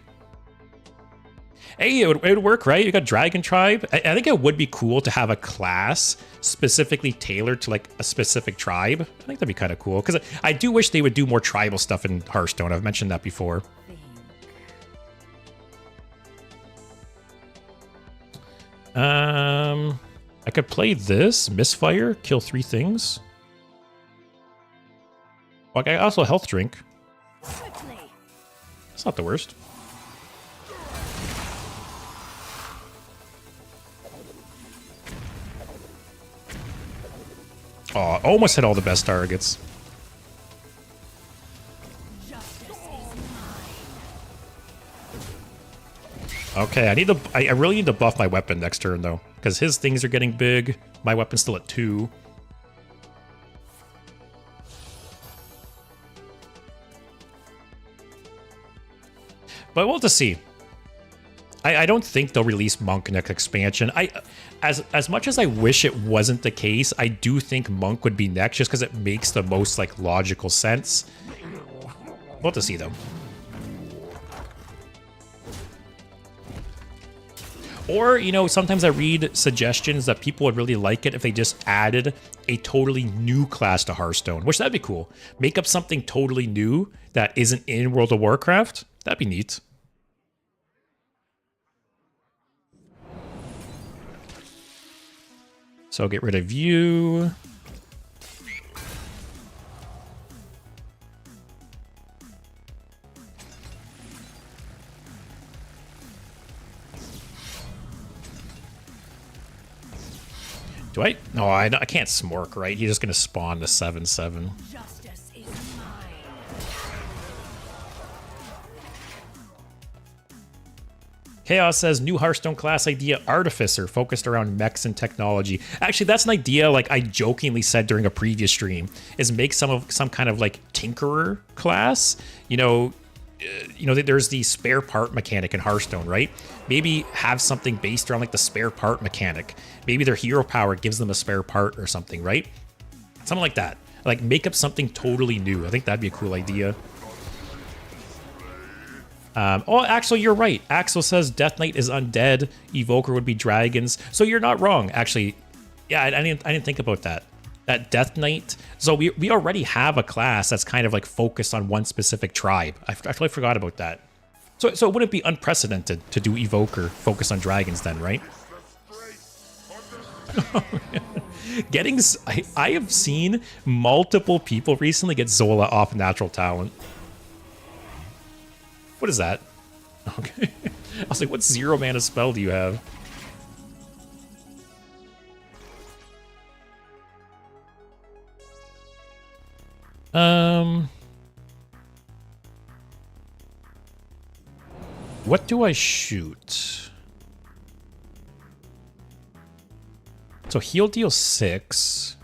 [SPEAKER 1] Hey, it would work, right? You got Dragon Tribe. I think it would be cool to have a class specifically tailored to like a specific tribe. I think that'd be kind of cool, because I do wish they would do more tribal stuff in Hearthstone. I've mentioned that before. I could play this, Misfire, kill 3 things. Okay, also health drink. It's not the worst. Oh, almost hit all the best targets. Okay, I really need to buff my weapon next turn though, because his things are getting big. My weapon's still at 2. But we'll have to see. I don't think they'll release Monk next expansion. As much as I wish it wasn't the case, I do think Monk would be next just because it makes the most like logical sense. We'll have to see though. Or, you know, sometimes I read suggestions that people would really like it if they just added a totally new class to Hearthstone, which that'd be cool. Make up something totally new that isn't in World of Warcraft. That'd be neat. So get rid of you. Do I? No, I can't smork, right? He's just going to spawn the 7/7.
[SPEAKER 2] Justice is mine.
[SPEAKER 1] Chaos says, new Hearthstone class idea, Artificer, focused around mechs and technology. Actually, that's an idea like I jokingly said during a previous stream, is make some kind of like Tinkerer class. You know, there's the spare part mechanic in Hearthstone, right? Maybe have something based around like the spare part mechanic. Maybe their hero power gives them a spare part or something, right? Something like that. Like make up something totally new. I think that'd be a cool idea. Oh, actually, you're right. Axel says Death Knight is undead. Evoker would be dragons. So you're not wrong, actually. Yeah, I didn't think about that. That Death Knight. So we already have a class that's kind of like focused on one specific tribe. I totally forgot about that. So it wouldn't be unprecedented to do Evoker focus on dragons then, right? I have seen multiple people recently get Zola off natural talent. What is that? Okay. I was like, what 0 mana spell do you have? What do I shoot? So heal deals 6.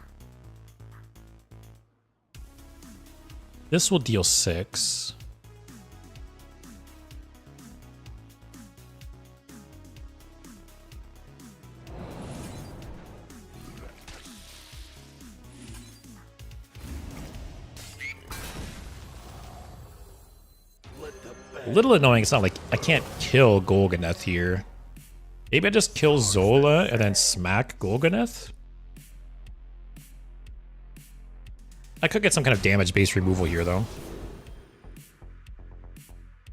[SPEAKER 1] This will deal 6. A little annoying. It's not like I can't kill Golganeth here. Maybe I just kill Zola and then smack Golganeth? I could get some kind of damage-based removal here, though.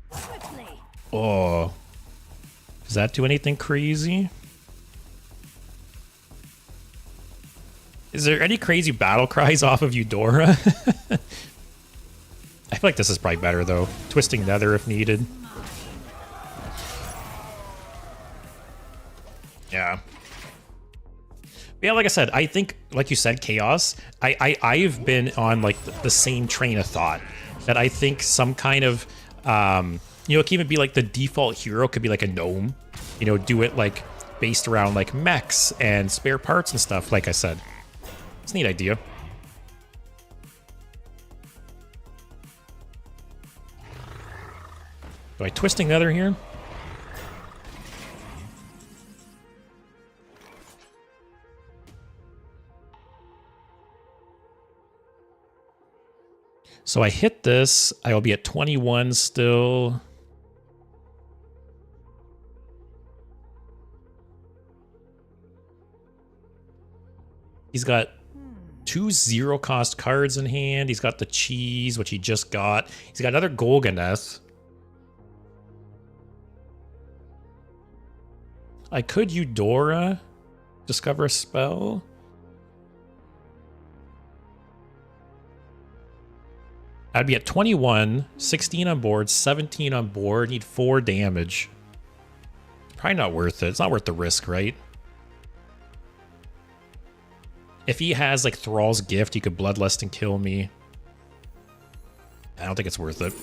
[SPEAKER 2] Quickly.
[SPEAKER 1] Oh. Does that do anything crazy? Is there any crazy battle cries off of Eudora? I feel like this is probably better, though. Twisting Nether if needed. Yeah. Yeah, like I said, I think, like you said, Chaos, I've been on, like, the same train of thought. That I think some kind of, it can even be, like, the default hero could be, like, a gnome. You know, do it, like, based around, like, mechs and spare parts and stuff, like I said. It's a neat idea. Do I Twisting Nether here? So I hit this. I will be at 21 still. He's got 2 0-cost cards in hand. He's got the cheese, which he just got. He's got another Golganeth. I could Eudora, discover a spell. I'd be at 21, 16 on board, 17 on board, need 4 damage. Probably not worth it. It's not worth the risk, right? If he has, like, Thrall's Gift, he could Bloodlust and kill me. I don't think it's worth it.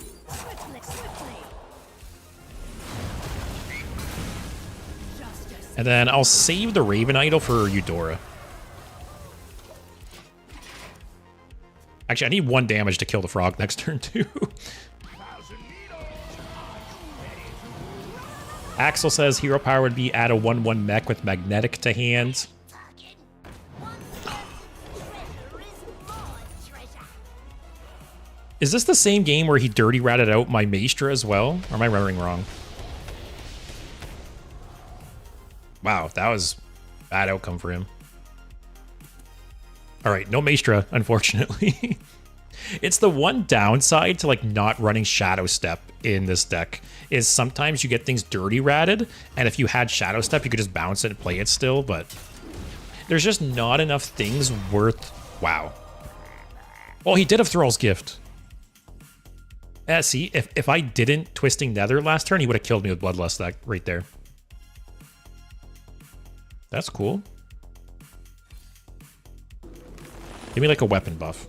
[SPEAKER 1] And then I'll save the Raven Idol for Eudora. Actually, I need 1 damage to kill the frog next turn, too. Axel says hero power would be add a 1/1 mech with magnetic to hand. Is this the same game where he dirty ratted out my Maestra as well? Or am I remembering wrong? Wow, that was a bad outcome for him. All right, no Maestra, unfortunately. It's the one downside to like not running Shadow Step in this deck is sometimes you get things dirty ratted, and if you had Shadow Step, you could just bounce it and play it still, but there's just not enough things worth... Wow. Oh, he did have Thrall's Gift. See, if I didn't Twisting Nether last turn, he would have killed me with Bloodlust that right there. That's cool. Give me like a weapon buff.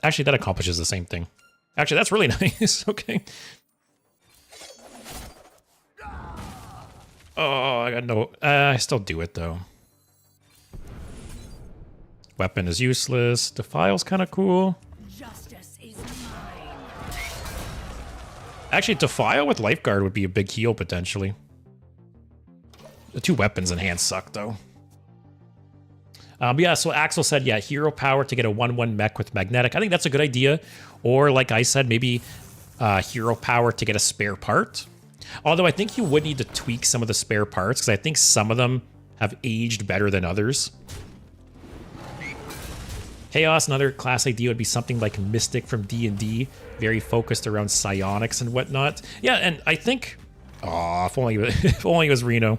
[SPEAKER 1] Actually, that accomplishes the same thing. Actually, that's really nice. Okay. Oh, I got no... I still do it, though. Weapon is useless. Defile's kind of cool.
[SPEAKER 2] Justice is mine.
[SPEAKER 1] Actually, Defile with Lifeguard would be a big heal, potentially. The 2 weapons in hand suck, though. But yeah, so Axel said, yeah, hero power to get a 1/1 mech with magnetic. I think that's a good idea. Or like I said, maybe hero power to get a spare part. Although I think you would need to tweak some of the spare parts because I think some of them have aged better than others. Chaos, another class idea would be something like Mystic from D&D, very focused around psionics and whatnot. Yeah, and I think... Aw, if only it was Reno.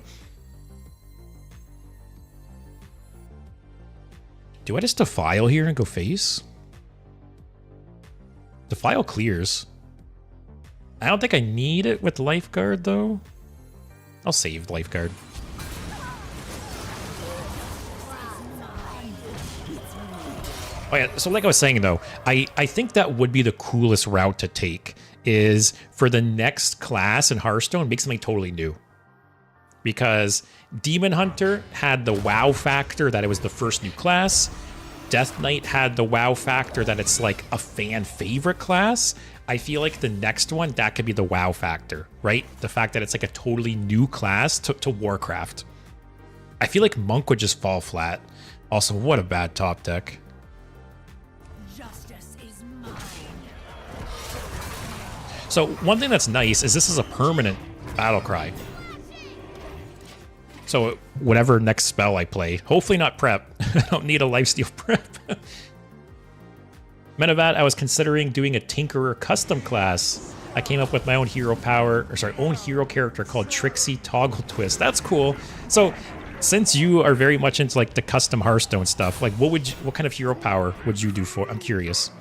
[SPEAKER 1] Do I just Defile here and go face? Defile clears. I don't think I need it with Lifeguard, though. I'll save Lifeguard. Oh yeah, so like I was saying, though, I think that would be the coolest route to take, is for the next class in Hearthstone, make something totally new. Because Demon Hunter had the wow factor that it was the first new class. Death Knight had the wow factor that it's like a fan favorite class. I feel like the next one, that could be the wow factor, right? The fact that it's like a totally new class to Warcraft. I feel like Monk would just fall flat. Also, what a bad top deck.
[SPEAKER 2] Justice is mine.
[SPEAKER 1] So one thing that's nice is this is a permanent battle cry. So whatever next spell I play, hopefully not prep. I don't need a lifesteal prep. Menevat, I was considering doing a Tinkerer custom class. I came up with my own hero power, or sorry, own hero character called Trixie Toggle Twist. That's cool. So since you are very much into like the custom Hearthstone stuff, like what kind of hero power would you do for? I'm curious.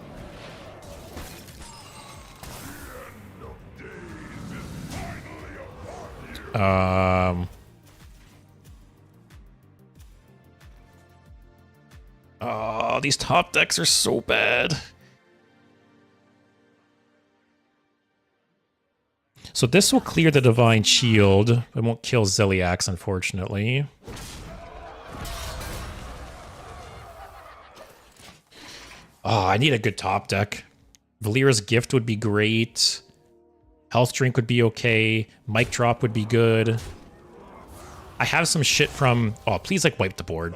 [SPEAKER 1] Oh, these top decks are so bad. So this will clear the Divine Shield. It won't kill Ziliax, unfortunately. Oh, I need a good top deck. Valera's Gift would be great. Health Drink would be okay. Mic Drop would be good. I have some shit from... Oh, please, like, wipe the board.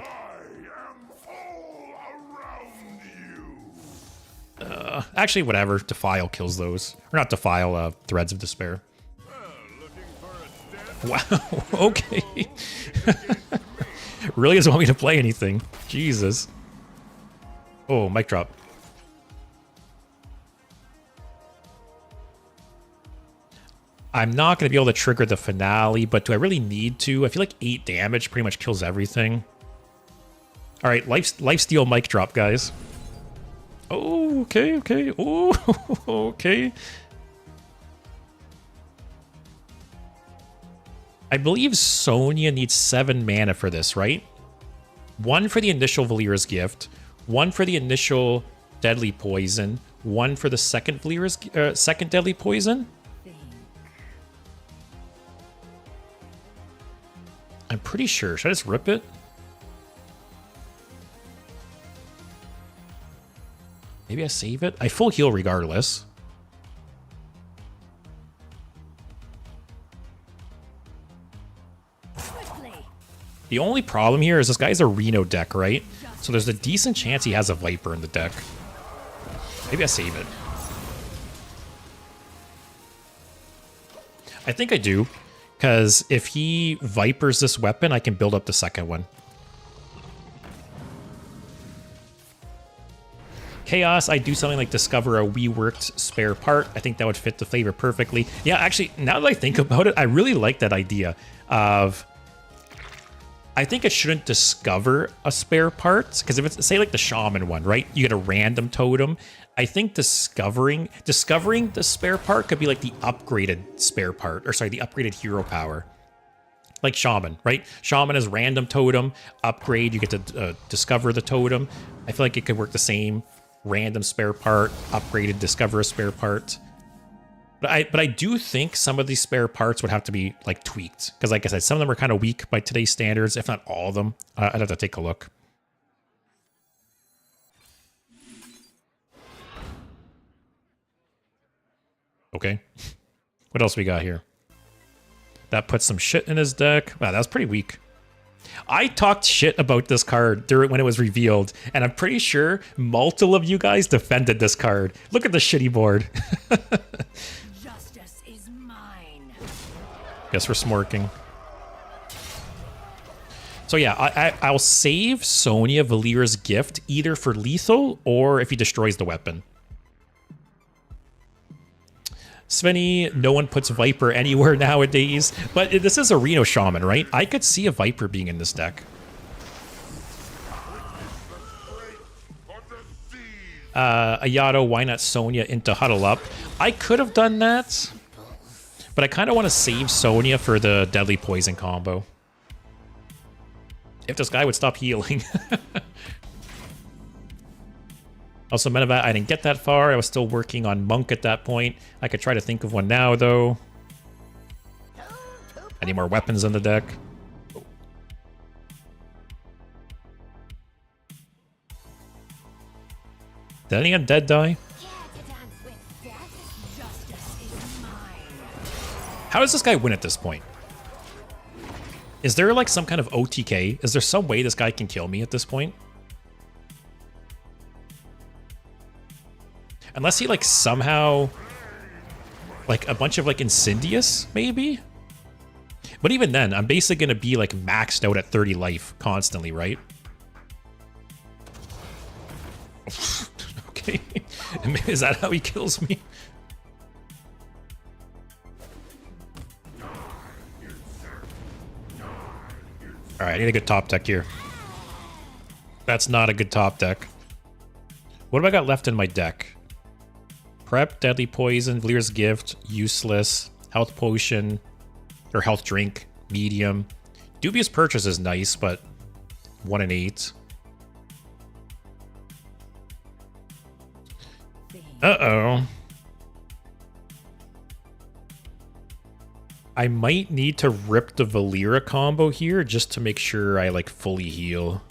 [SPEAKER 1] Actually, whatever. Defile kills those. Or not Defile, Threads of Despair. Wow, okay. Really doesn't want me to play anything. Jesus. Oh, mic drop. I'm not going to be able to trigger the finale, but do I really need to? I feel like 8 damage pretty much kills everything. All right, lifesteal mic drop, guys. Oh, okay, okay. Oh, okay. I believe Sonya needs 7 mana for this, right? 1 for the initial Valera's Gift, 1 for the initial Deadly Poison, 1 for the second second Deadly Poison. I'm pretty sure. Should I just rip it? Maybe I save it? I full heal regardless. The only problem here is this guy's a Reno deck, right? So there's a decent chance he has a Viper in the deck. Maybe I save it. I think I do, because if he Vipers this weapon, I can build up the second one. Chaos, I do something like discover a reworked spare part. I think that would fit the flavor perfectly. Yeah, actually, now that I think about it, I really like that idea of... I think it shouldn't discover a spare part, because if it's, say, like the shaman one, right? You get a random totem. I think discovering the spare part could be like the upgraded spare part, or sorry, the upgraded hero power. Like shaman, right? Shaman is random totem, upgrade, you get to discover the totem. I feel like it could work the same. Random spare part, upgraded, discover a spare part. But I do think some of these spare parts would have to be like tweaked, because like I said, some of them are kind of weak by today's standards, if not all of them. I'd have to take a look. Okay, what else we got here? That puts some shit in his deck. Wow, that was pretty weak. I talked shit about this card when it was revealed, and I'm pretty sure multiple of you guys defended this card. Look at the shitty board.
[SPEAKER 2] Justice is mine.
[SPEAKER 1] Guess we're smorking. So yeah, I'll save Sonya Valira's gift either for lethal or if he destroys the weapon. Svenny, no one puts Viper anywhere nowadays, but this is a Reno Shaman, right? I could see a Viper being in this deck. Ayato, why not Sonya into Huddle Up? I could have done that, but I kind of want to save Sonya for the Deadly Poison combo. If this guy would stop healing. Also, Medevac, I didn't get that far. I was still working on Monk at that point. I could try to think of one now, though. Any more weapons on the deck? Did any undead die? How does this guy win at this point? Is there like some kind of OTK? Is there some way this guy can kill me at this point? Unless he like somehow like a bunch of like Incendious maybe? But even then, I'm basically gonna be like maxed out at 30 life constantly, right? Okay. Is that how he kills me? Alright, I need a good top deck here. That's not a good top deck. What have I got left in my deck? Prep, Deadly Poison, Valira's Gift, Useless, Health Potion, or Health Drink, Medium. Dubious Purchase is nice, but 1 in 8. Uh-oh. I might need to rip the Valira combo here just to make sure I like fully heal.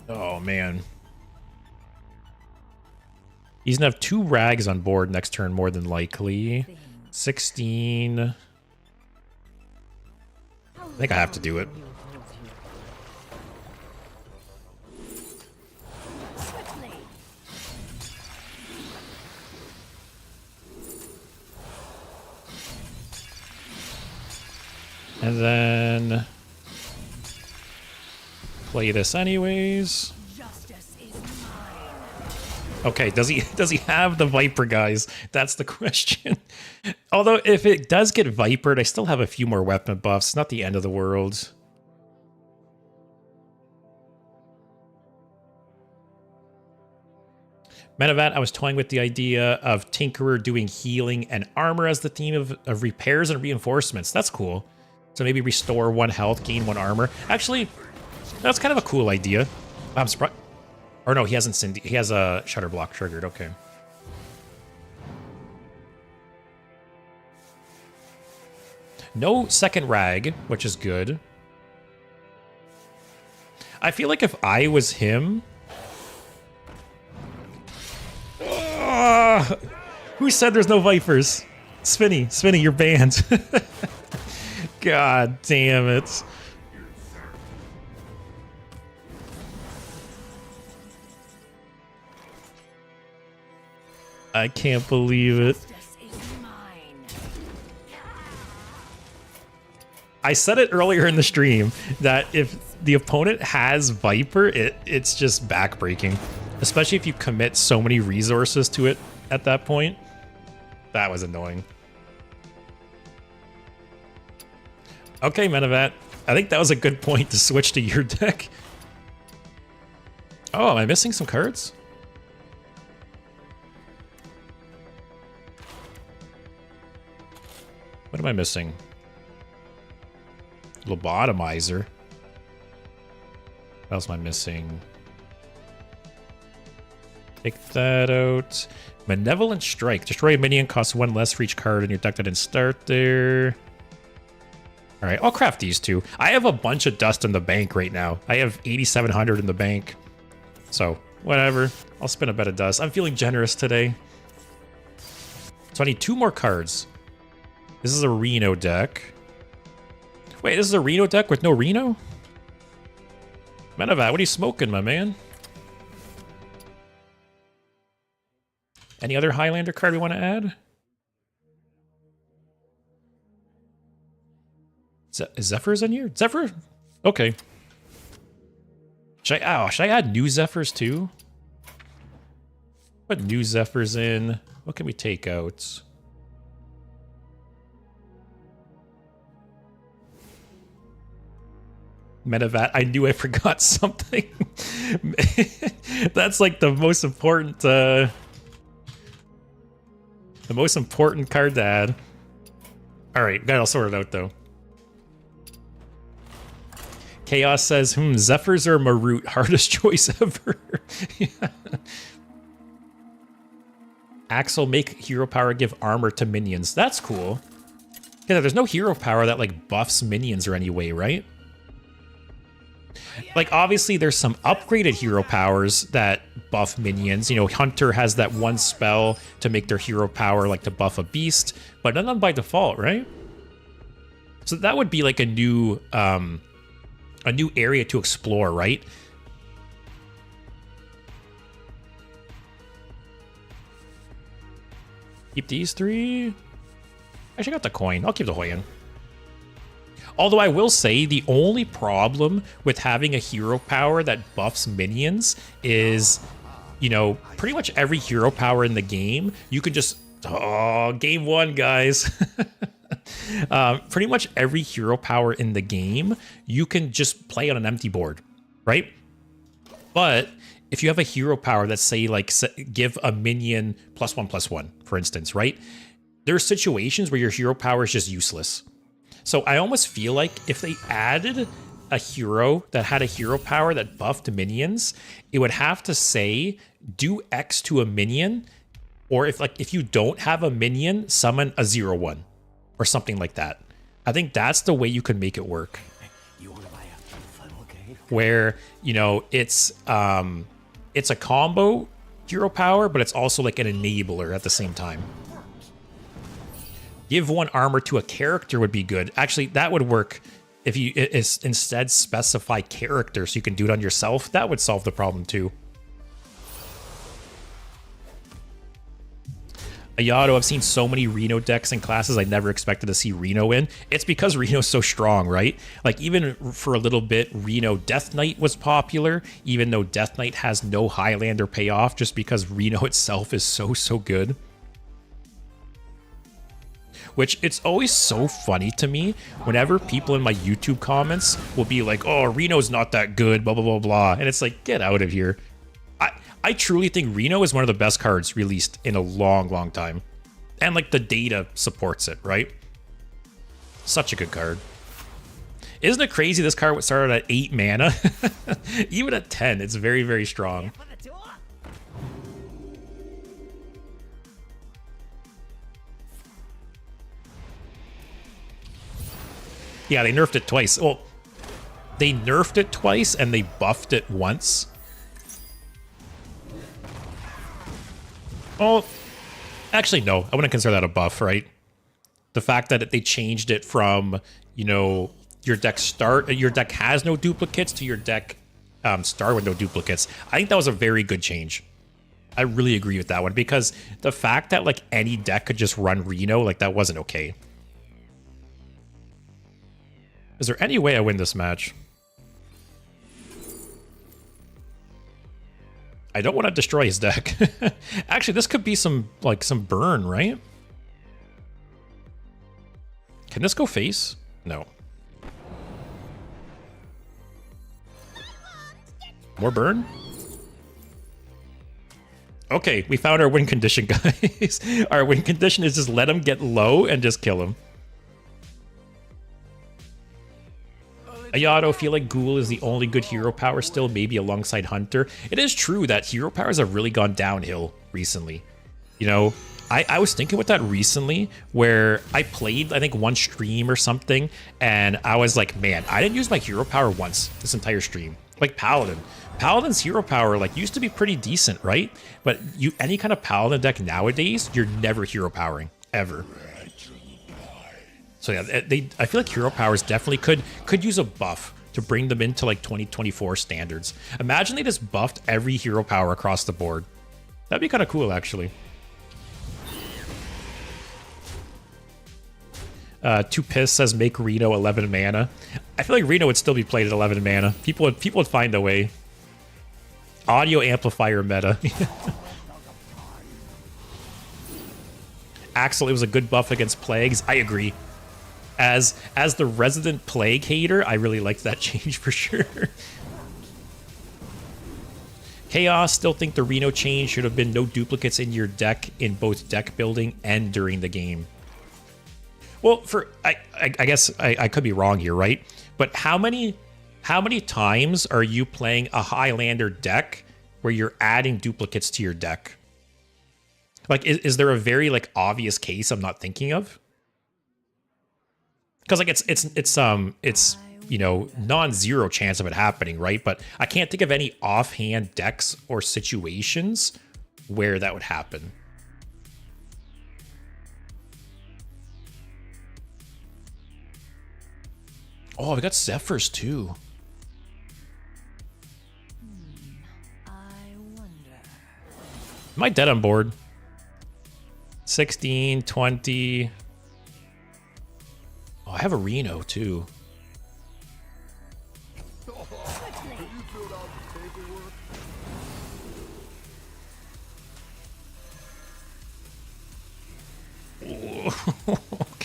[SPEAKER 1] Oh, man. He's gonna have 2 rags on board next turn, more than likely. 16. I think I have to do it. And then play this anyways. Okay, does he have the Viper, guys? That's the question. Although if it does get Vipered, I still have a few more weapon buffs. Not the end of the world. Medevac, I was toying with the idea of Tinkerer doing healing and armor as the theme of repairs and reinforcements. That's cool. So maybe restore 1 health, gain 1 armor. Actually, that's kind of a cool idea. I'm surprised. Or no, he hasn't Cindy. He has a Shutter Block triggered. Okay. No second rag, which is good. I feel like if I was him... Who said there's no Vipers? Spinny, you're banned. God damn it. I can't believe it. I said it earlier in the stream that if the opponent has Viper, it's just backbreaking. Especially if you commit so many resources to it at that point. That was annoying. Okay, Menevat. I think that was a good point to switch to your deck. Oh, am I missing some cards? What am I missing? Lobotomizer. What else am I missing? Take that out. Malevolent Strike. Destroy a minion, costs 1 less for each card in your deck that didn't start there. Alright, I'll craft these two. I have a bunch of dust in the bank right now. I have 8,700 in the bank. So, whatever. I'll spin a bit of dust. I'm feeling generous today. So I need 2 more cards. This is a Reno deck. Wait, this is a Reno deck with no Reno? Menevat, what are you smoking, my man? Any other Highlander card we want to add? Is Zephyrs in here? Zephyr? Okay. Should I add new Zephyrs too? Put new Zephyrs in. What can we take out? Medevat, I knew I forgot something. That's like the most important card to add. Alright, got it all sorted out though. Chaos says, Zephyrs or Marut, hardest choice ever. Yeah. Axel, make hero power give armor to minions. That's cool. Yeah, there's no hero power that like buffs minions or any way, right? Like obviously there's some upgraded hero powers that buff minions. You know, Hunter has that one spell to make their hero power like to buff a beast, but none of them by default, right? So that would be like a new area to explore, right? Keep these 3. Actually, I got the coin. I'll keep the Hoyan. Although I will say the only problem with having a hero power that buffs minions is, you know, pretty much every hero power in the game, you can just... Oh, game 1, guys. Pretty much every hero power in the game, you can just play on an empty board, right? But if you have a hero power that say like give a minion +1/+1, for instance, right? There are situations where your hero power is just useless. So I almost feel like if they added a hero that had a hero power that buffed minions, it would have to say do X to a minion, or if you don't have a minion, summon a 0/1 or something like that. I think that's the way you could make it work.
[SPEAKER 3] You want to buy a funnel cake?
[SPEAKER 1] Where, you know, it's a combo hero power, but it's also like an enabler at the same time. Give 1 armor to a character would be good. Actually, that would work if you instead specify character so you can do it on yourself. That would solve the problem too. Ayato, I've seen so many Reno decks and classes I never expected to see Reno in. It's because Reno's so strong, right? Like even for a little bit, Reno Death Knight was popular, even though Death Knight has no Highlander payoff just because Reno itself is so good. Which it's always so funny to me whenever people in my YouTube comments will be like, oh, Reno's not that good, blah, blah, blah, blah. And it's like, get out of here. I truly think Reno is one of the best cards released in a long time. And like the data supports it, right? Such a good card. Isn't it crazy this card started at 8 mana? Even at 10, it's very strong. Yeah, they nerfed it twice. Well, they nerfed it twice and they buffed it once. Well, actually, no. I wouldn't consider that a buff, right? The fact that they changed it from, you know, your deck has no duplicates to your deck start with no duplicates. I think that was a very good change. I really agree with that one because the fact that like any deck could just run Reno, like that wasn't okay. Is there any way I win this match? I don't want to destroy his deck. Actually, this could be some burn, right? Can this go face? No. More burn? Okay, we found our win condition, guys. Our win condition is just let him get low and just kill him. Ayato, feel like Ghoul is the only good hero power still, maybe alongside Hunter. It is true that hero powers have really gone downhill recently. You know, I was thinking about that recently where I played, I think, one stream or something, and I was like, man, I didn't use my hero power once this entire stream. Like Paladin. Paladin's hero power like used to be pretty decent, right? But any kind of Paladin deck nowadays, you're never hero powering, ever. So yeah, I feel like hero powers definitely could use a buff to bring them into like 2024 standards. Imagine they just buffed every hero power across the board. That'd be kind of cool, actually. Two Piss says make Reno 11 mana. I feel like Reno would still be played at 11 mana. People would find a way. Audio amplifier meta. Axel, it was a good buff against plagues. I agree. As the resident plague hater, I really liked that change for sure. Chaos, still think the Reno change should have been no duplicates in your deck in both deck building and during the game. Well, I guess I could be wrong here, right? But how many times are you playing a Highlander deck where you're adding duplicates to your deck? Like, is there a very like obvious case I'm not thinking of? Because like it's you know, non-zero chance of it happening, right? But I can't think of any offhand decks or situations where that would happen. Oh, we got Zephyrs too.
[SPEAKER 2] I wonder.
[SPEAKER 1] Am I dead on board? 16, 20. Oh, I have a Reno too.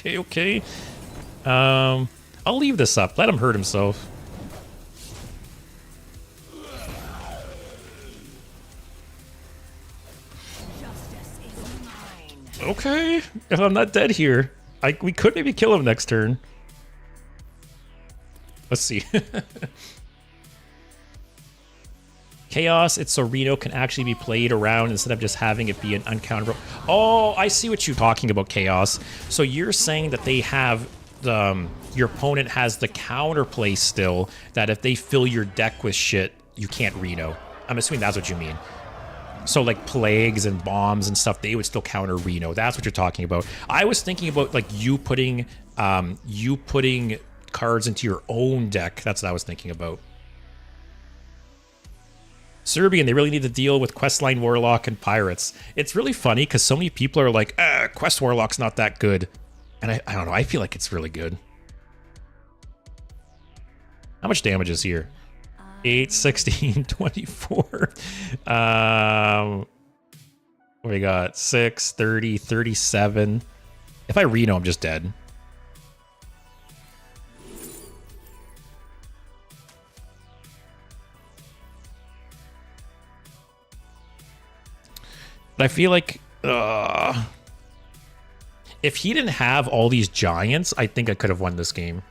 [SPEAKER 1] Okay. I'll leave this up. Let him hurt himself.
[SPEAKER 2] Justice is mine.
[SPEAKER 1] Okay, if I'm not dead here, we could maybe kill him next turn. Let's see. Chaos, it's so Reno can actually be played around instead of just having it be an uncounterable. Oh, I see what you're talking about, Chaos. So you're saying that they have your opponent has the counterplay still, that if they fill your deck with shit, you can't Reno. I'm assuming that's what you mean. So like plagues and bombs and stuff, they would still counter Reno. That's what you're talking about. I was thinking about like you putting cards into your own deck. That's what I was thinking about. Serbian, they really need to deal with Questline Warlock and Pirates. It's really funny because so many people are like, Quest Warlock's not that good. And I don't know, I feel like it's really good. How much damage is here? 8, 16, 24. What we got? 6, 30, 37. If I Reno, I'm just dead. But I feel like if he didn't have all these giants, I think I could have won this game.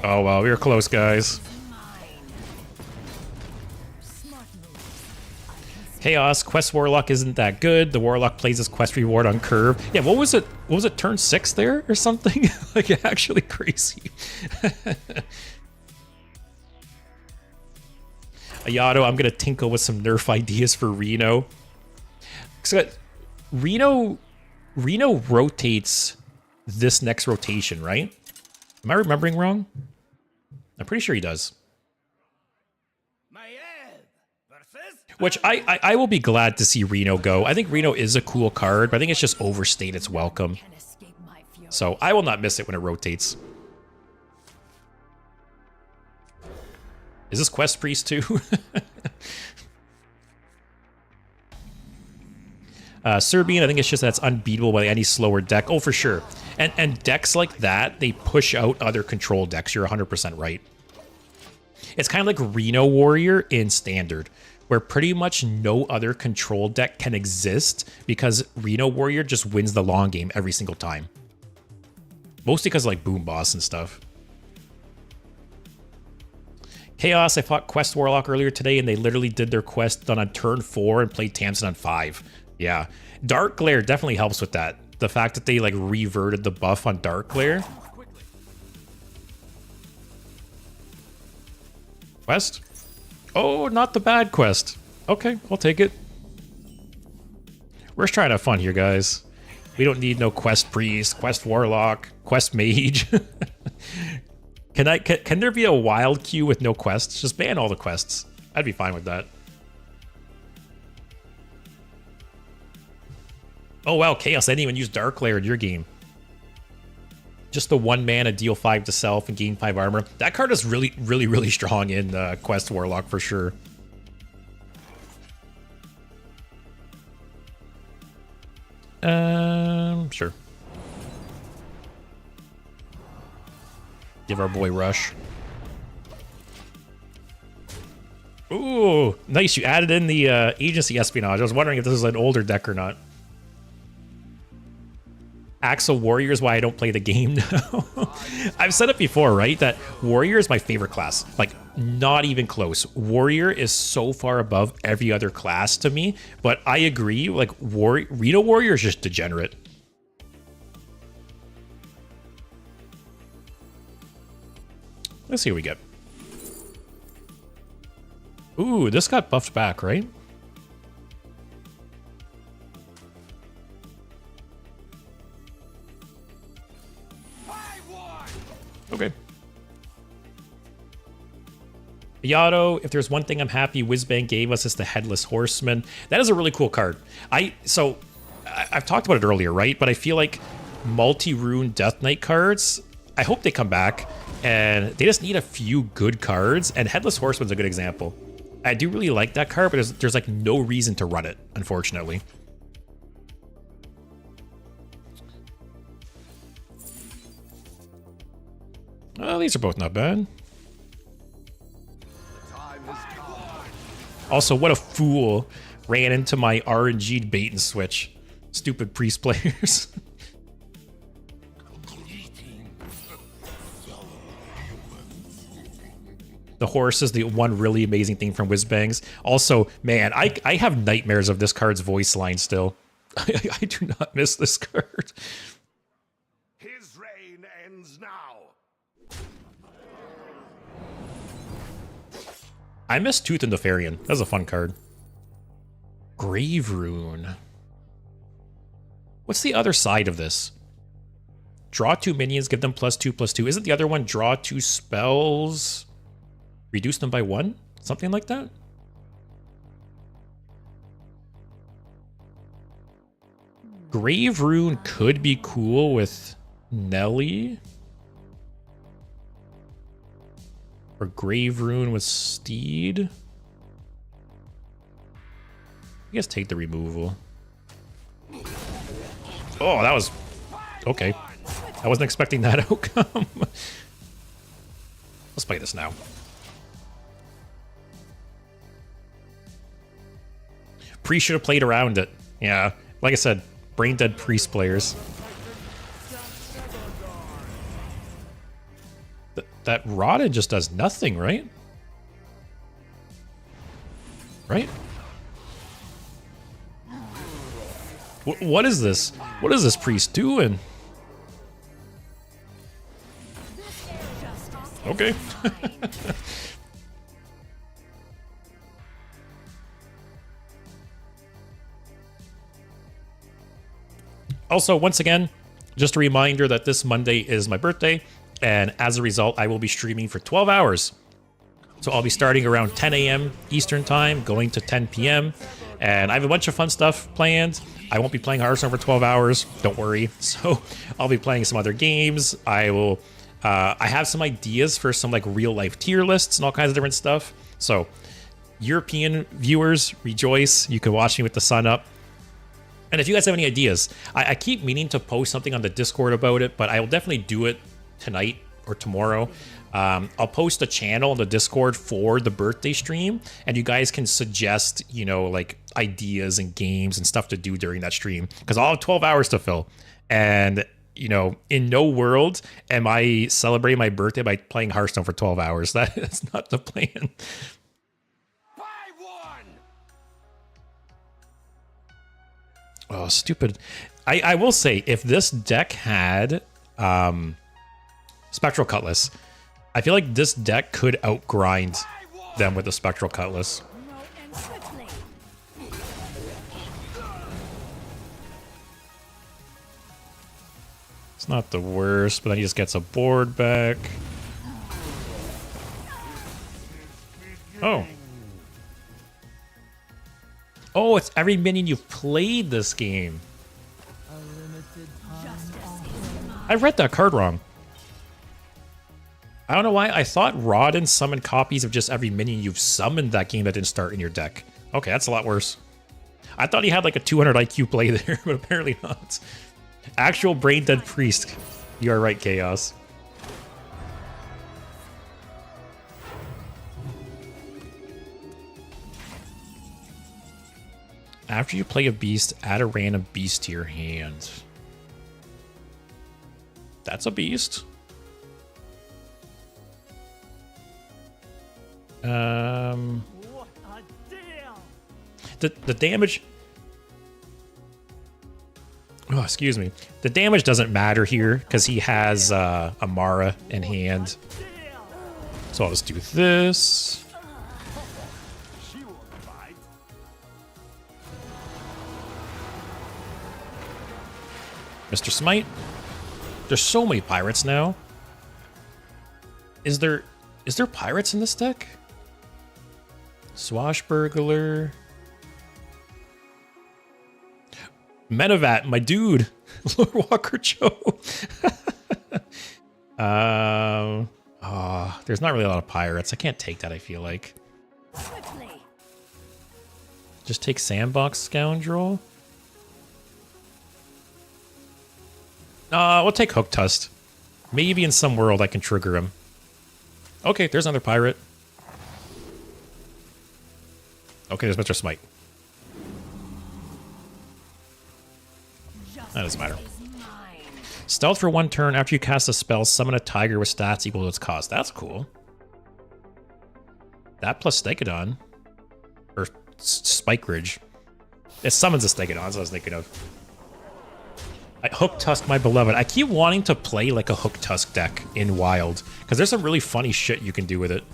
[SPEAKER 1] Oh, well, we were close, guys. Chaos, Quest Warlock isn't that good. The Warlock plays his quest reward on curve. Yeah, what was it? What was it, turn 6 there or something? Like, actually crazy. Ayato, I'm going to tinkle with some nerf ideas for Reno. So, Reno rotates this next rotation, right? Am I remembering wrong? I'm pretty sure he does. Which I will be glad to see Reno go. I think Reno is a cool card, but I think it's just overstayed its welcome.
[SPEAKER 2] Can escape my fury.
[SPEAKER 1] So I will not miss it when it rotates. Is this Quest Priest too? Serbian, I think it's just that's unbeatable by any slower deck. Oh, for sure. And decks like that, they push out other control decks. You're 100% right. It's kind of like Reno Warrior in Standard, where pretty much no other control deck can exist because Reno Warrior just wins the long game every single time. Mostly because of like Boom Boss and stuff. Chaos, I fought Quest Warlock earlier today and they literally did their quest done on turn 4 and played Tamsin on 5. Yeah. Dark Glare definitely helps with that. The fact that they like reverted the buff on Dark Glare. Quest? Oh, not the bad quest. Okay, I'll take it. We're just trying to have fun here, guys. We don't need no Quest Priest, Quest Warlock, Quest Mage. Can there be a wild queue with no quests? Just ban all the quests. I'd be fine with that. Oh wow, Chaos, I didn't even use Dark Lair in your game. Just the 1 mana, deal 5 to self and gain 5 armor. That card is really strong in Quest Warlock for sure. Sure. Give our boy Rush. Ooh, nice. You added in the agency espionage. I was wondering if this is an older deck or not. Axel Warrior is why I don't play the game now. I've said it before, right? That Warrior is my favorite class. Like, not even close. Warrior is so far above every other class to me. But I agree, like, Reno Warrior is just degenerate. Let's see what we get. Ooh, this got buffed back, right? Okay. Yato, if there's one thing I'm happy Whizbang gave us, it's the Headless Horseman. That is a really cool card. I've talked about it earlier, right? But I feel like multi-rune Death Knight cards, I hope they come back, and they just need a few good cards, and Headless Horseman's a good example. I do really like that card, but there's like no reason to run it, unfortunately. Oh, these are both not bad. Also, what a fool ran into my RNG'd bait and switch. Stupid priest players. The horse is the one really amazing thing from Whizbangs. Also, man, I have nightmares of this card's voice line still. I do not miss this card.
[SPEAKER 3] His reign ends now.
[SPEAKER 1] I miss Tooth and Nefarian. That was a fun card. Grave Rune. What's the other side of this? Draw 2 minions, give them +2/+2. Isn't the other one draw 2 spells, reduce them by 1? Something like that? Grave Rune could be cool with Nelly. Or Grave Rune with Steed. I guess take the removal. Oh, that was... okay. I wasn't expecting that outcome. Let's play this now. Priest should have played around it. Yeah, like I said, brain dead Priest players. That Rada just does nothing, right? Right? What is this? What is this priest doing? Okay. Also, once again, just a reminder that this Monday is my birthday. And as a result, I will be streaming for 12 hours. So I'll be starting around 10 a.m. Eastern time, going to 10 p.m. And I have a bunch of fun stuff planned. I won't be playing Hearthstone for 12 hours, don't worry. So I'll be playing some other games. I have some ideas for some like real life tier lists and all kinds of different stuff. So European viewers, rejoice. You can watch me with the sun up. And if you guys have any ideas, I keep meaning to post something on the Discord about it, but I will definitely do it tonight or tomorrow. I'll post a channel on the Discord for the birthday stream, and you guys can suggest, you know, like ideas and games and stuff to do during that stream, because I'll have 12 hours to fill. And, you know, in no world am I celebrating my birthday by playing Hearthstone for 12 hours. That's not the plan.
[SPEAKER 3] Buy one!
[SPEAKER 1] Oh, stupid. I will say, if this deck had Spectral Cutlass, I feel like this deck could outgrind them with the Spectral Cutlass.
[SPEAKER 2] No, and quickly.
[SPEAKER 1] It's not the worst, but then he just gets a board back. Oh. Oh, it's every minion you've played this game. I read that card wrong. I don't know why. I thought Rodden summoned copies of just every minion you've summoned that game that didn't start in your deck. Okay, that's a lot worse. I thought he had like a 200 IQ play there, but apparently not. Actual brain dead priest. You are right, Chaos. After you play a beast, add a random beast to your hand. That's a beast.
[SPEAKER 3] What a deal!
[SPEAKER 1] The damage. Oh, excuse me. The damage doesn't matter here because he has Amara in hand. So I'll just do this.
[SPEAKER 3] She won't fight.
[SPEAKER 1] Mr. Smite. There's so many pirates now. Is there pirates in this deck? Swashbuckler. Medevat, my dude. Lord Walker Joe. There's not really a lot of pirates. I can't take that, I feel like.
[SPEAKER 2] Quickly.
[SPEAKER 1] Just take Sandbox Scoundrel. We'll take Hook Tusk. Maybe in some world I can trigger him. Okay, there's another pirate. Okay, there's Mr. Smite. That doesn't matter. Stealth for 1 turn. After you cast a spell, summon a tiger with stats equal to its cost. That's cool. That plus Stegodon. Or Spike Ridge. It summons a Stegodon, that's what I was thinking of. Hook Tusk, my beloved. I keep wanting to play like a Hook Tusk deck in Wild, because there's some really funny shit you can do with it.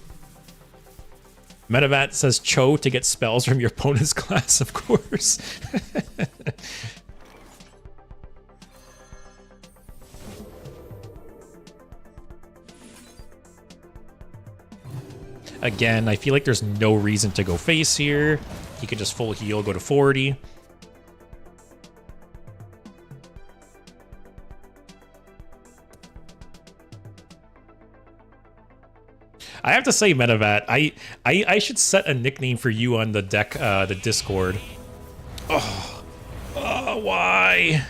[SPEAKER 1] Medevat says Cho to get spells from your opponent's class, of course. Again, I feel like there's no reason to go face here. He could just full heal, go to 40. I have to say, Medevat, I should set a nickname for you on the deck, the Discord. Oh, why?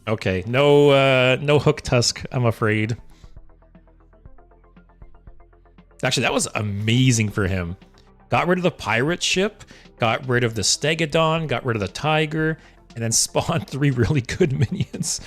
[SPEAKER 1] Okay, no Hook Tusk, I'm afraid. Actually, that was amazing for him. Got rid of the pirate ship, got rid of the Stegodon, got rid of the tiger, and then spawned 3 really good minions.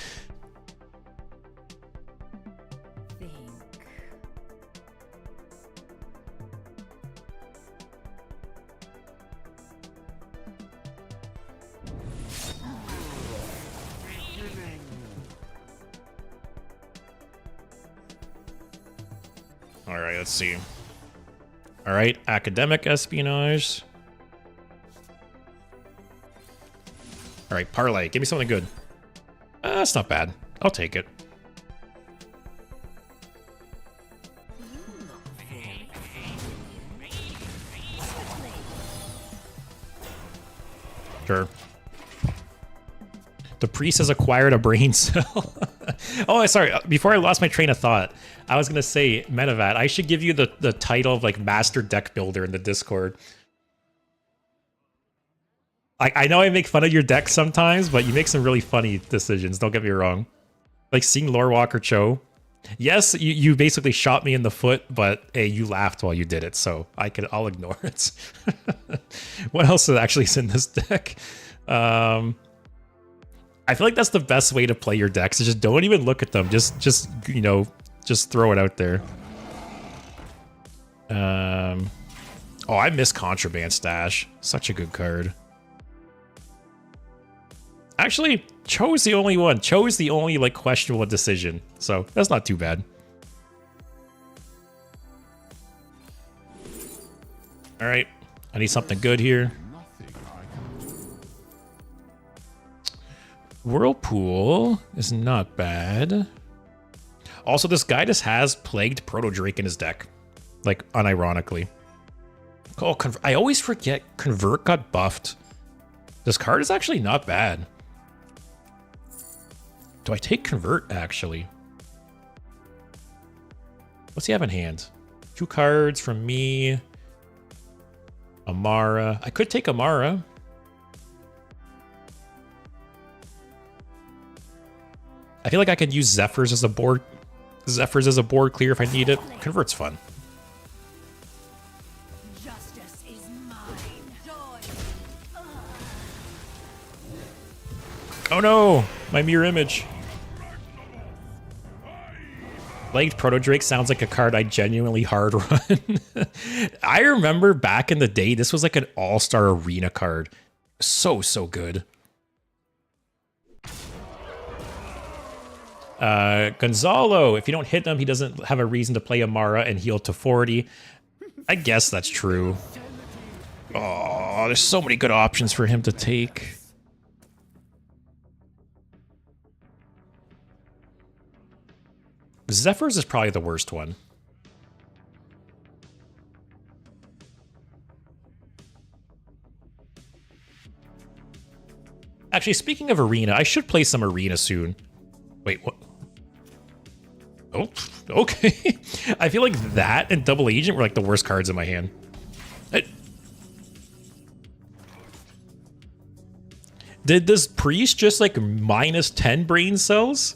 [SPEAKER 1] All right, let's see. All right, academic espionage. All right, parlay. Give me something good. That's not bad. I'll take it. Sure. The priest has acquired a brain cell. Oh, sorry. Before I lost my train of thought, I was going to say, Metavat, I should give you the title of like Master Deck Builder in the Discord. I know I make fun of your deck sometimes, but you make some really funny decisions. Don't get me wrong. Like seeing Lorewalker Cho. Yes, you basically shot me in the foot, but hey, you laughed while you did it, so I'll ignore it. What else is actually in this deck? I feel like that's the best way to play your decks. Is just don't even look at them. Just you know, just throw it out there. Oh, I miss Contraband Stash. Such a good card. Actually, Cho is the only one. Cho is the only like questionable decision, so that's not too bad. All right, I need something good here. Whirlpool is not bad. Also, this guy just has Plagued Proto Drake in his deck, like unironically. Oh, I always forget Convert got buffed. This card is actually not bad. Do I take Convert, actually? What's he have in hand? 2 cards from me. Amara. I could take Amara. I feel like I could use Zephyrs as a board clear if I need it. Convert's fun.
[SPEAKER 2] Justice is mine.
[SPEAKER 1] Oh no! My mirror image. Plagued Proto Drake sounds like a card I genuinely hard run. I remember back in the day, this was like an all-star arena card. So good. Gonzalo, if you don't hit him, he doesn't have a reason to play Amara and heal to 40. I guess that's true. Oh, there's so many good options for him to take. Zephyrs is probably the worst one. Actually, speaking of Arena, I should play some Arena soon. Wait, what? Oh, okay. I feel like that and Double Agent were like the worst cards in my hand. Did this priest just like minus 10 brain cells?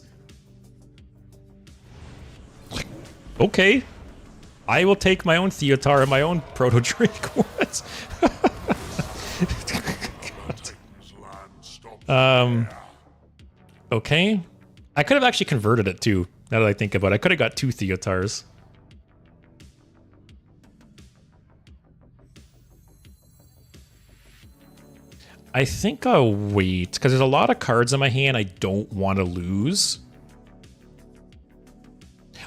[SPEAKER 1] Okay. I will take my own Theotar and my own Proto Drake. What? Okay. I could have actually converted it too, now that I think about it. I could have got 2 Theotars. I think I'll wait, because there's a lot of cards in my hand I don't want to lose.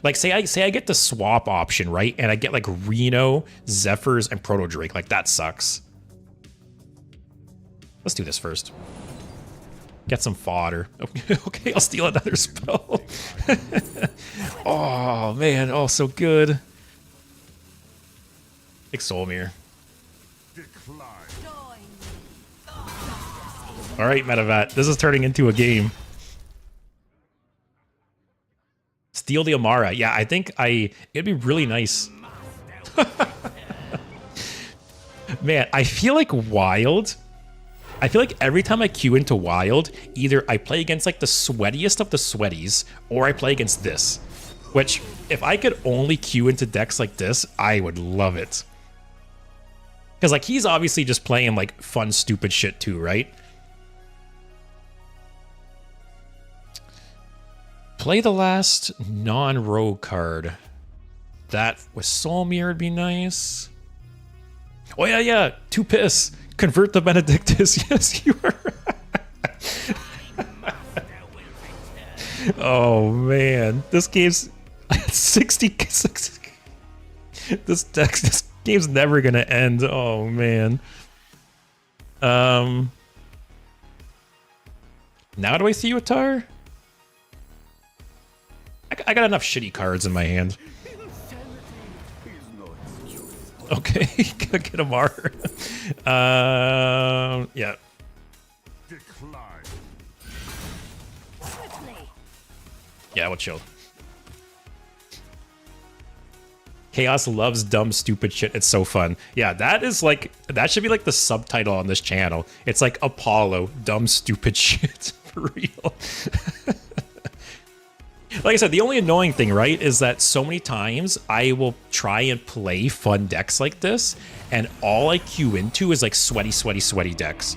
[SPEAKER 1] Like, say I get the swap option, right? And I get, like, Reno, Zephyrs, and Proto Drake. Like, that sucks. Let's do this first. Get some fodder. Okay, I'll steal another spell. Oh, man. Oh, so good. Big Soulmere. All right, Metavat. This is turning into a game. Steal the Amara. Yeah, I think it'd be really nice. Man, I feel like Wild. I feel like every time I queue into Wild, either I play against like the sweatiest of the sweaties, or I play against this. Which, if I could only queue into decks like this, I would love it. Because like he's obviously just playing like fun, stupid shit too, right? Play the last non-rogue card. That with Soulmere would be nice. Oh yeah. 2 piss. Convert the Benedictus. Yes, you are. Oh man, this game's 60. This game's never gonna end. Oh man. Now do I see Theotar? I got enough shitty cards in my hand. Okay, get a Mar. Yeah.
[SPEAKER 3] Decline.
[SPEAKER 2] Swiftly.
[SPEAKER 1] Yeah, we'll chill. Chaos loves dumb, stupid shit. It's so fun. Yeah, that is like, that should be like the subtitle on this channel. It's like Apollo, dumb, stupid shit. For real. Like I said, the only annoying thing, right, is that so many times I will try and play fun decks like this, and all I queue into is like sweaty, sweaty, sweaty decks.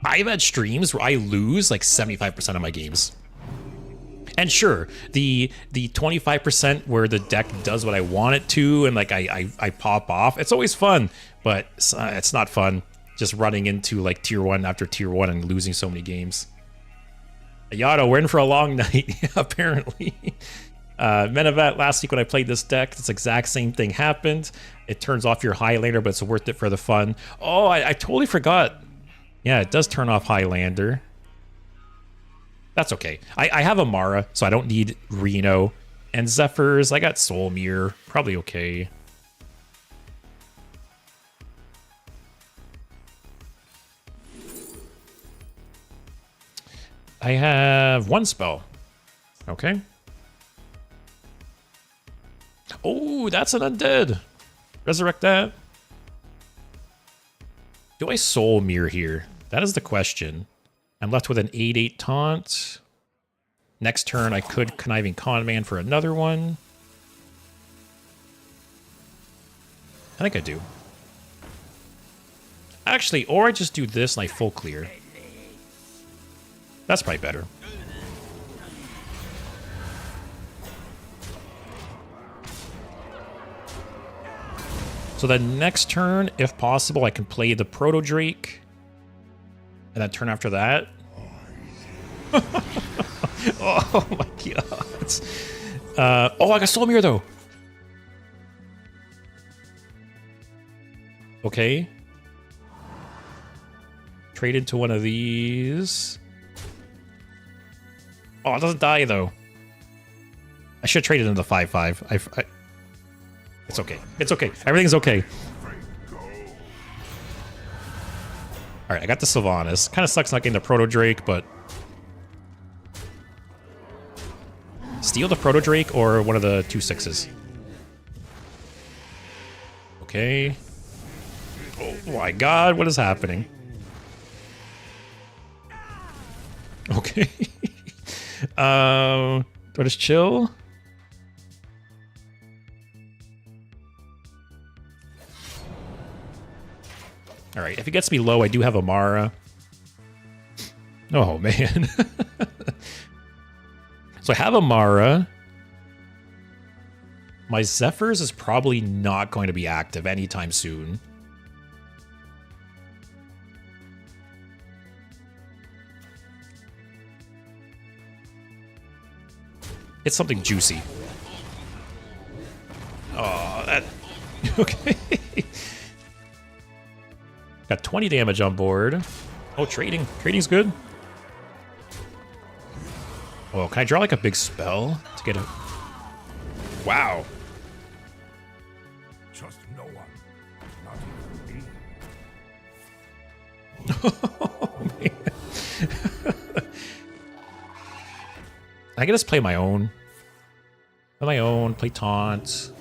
[SPEAKER 1] I've had streams where I lose like 75% of my games. And sure, the 25% where the deck does what I want it to, and like I pop off, it's always fun, but it's not fun just running into like tier 1 after tier 1 and losing so many games. Yato, we're in for a long night, apparently. Menevat, last week when I played this deck, this exact same thing happened. It turns off your Highlander, but it's worth it for the fun. Oh, I totally forgot. Yeah, it does turn off Highlander. That's okay. I have Amara, so I don't need Reno. And Zephyrs, I got Soulmere. Probably okay. I have one spell. Okay. Oh, that's an undead. Resurrect that. Do I Soulmere here? That is the question. I'm left with an 8/8 taunt. Next turn, I could Conniving Conman for another one. I think I do. Actually, or I just do this and I full clear. That's probably better. So then next turn, if possible, I can play the Proto Drake. And then turn after that. Oh my god. Oh, I got Soulmere though. Okay. Trade into one of these. Oh, it doesn't die though. I should trade it into the 5/5. It's okay. It's okay. Everything's okay. Alright, I got the Sylvanas. Kind of sucks not getting the Proto Drake, but... Steal the Proto Drake or one of the 2/6s. Okay. Oh my god, what is happening? Okay. Do I just chill? Alright, if it gets me low, I do have Amara. Oh, man. So I have Amara. My Zephyrs is probably not going to be active anytime soon. It's something juicy. Oh, that... Okay. Got 20 damage on board. Oh, trading. Trading's good. Oh, can I draw like a big spell to get a... Wow.
[SPEAKER 3] Trust no one. Not even me.
[SPEAKER 1] Oh, man. I can just play my own. Play my own, play taunt.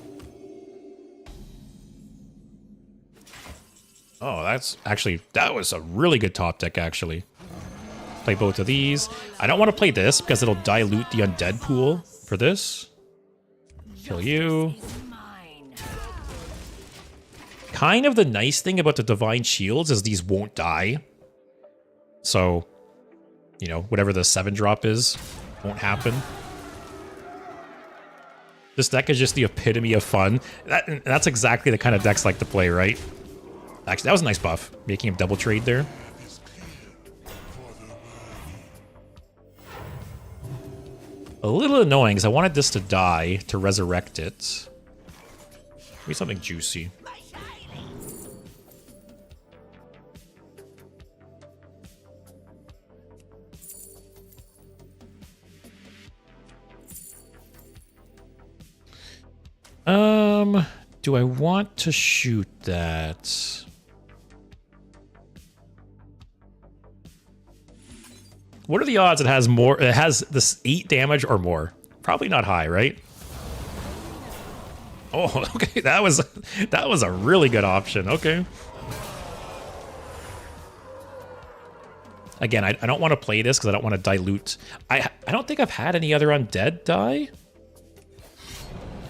[SPEAKER 1] Oh, that's actually, that was a really good top deck, actually. Play both of these. I don't want to play this because it'll dilute the undead pool for this. Kill you. Kind of the nice thing about the Divine Shields is these won't die. So, you know, whatever the 7-drop is, won't happen. This deck is just the epitome of fun. That's exactly the kind of decks I like to play, right? Actually, that was a nice buff, making him double trade there. A little annoying because I wanted this to die to resurrect it. Maybe something juicy. Do I want to shoot that? What are the odds it has more? It has this 8 damage or more. Probably not high, right? Oh, okay. That was a really good option. Okay. Again, I don't want to play this because I don't want to dilute. I don't think I've had any other undead die.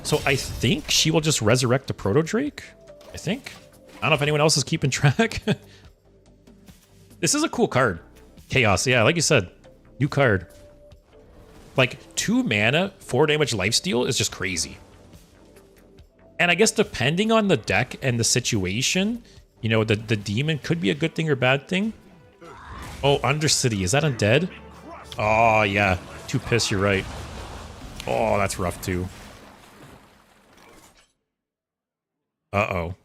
[SPEAKER 1] So I think she will just resurrect the Proto Drake. I think. I don't know if anyone else is keeping track. This is a cool card. Chaos, yeah, like you said, new card. Like 2 mana, 4 damage lifesteal is just crazy. And I guess depending on the deck and the situation, you know, the demon could be a good thing or bad thing. Oh, Undercity, is that undead? Oh, yeah. 2 piss, you're right. Oh, that's rough too. Uh-oh.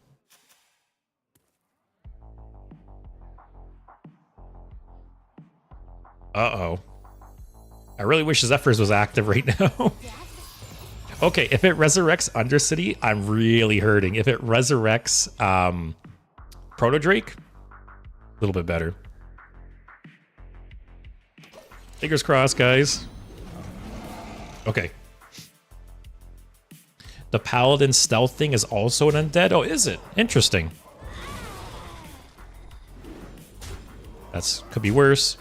[SPEAKER 1] Uh-oh. I really wish Zephyrs was active right now. Okay, if it resurrects Undercity, I'm really hurting. If it resurrects Proto Drake, a little bit better. Fingers crossed, guys. Okay. The Paladin stealth thing is also an undead? Oh, is it? Interesting. That's could be worse.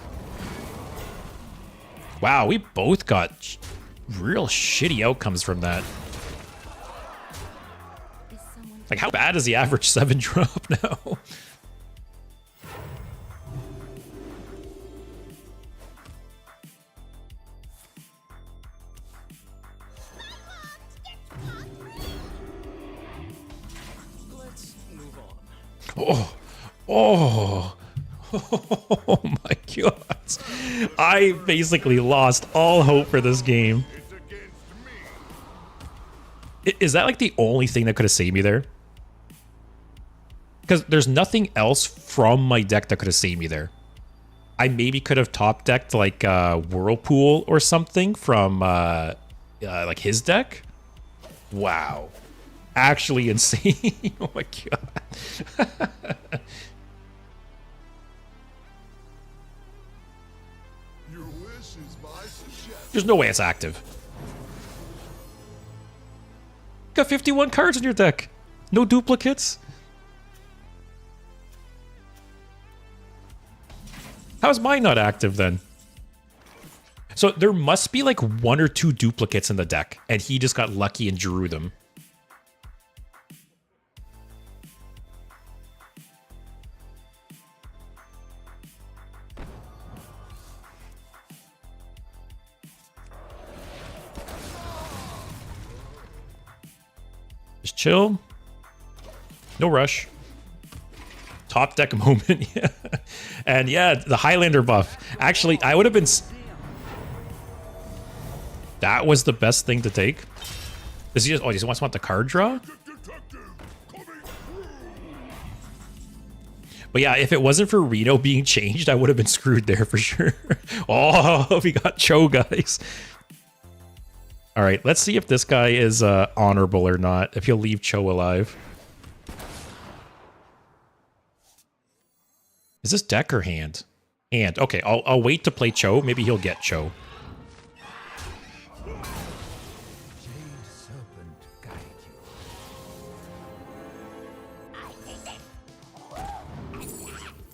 [SPEAKER 1] Wow, we both got real shitty outcomes from that. Like, how bad is the average 7 drop now? Oh, oh, oh my god. I basically lost all hope for this game. Is that like the only thing that could have saved me there? Because there's nothing else from my deck that could have saved me there. I maybe could have top decked like Whirlpool or something from like his deck. Wow. Actually insane. Oh my god. There's no way it's active. Got 51 cards in your deck. No duplicates. How's mine not active then? So there must be like 1 or 2 duplicates in the deck, and he just got lucky and drew them. Just chill. No rush. Top deck moment, yeah. And yeah, the Highlander buff. Actually, I would have been... That was the best thing to take. Does he just... Oh, he just want the card draw? But yeah, if it wasn't for Reno being changed, I would have been screwed there for sure. Oh, we got Cho, guys. All right, let's see if this guy is honorable or not, if he'll leave Cho alive. Is this deck or hand? Hand. Okay, I'll wait to play Cho. Maybe he'll get Cho.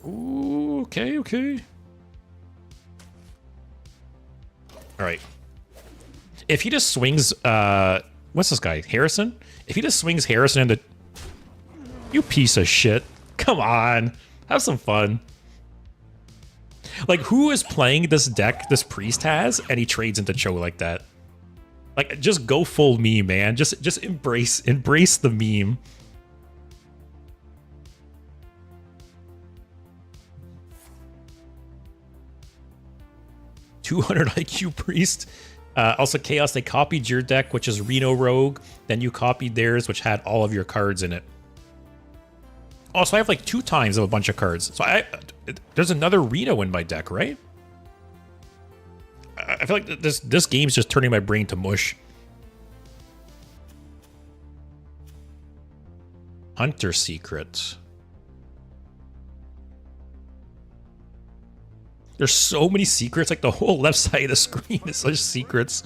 [SPEAKER 1] Ooh, okay, okay. All right. If he just swings, what's this guy? Harrison? If he just swings Harrison into... You piece of shit. Come on. Have some fun. Like, who is playing this deck this priest has, and he trades into Cho like that? Like, just go full meme, man. Just embrace the meme. $200 IQ priest. Also, Chaos, they copied your deck, which is Reno Rogue. Then you copied theirs, which had all of your cards in it. Oh, so I have like 2 times of a bunch of cards. So there's another Reno in my deck, right? I feel like this game's just turning my brain to mush. Hunter secret. There's so many secrets, like the whole left side of the screen is such secrets.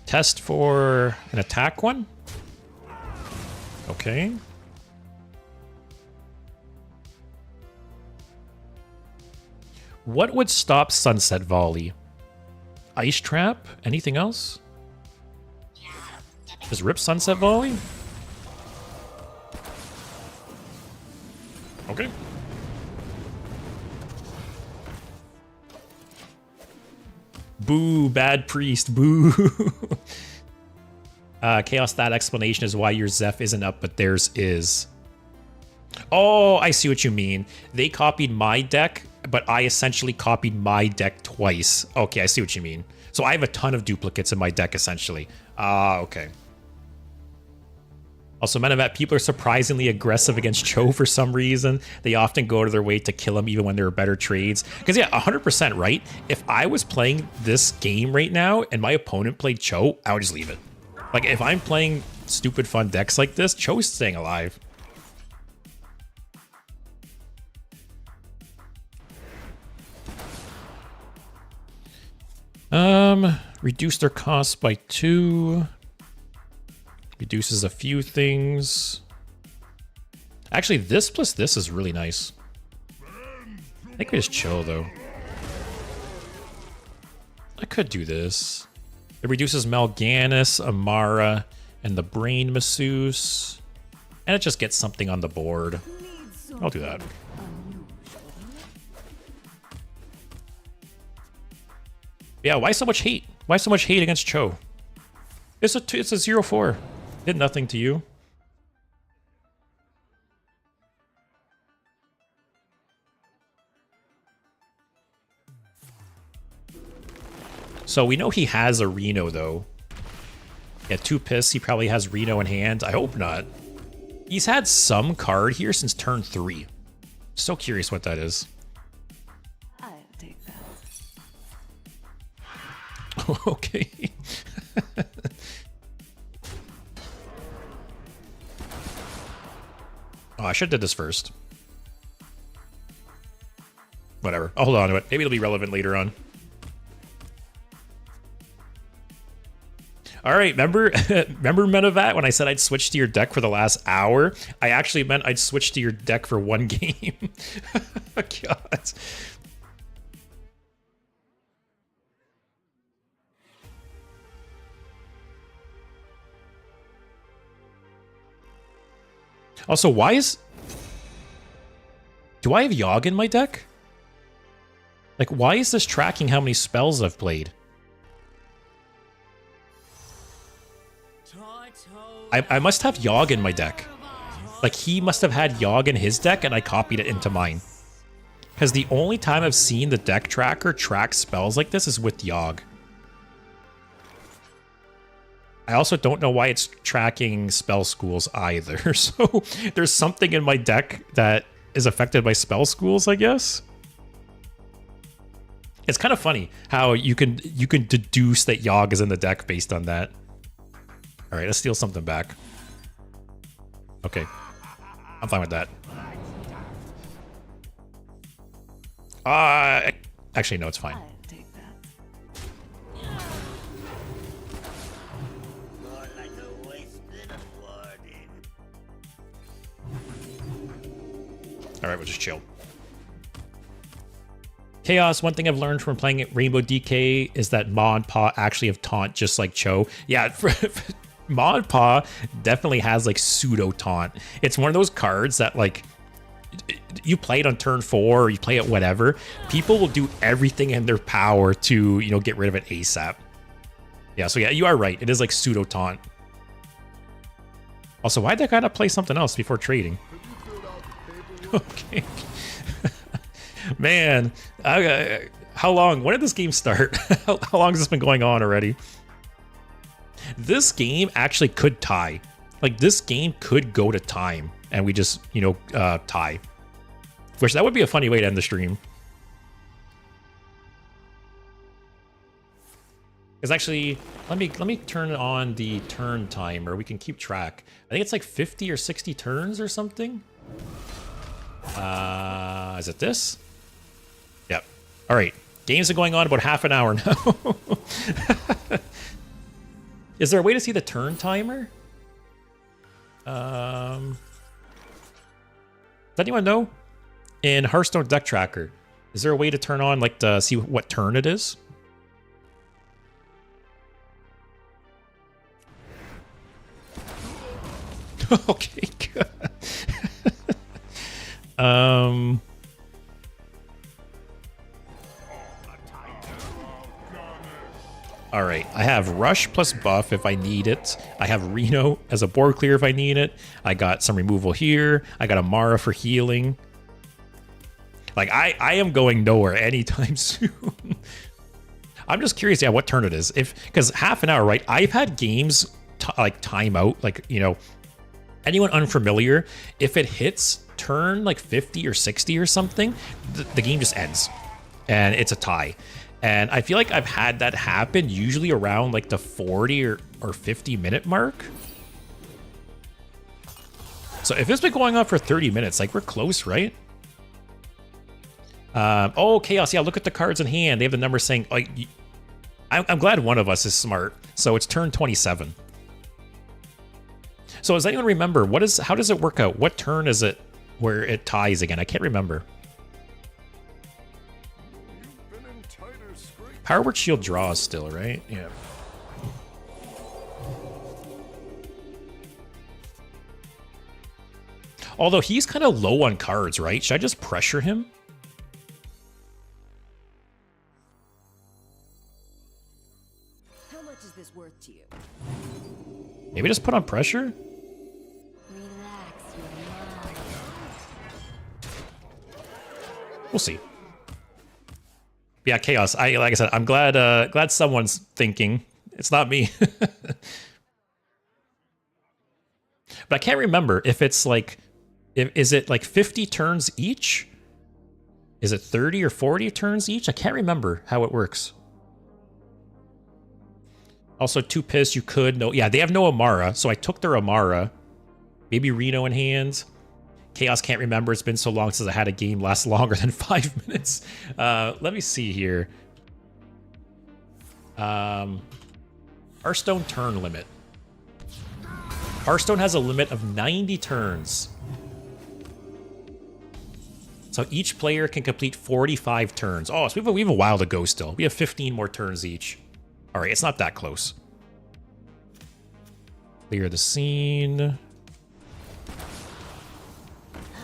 [SPEAKER 1] Test for an attack one? Okay. What would stop Sunset Volley? Ice Trap? Anything else? Just rip Sunset Volley? Okay. Boo, bad priest, boo. Chaos, that explanation is why your Zeph isn't up, but theirs is. Oh, I see what you mean. They copied my deck, but I essentially copied my deck twice. Okay, I see what you mean. So I have a ton of duplicates in my deck, essentially. Okay. Also, Menevat, people are surprisingly aggressive against Cho for some reason. They often go to their way to kill him even when there are better trades. Because yeah, 100% right. If I was playing this game right now and my opponent played Cho, I would just leave it. Like, if I'm playing stupid fun decks like this, Cho's staying alive. Reduce their cost by 2. Reduces a few things. Actually, this plus this is really nice. I think we just chill, though. I could do this. It reduces Mal'Ganis, Amara, and the Brain Masseuse. And it just gets something on the board. I'll do that. Yeah, why so much hate? Why so much hate against Cho? It's a 0-4. Did nothing to you. So we know he has a Reno, though. Yeah, 2 piss. He probably has Reno in hand. I hope not. He's had some card here since turn 3. So curious what that is.
[SPEAKER 2] I'll take that.
[SPEAKER 1] Okay. Oh, I should have did this first. Whatever. I'll hold on to it. Maybe it'll be relevant later on. All right, remember Menevat, when I said I'd switch to your deck for the last hour? I actually meant I'd switch to your deck for 1 game. God. Also, why is... Do I have Yogg in my deck? Like, why is this tracking how many spells I've played? I must have Yogg in my deck. Like, he must have had Yogg in his deck, and I copied it into mine. Because the only time I've seen the deck tracker track spells like this is with Yogg. I also don't know why it's tracking spell schools either. So there's something in my deck that is affected by spell schools, I guess. It's kind of funny how you can deduce that Yogg is in the deck based on that. All right, let's steal something back. Okay, I'm fine with that. Actually, no, it's fine.
[SPEAKER 2] I'll take that.
[SPEAKER 1] All right, we'll just chill. Chaos, one thing I've learned from playing Rainbow DK is that Ma and Pa actually have taunt just like Cho. Yeah, Ma and Pa definitely has like pseudo taunt. It's one of those cards that like you play it on turn 4 or you play it whatever. People will do everything in their power to, you know, get rid of it ASAP. Yeah, so yeah, you are right. It is like pseudo taunt. Also, why'd that guy not play something else before trading? Okay. Man, how long? When did this game start? How long has this been going on already? This game actually could tie. Like, this game could go to time, and we just, you know, tie. Which, that would be a funny way to end the stream. Because actually, let me turn on the turn timer. We can keep track. I think it's like 50 or 60 turns or something. Is it this? Yep. All right. Games are going on about half an hour now. Is there a way to see the turn timer? Does anyone know? In Hearthstone Deck Tracker, is there a way to turn on, like, to see what turn it is? Okay, good. All right, I have Rush plus buff if I need it. I have Reno as a board clear if I need it. I got some removal here. I got Amara for healing. Like, I am going nowhere anytime soon. I'm just curious, yeah, what turn it is. Because half an hour, right? I've had games like time out, like, you know, anyone unfamiliar, if it hits turn like 50 or 60 or something, the game just ends and it's a tie. And I feel like I've had that happen usually around like the 40 or 50 minute mark. So if it's been going on for 30 minutes, like, we're close, right? Oh, Chaos, yeah, look at the cards in hand. They have the number saying, like, I'm glad one of us is smart. So it's turn 27. So does anyone remember, how does it work out? What turn is it where it ties again? I can't remember. Power Word Shield draws still, right? Yeah. Although he's kind of low on cards, right? Should I just pressure him?
[SPEAKER 2] How much is this worth to you?
[SPEAKER 1] Maybe just put on pressure?
[SPEAKER 2] Relax your mind.
[SPEAKER 1] We'll see. Yeah, Chaos. Like I said, I'm glad someone's thinking. It's not me. But I can't remember if it's like, is it like 50 turns each? Is it 30 or 40 turns each? I can't remember how it works. Also, 2 piss, you could. No, yeah, they have no Amara, so I took their Amara. Maybe Reno in hand. Chaos can't remember. It's been so long since I had a game last longer than 5 minutes. Let me see here. Hearthstone turn limit. Hearthstone has a limit of 90 turns. So each player can complete 45 turns. Oh, so we have a while to go still. We have 15 more turns each. All right, it's not that close. Clear the scene.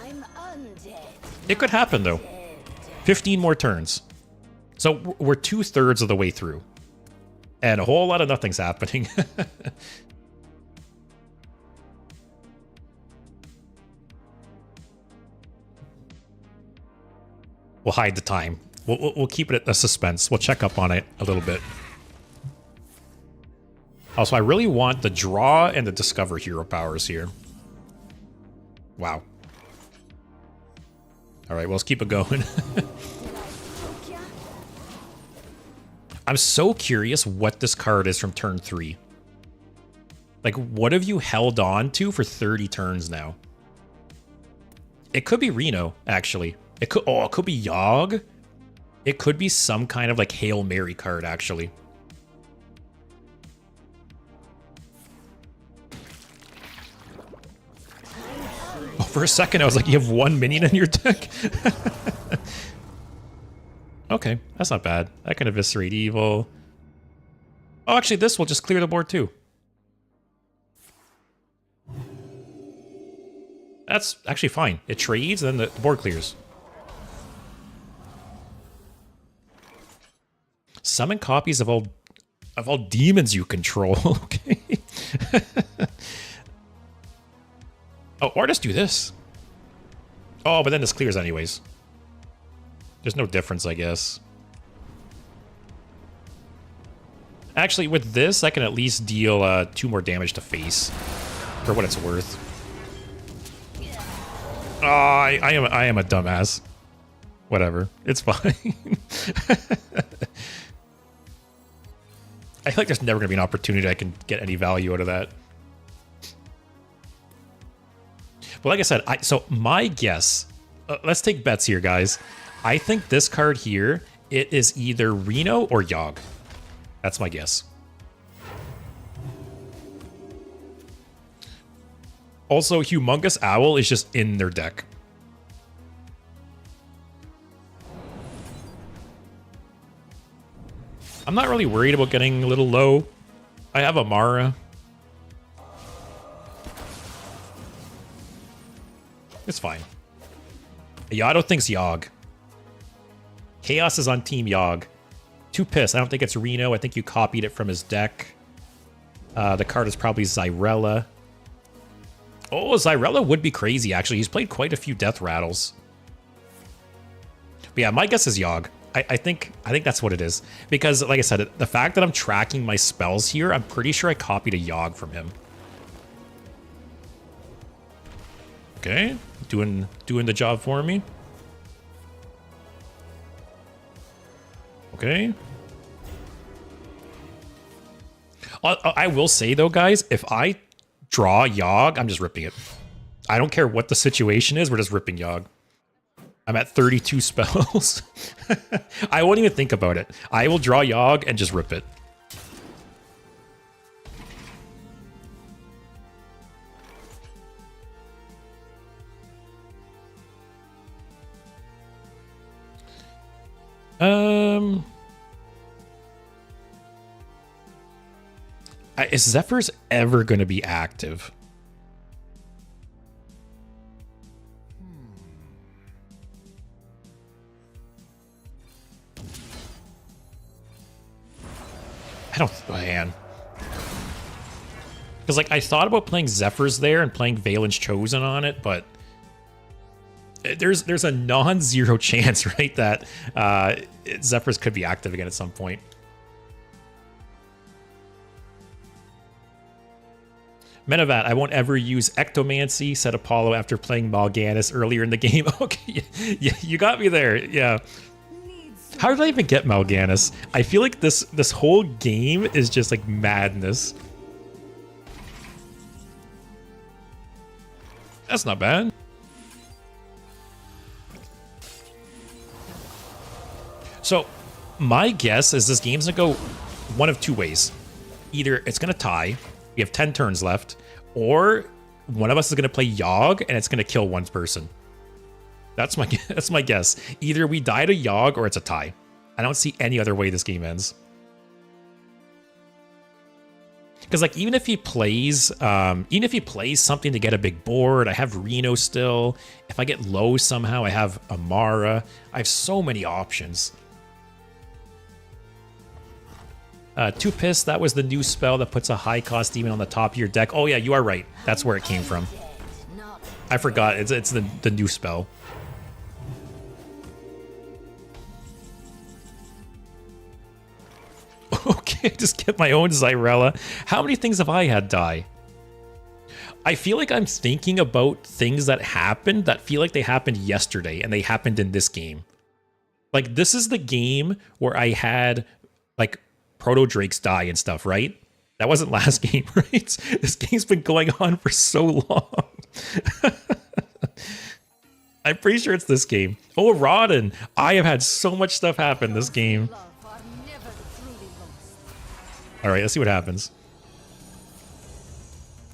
[SPEAKER 2] I'm undead.
[SPEAKER 1] It could happen, though. 15 more turns. So we're 2/3 of the way through. And a whole lot of nothing's happening. We'll hide the time. We'll keep it a suspense. We'll check up on it a little bit. Also, I really want the draw and the discover hero powers here. Wow. All right, well, let's keep it going. I'm so curious what this card is from turn 3. Like, what have you held on to for 30 turns now? It could be Reno, actually. It could be Yogg. It could be some kind of like Hail Mary card, actually. Oh, for a second, I was like, you have 1 minion in your deck? Okay, that's not bad. I can eviscerate evil. Oh, actually, this will just clear the board too. That's actually fine. It trades, and then the board clears. Summon copies of all demons you control. Okay. Oh, or just do this. Oh, but then this clears anyways. There's no difference, I guess. Actually, with this, I can at least deal 2 more damage to face, for what it's worth. Oh, I am a dumbass. Whatever, it's fine. I feel like there's never going to be an opportunity I can get any value out of that. But like I said, so my guess, let's take bets here, guys. I think this card here, it is either Reno or Yogg. That's my guess. Also, Humongous Owl is just in their deck. I'm not really worried about getting a little low. I have Amara. It's fine. Yato thinks Yogg. Chaos is on Team Yogg. Too pissed. I don't think it's Reno. I think you copied it from his deck. The card is probably Zyrella. Oh, Zyrella would be crazy, actually. He's played quite a few Death Rattles. But yeah, my guess is Yogg. I think that's what it is. Because, like I said, the fact that I'm tracking my spells here, I'm pretty sure I copied a Yogg from him. Okay, doing the job for me. Okay. I will say, though, guys, if I draw Yogg, I'm just ripping it. I don't care what the situation is, we're just ripping Yogg. I'm at 32 spells. I won't even think about it. I will draw Yogg and just rip it. Is Zephyr's ever going to be active? I don't, man. Because, like, I thought about playing Zephyr's there and playing Valen's Chosen on it, but there's a non-zero chance, right, that Zephyr's could be active again at some point. Menavat, I won't ever use Ectomancy, said Apollo after playing Mal'Ganis earlier in the game. Okay, yeah, you got me there, yeah. How did I even get Mal'Ganis? I feel like this whole game is just like madness. That's not bad. So, my guess is this game's gonna go one of two ways. Either it's gonna tie, we have 10 turns left, or one of us is gonna play Yogg and it's gonna kill one person. That's my guess. Either we die to Yogg or it's a tie. I don't see any other way this game ends. Because like even if he plays something to get a big board, I have Reno still. If I get low somehow, I have Amara. I have so many options. Too pissed. That was the new spell that puts a high cost demon on the top of your deck. Oh yeah, you are right. That's where it came from. I forgot. It's the new spell. Okay, just get my own Zyrella. How many things have I had die? I feel like I'm thinking about things that happened that feel like they happened yesterday and they happened in this game. Like, this is the game where I had, like, Proto-Drakes die and stuff, right? That wasn't last game, right? This game's been going on for so long. I'm pretty sure it's this game. Oh, Rodden! I have had so much stuff happen this game. Alright, let's see what happens.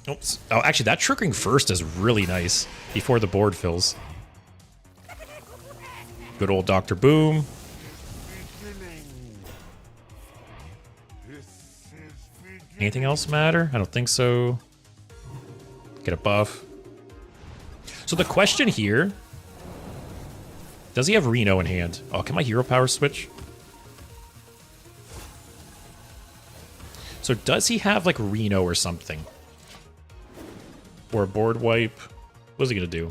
[SPEAKER 1] Oops. Oh, actually, that triggering first is really nice before the board fills. Good old Dr. Boom. Anything else matter? I don't think so. Get a buff. So the question here... Does he have Reno in hand? Oh, can my hero power switch? So does he have, like, Reno or something? Or a board wipe? What's he gonna do?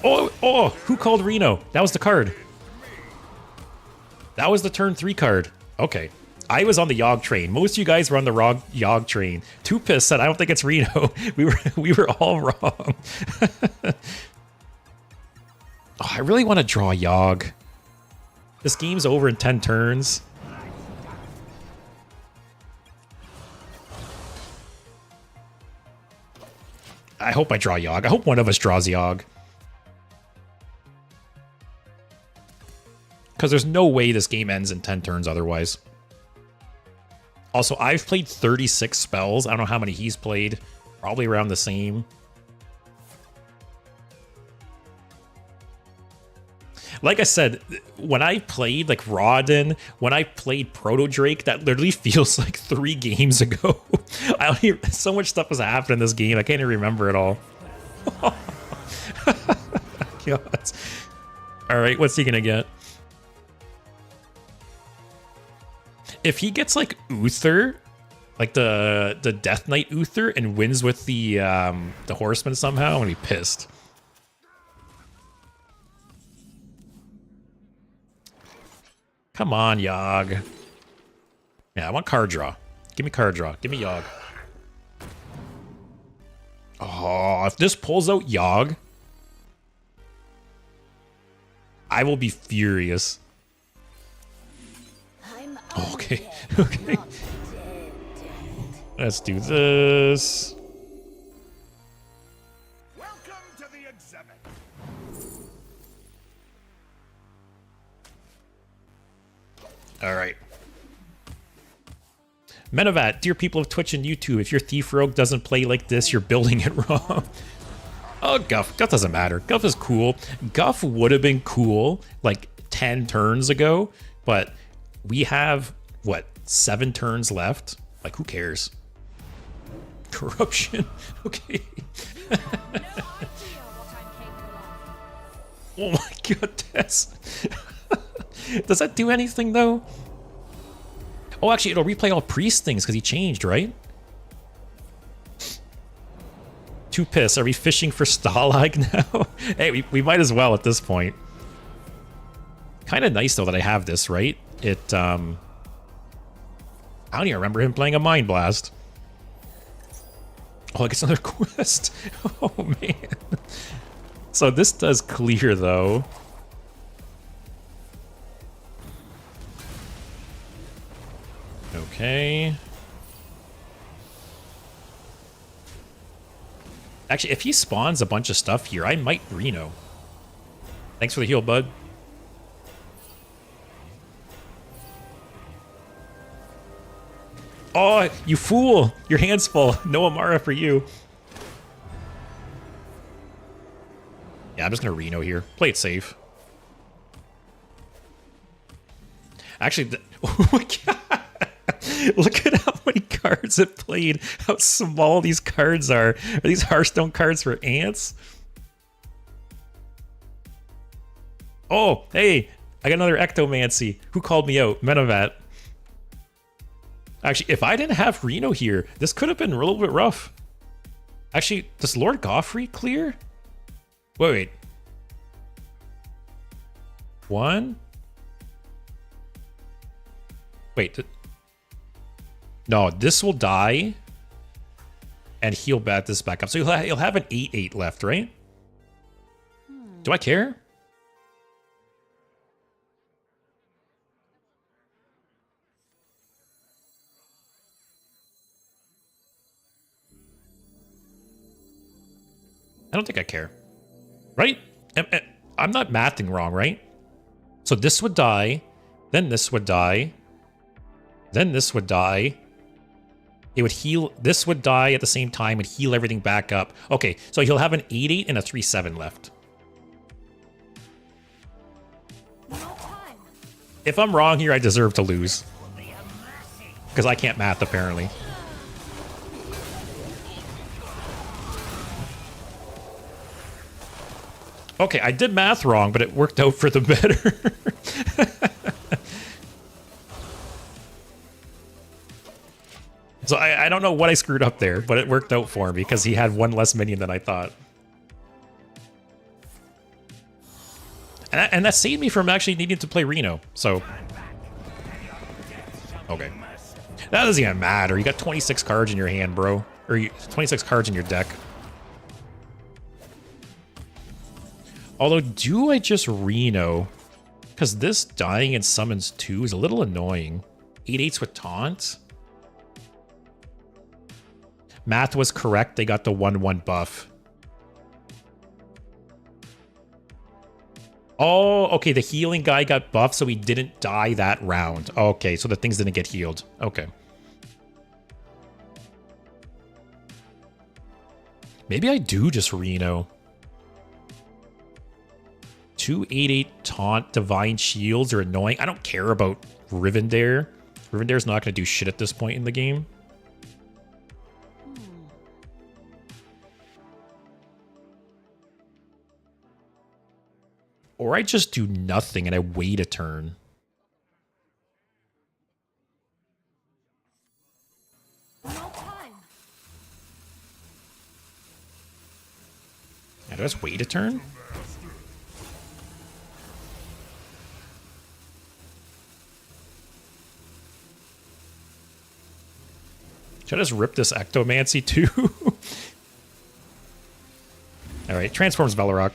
[SPEAKER 1] Oh, who called Reno? That was the card. That was the turn 3 card. Okay. I was on the Yogg train. Most of you guys were on the wrong Yogg train. Too pissed said, I don't think it's Reno. We were all wrong. Oh, I really want to draw Yogg. This game's over in 10 turns. I hope I draw Yogg. I hope one of us draws Yogg. Because there's no way this game ends in 10 turns otherwise. Also, I've played 36 spells. I don't know how many he's played. Probably around the same. Like I said, when I played like Rawdon, when I played Proto Drake, that literally feels like 3 games ago. I don't even, so much stuff has happened in this game. I can't even remember it all. God. All right, what's he gonna get? If he gets like Uther, like the Death Knight Uther, and wins with the Horseman somehow, I'm gonna be pissed. Come on, Yogg. Yeah, I want card draw. Give me card draw. Give me Yogg. Oh, if this pulls out Yogg, I will be furious. Oh, okay, okay. Let's do this.
[SPEAKER 3] Welcome to the exhibit.
[SPEAKER 1] All right. Menavat, dear people of Twitch and YouTube, if your Thief Rogue doesn't play like this, you're building it wrong. Oh, Guff. Guff doesn't matter. Guff is cool. Guff would have been cool like 10 turns ago, but we have, what, 7 turns left? Like, who cares? Corruption. Okay. Oh my god, Tess. Does that do anything, though? Oh, actually, it'll replay all priest things because he changed, right? Too pissed. Are we fishing for Stalag now? Hey, we might as well at this point. Kind of nice, though, that I have this, right? It, I don't even remember him playing a Mind Blast. Oh, I guess another quest. Oh, man. So this does clear, though. Okay. Actually, if he spawns a bunch of stuff here, I might Reno. Thanks for the heal, bud. Oh, you fool! Your hand's full. No Amara for you. Yeah, I'm just gonna Reno here. Play it safe. Actually, oh my god! Look at how many cards it played. How small these cards are. Are these Hearthstone cards for ants? Oh, hey! I got another Ectomancy. Who called me out? Menavat. Actually, if I didn't have Reno here, this could have been a little bit rough. Actually, does Lord Goffrey clear? Wait. 1? Wait. No, this will die. And he'll bat this back up. So he'll have an 8/8 left, right? Do I care? I don't think I care. Right? I'm not mathing wrong, right? So this would die. Then this would die. Then this would die. It would heal. This would die at the same time and heal everything back up. Okay, so he'll have an 8/8 and a 3/7 left. If I'm wrong here, I deserve to lose. Because I can't math, apparently. Okay, I did math wrong, but it worked out for the better. So I don't know what I screwed up there, but it worked out for me because he had 1 less minion than I thought. And that saved me from actually needing to play Reno, so... Okay. That doesn't even matter. You got 26 cards in your hand, bro. Or 26 cards in your deck. Although, do I just Reno? Because this dying in summons 2 is a little annoying. 8/8s with taunt. Math was correct. They got the 1/1 buff. Oh, okay. The healing guy got buffed, so he didn't die that round. Okay, so the things didn't get healed. Okay. Maybe I do just Reno. 2 8/8 taunt divine shields are annoying. I don't care about Rivendare. Rivendare's not going to do shit at this point in the game. Or I just do nothing and I wait a turn.
[SPEAKER 2] No time.
[SPEAKER 1] Yeah, do I just wait a turn? Should I just rip this Ectomancy too? Alright, transforms Velorok.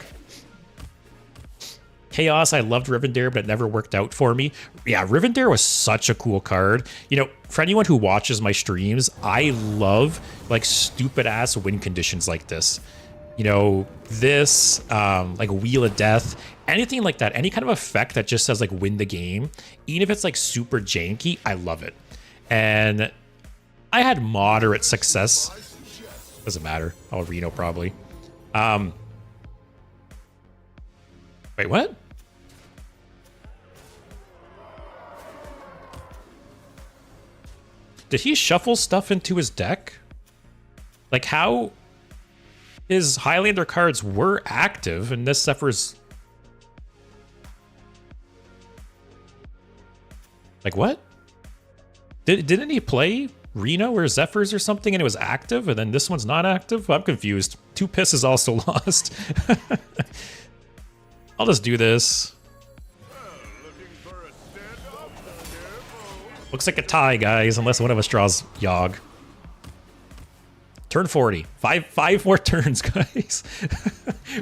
[SPEAKER 1] Chaos, I loved Rivendare, but it never worked out for me. Yeah, Rivendare was such a cool card. You know, for anyone who watches my streams, I love, like, stupid-ass win conditions like this. You know, this, like, Wheel of Death, anything like that. Any kind of effect that just says, like, win the game. Even if it's, like, super janky, I love it. And I had moderate success. Doesn't matter. I'll Reno probably. Wait, what? Did he shuffle stuff into his deck? Like, how his Highlander cards were active and this Zephyr's... Like, what? Didn't he play Reno or Zephyrs or something and it was active and then this one's not active? I'm confused. 2 Piss is also lost. I'll just do this. Looks like a tie, guys, unless one of us draws Yogg. Turn 40. Five more turns, guys.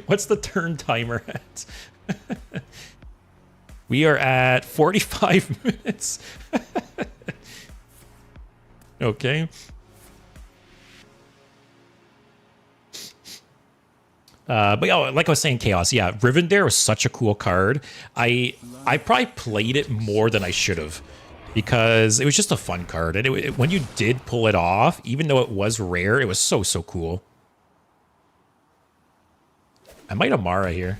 [SPEAKER 1] What's the turn timer at? We are at 45 minutes. Okay. But yeah, like I was saying, Chaos. Yeah, Rivendare was such a cool card. I probably played it more than I should have because it was just a fun card. And when you did pull it off, even though it was rare, it was so cool. I might Amara here.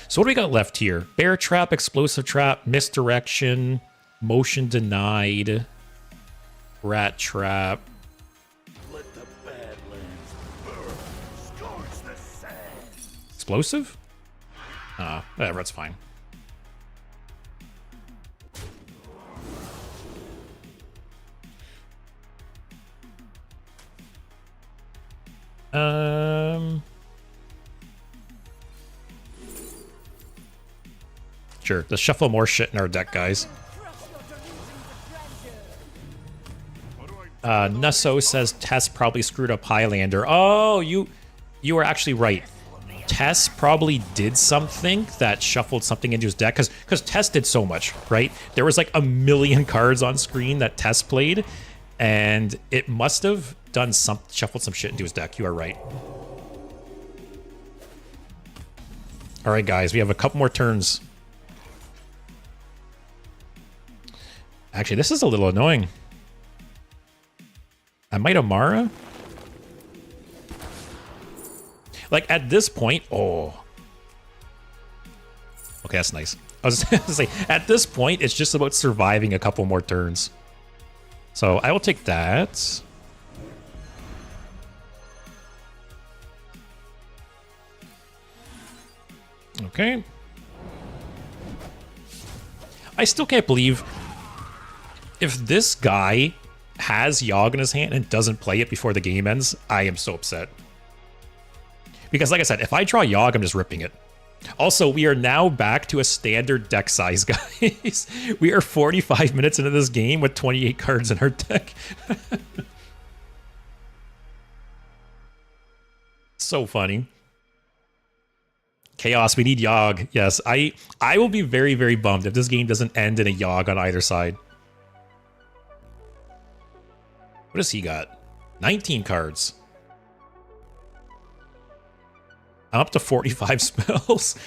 [SPEAKER 1] So what do we got left here? Bear Trap, Explosive Trap, Misdirection, Motion Denied, Rat Trap.
[SPEAKER 3] Let the Badlands burn. Scorch the sand.
[SPEAKER 1] Explosive? Whatever, that's fine. Sure, let's shuffle more shit in our deck, guys. Nusso says Tess probably screwed up Highlander. Oh, you were actually right. Tess probably did something that shuffled something into his deck because Tess did so much, right? There was like a million cards on screen that Tess played, and it must have done shuffled some shit into his deck. You are right. All right, guys, we have a couple more turns. Actually, this is a little annoying. I might Amara. Like, at this point... Oh. Okay, that's nice. I was going to say, at this point, it's just about surviving a couple more turns. So, I will take that. Okay. I still can't believe... If this guy has Yogg in his hand and doesn't play it before the game ends, I am so upset. Because like I said, if I draw Yogg, I'm just ripping it. Also, we are now back to a standard deck size, guys. We are 45 minutes into this game with 28 cards in our deck. So funny. Chaos, we need Yogg. Yes, I will be very, very bummed if this game doesn't end in a Yogg on either side. What does he got? 19 cards. I'm up to 45 spells.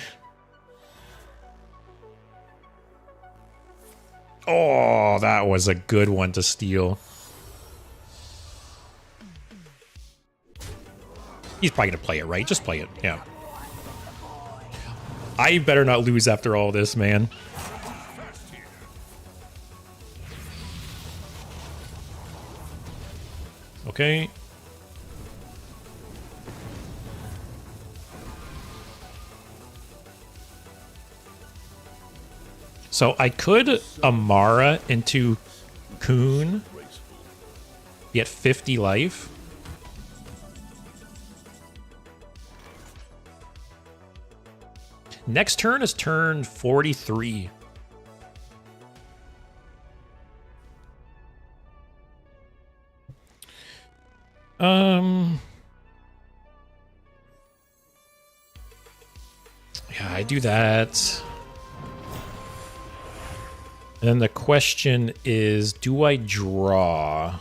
[SPEAKER 1] Oh, that was a good one to steal. He's probably going to play it, right? Just play it, yeah. I better not lose after all this, man. Okay. So I could Amara into Kun, be at 50 life. Next turn is turn 43. Yeah, I do that. And then the question is, do I draw?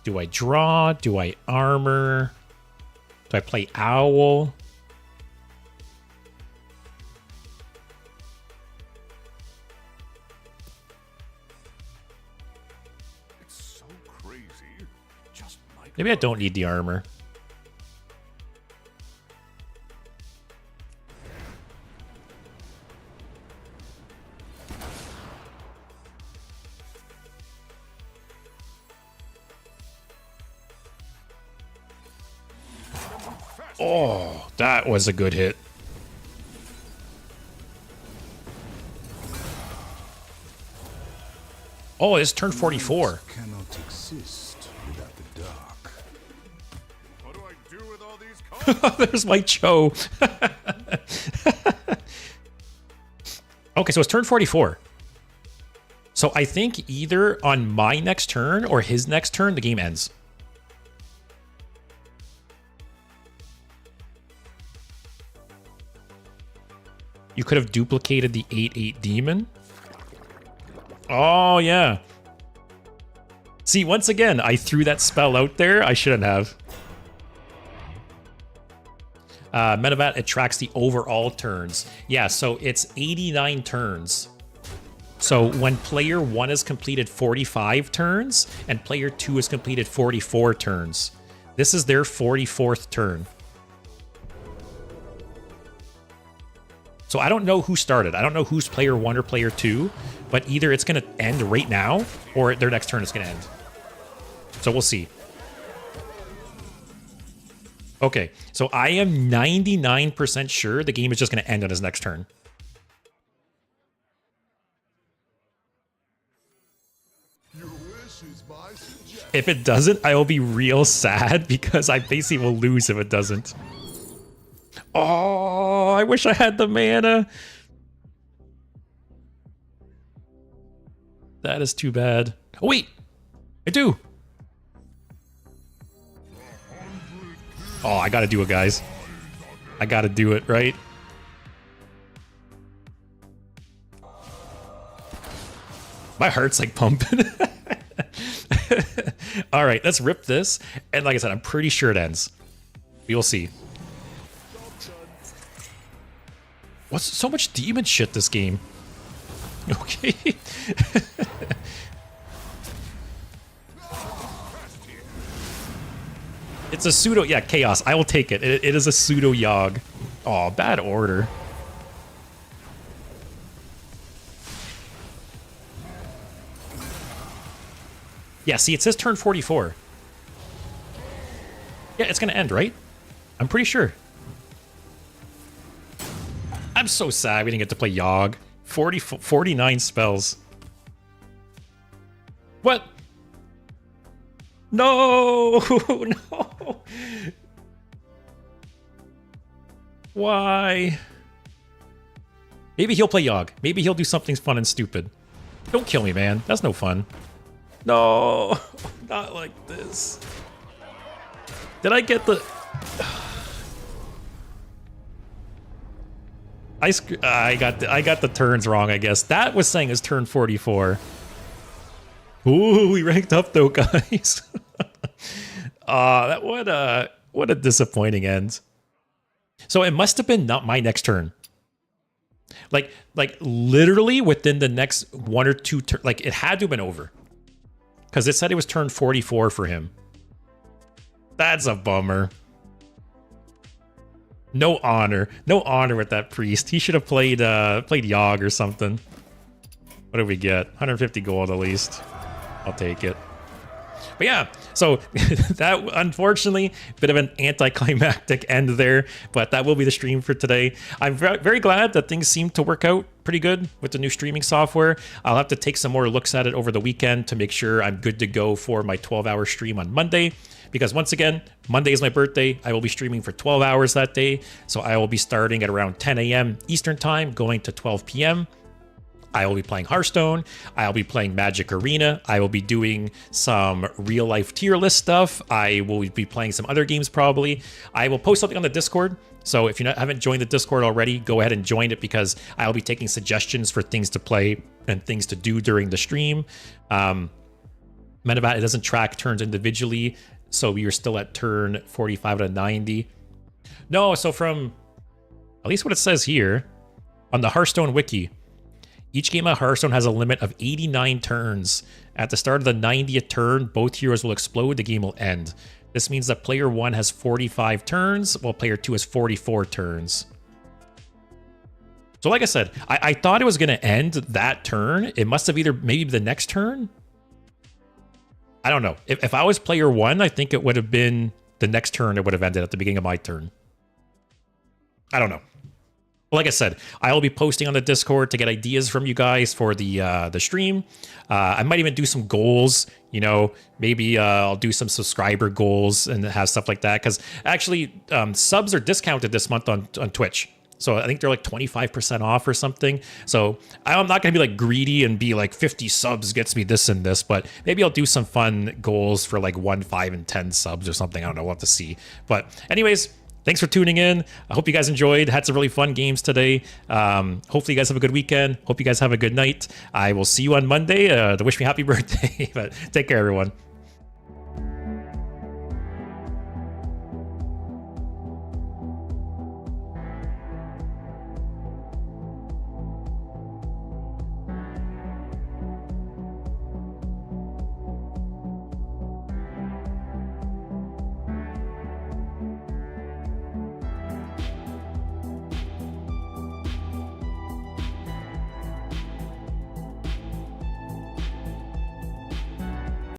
[SPEAKER 1] Do I draw? Do I armor? Do I play Owl?
[SPEAKER 3] It's so crazy. Just might.
[SPEAKER 1] Maybe I don't need the armor. Oh, that was a good hit. Oh, it's turn 44.
[SPEAKER 3] Cannot exist without the dark. What do I do with all these cards?
[SPEAKER 1] There's my Cho. Okay, so it's turn 44. So I think either on my next turn or his next turn, the game ends. You could have duplicated the 8/8 demon. Oh, yeah. See, once again, I threw that spell out there. I shouldn't have. Metabat, it tracks the overall turns. Yeah, so it's 89 turns. So when player 1 has completed 45 turns and player 2 has completed 44 turns. This is their 44th turn. So I don't know who started. I don't know who's player 1 or player 2, but either it's going to end right now or their next turn is going to end. So we'll see. Okay, so I am 99% sure the game is just going to end on his next turn. If it doesn't, I will be real sad because I basically will lose if it doesn't. Oh, I wish I had the mana. That is too bad. Oh, wait. I do. Oh, I gotta do it, guys. I gotta do it, right? My heart's like pumping. All right, let's rip this. And like I said, I'm pretty sure it ends. We will see. What's so much demon shit this game? Okay. It's a pseudo, yeah, chaos. I will take it. It is a pseudo Yogg. Oh, bad order. Yeah, see, it says turn 44. Yeah, it's gonna end, right? I'm pretty sure. I'm so sad we didn't get to play Yogg. 49 spells. What? No! No! Why? Maybe he'll play Yogg. Maybe he'll do something fun and stupid. Don't kill me, man. That's no fun. No, not like this. Did I get the... I got the turns wrong, I guess. That was saying his turn 44. Ooh, we ranked up though, guys. What a disappointing end. So it must have been not my next turn. Like literally within the next 1 or 2 turns, like it had to have been over. Because it said it was turn 44 for him. That's a bummer. No honor with that priest. He should have played Yogg or something. What did we get? 150 gold at least. I'll take it. But yeah, so that unfortunately bit of an anticlimactic end there, but that will be the stream for today. I'm very glad that things seem to work out pretty good with the new streaming software. I'll have to take some more looks at it over the weekend to make sure I'm good to go for my 12-hour stream on Monday. Because once again, Monday is my birthday. I will be streaming for 12 hours that day. So I will be starting at around 10 a.m. Eastern time, going to 12 p.m. I will be playing Hearthstone. I'll be playing Magic Arena. I will be doing some real life tier list stuff. I will be playing some other games probably. I will post something on the Discord. So if you haven't joined the Discord already, go ahead and join it because I'll be taking suggestions for things to play and things to do during the stream. Medevat, it doesn't track turns individually. So we are still at turn 45 out of 90. No, so from at least what it says here on the Hearthstone wiki, each game of Hearthstone has a limit of 89 turns. At the start of the 90th turn, both heroes will explode, the game will end. This means that player 1 has 45 turns, while player 2 has 44 turns. So like I said, I thought it was going to end that turn. It must have either maybe the next turn. I don't know. If I was player 1, I think it would have been the next turn it would have ended at the beginning of my turn. I don't know. Like I said, I'll be posting on the Discord to get ideas from you guys for the stream. I might even do some goals. You know, maybe I'll do some subscriber goals and have stuff like that. Because actually, subs are discounted this month on Twitch. So I think they're like 25% off or something. So I'm not going to be like greedy and be like 50 subs gets me this and this. But maybe I'll do some fun goals for like 1, 5, and 10 subs or something. I don't know. We'll have to see. But anyways, thanks for tuning in. I hope you guys enjoyed. Had some really fun games today. Hopefully you guys have a good weekend. Hope you guys have a good night. I will see you on Monday to wish me happy birthday. But take care, everyone.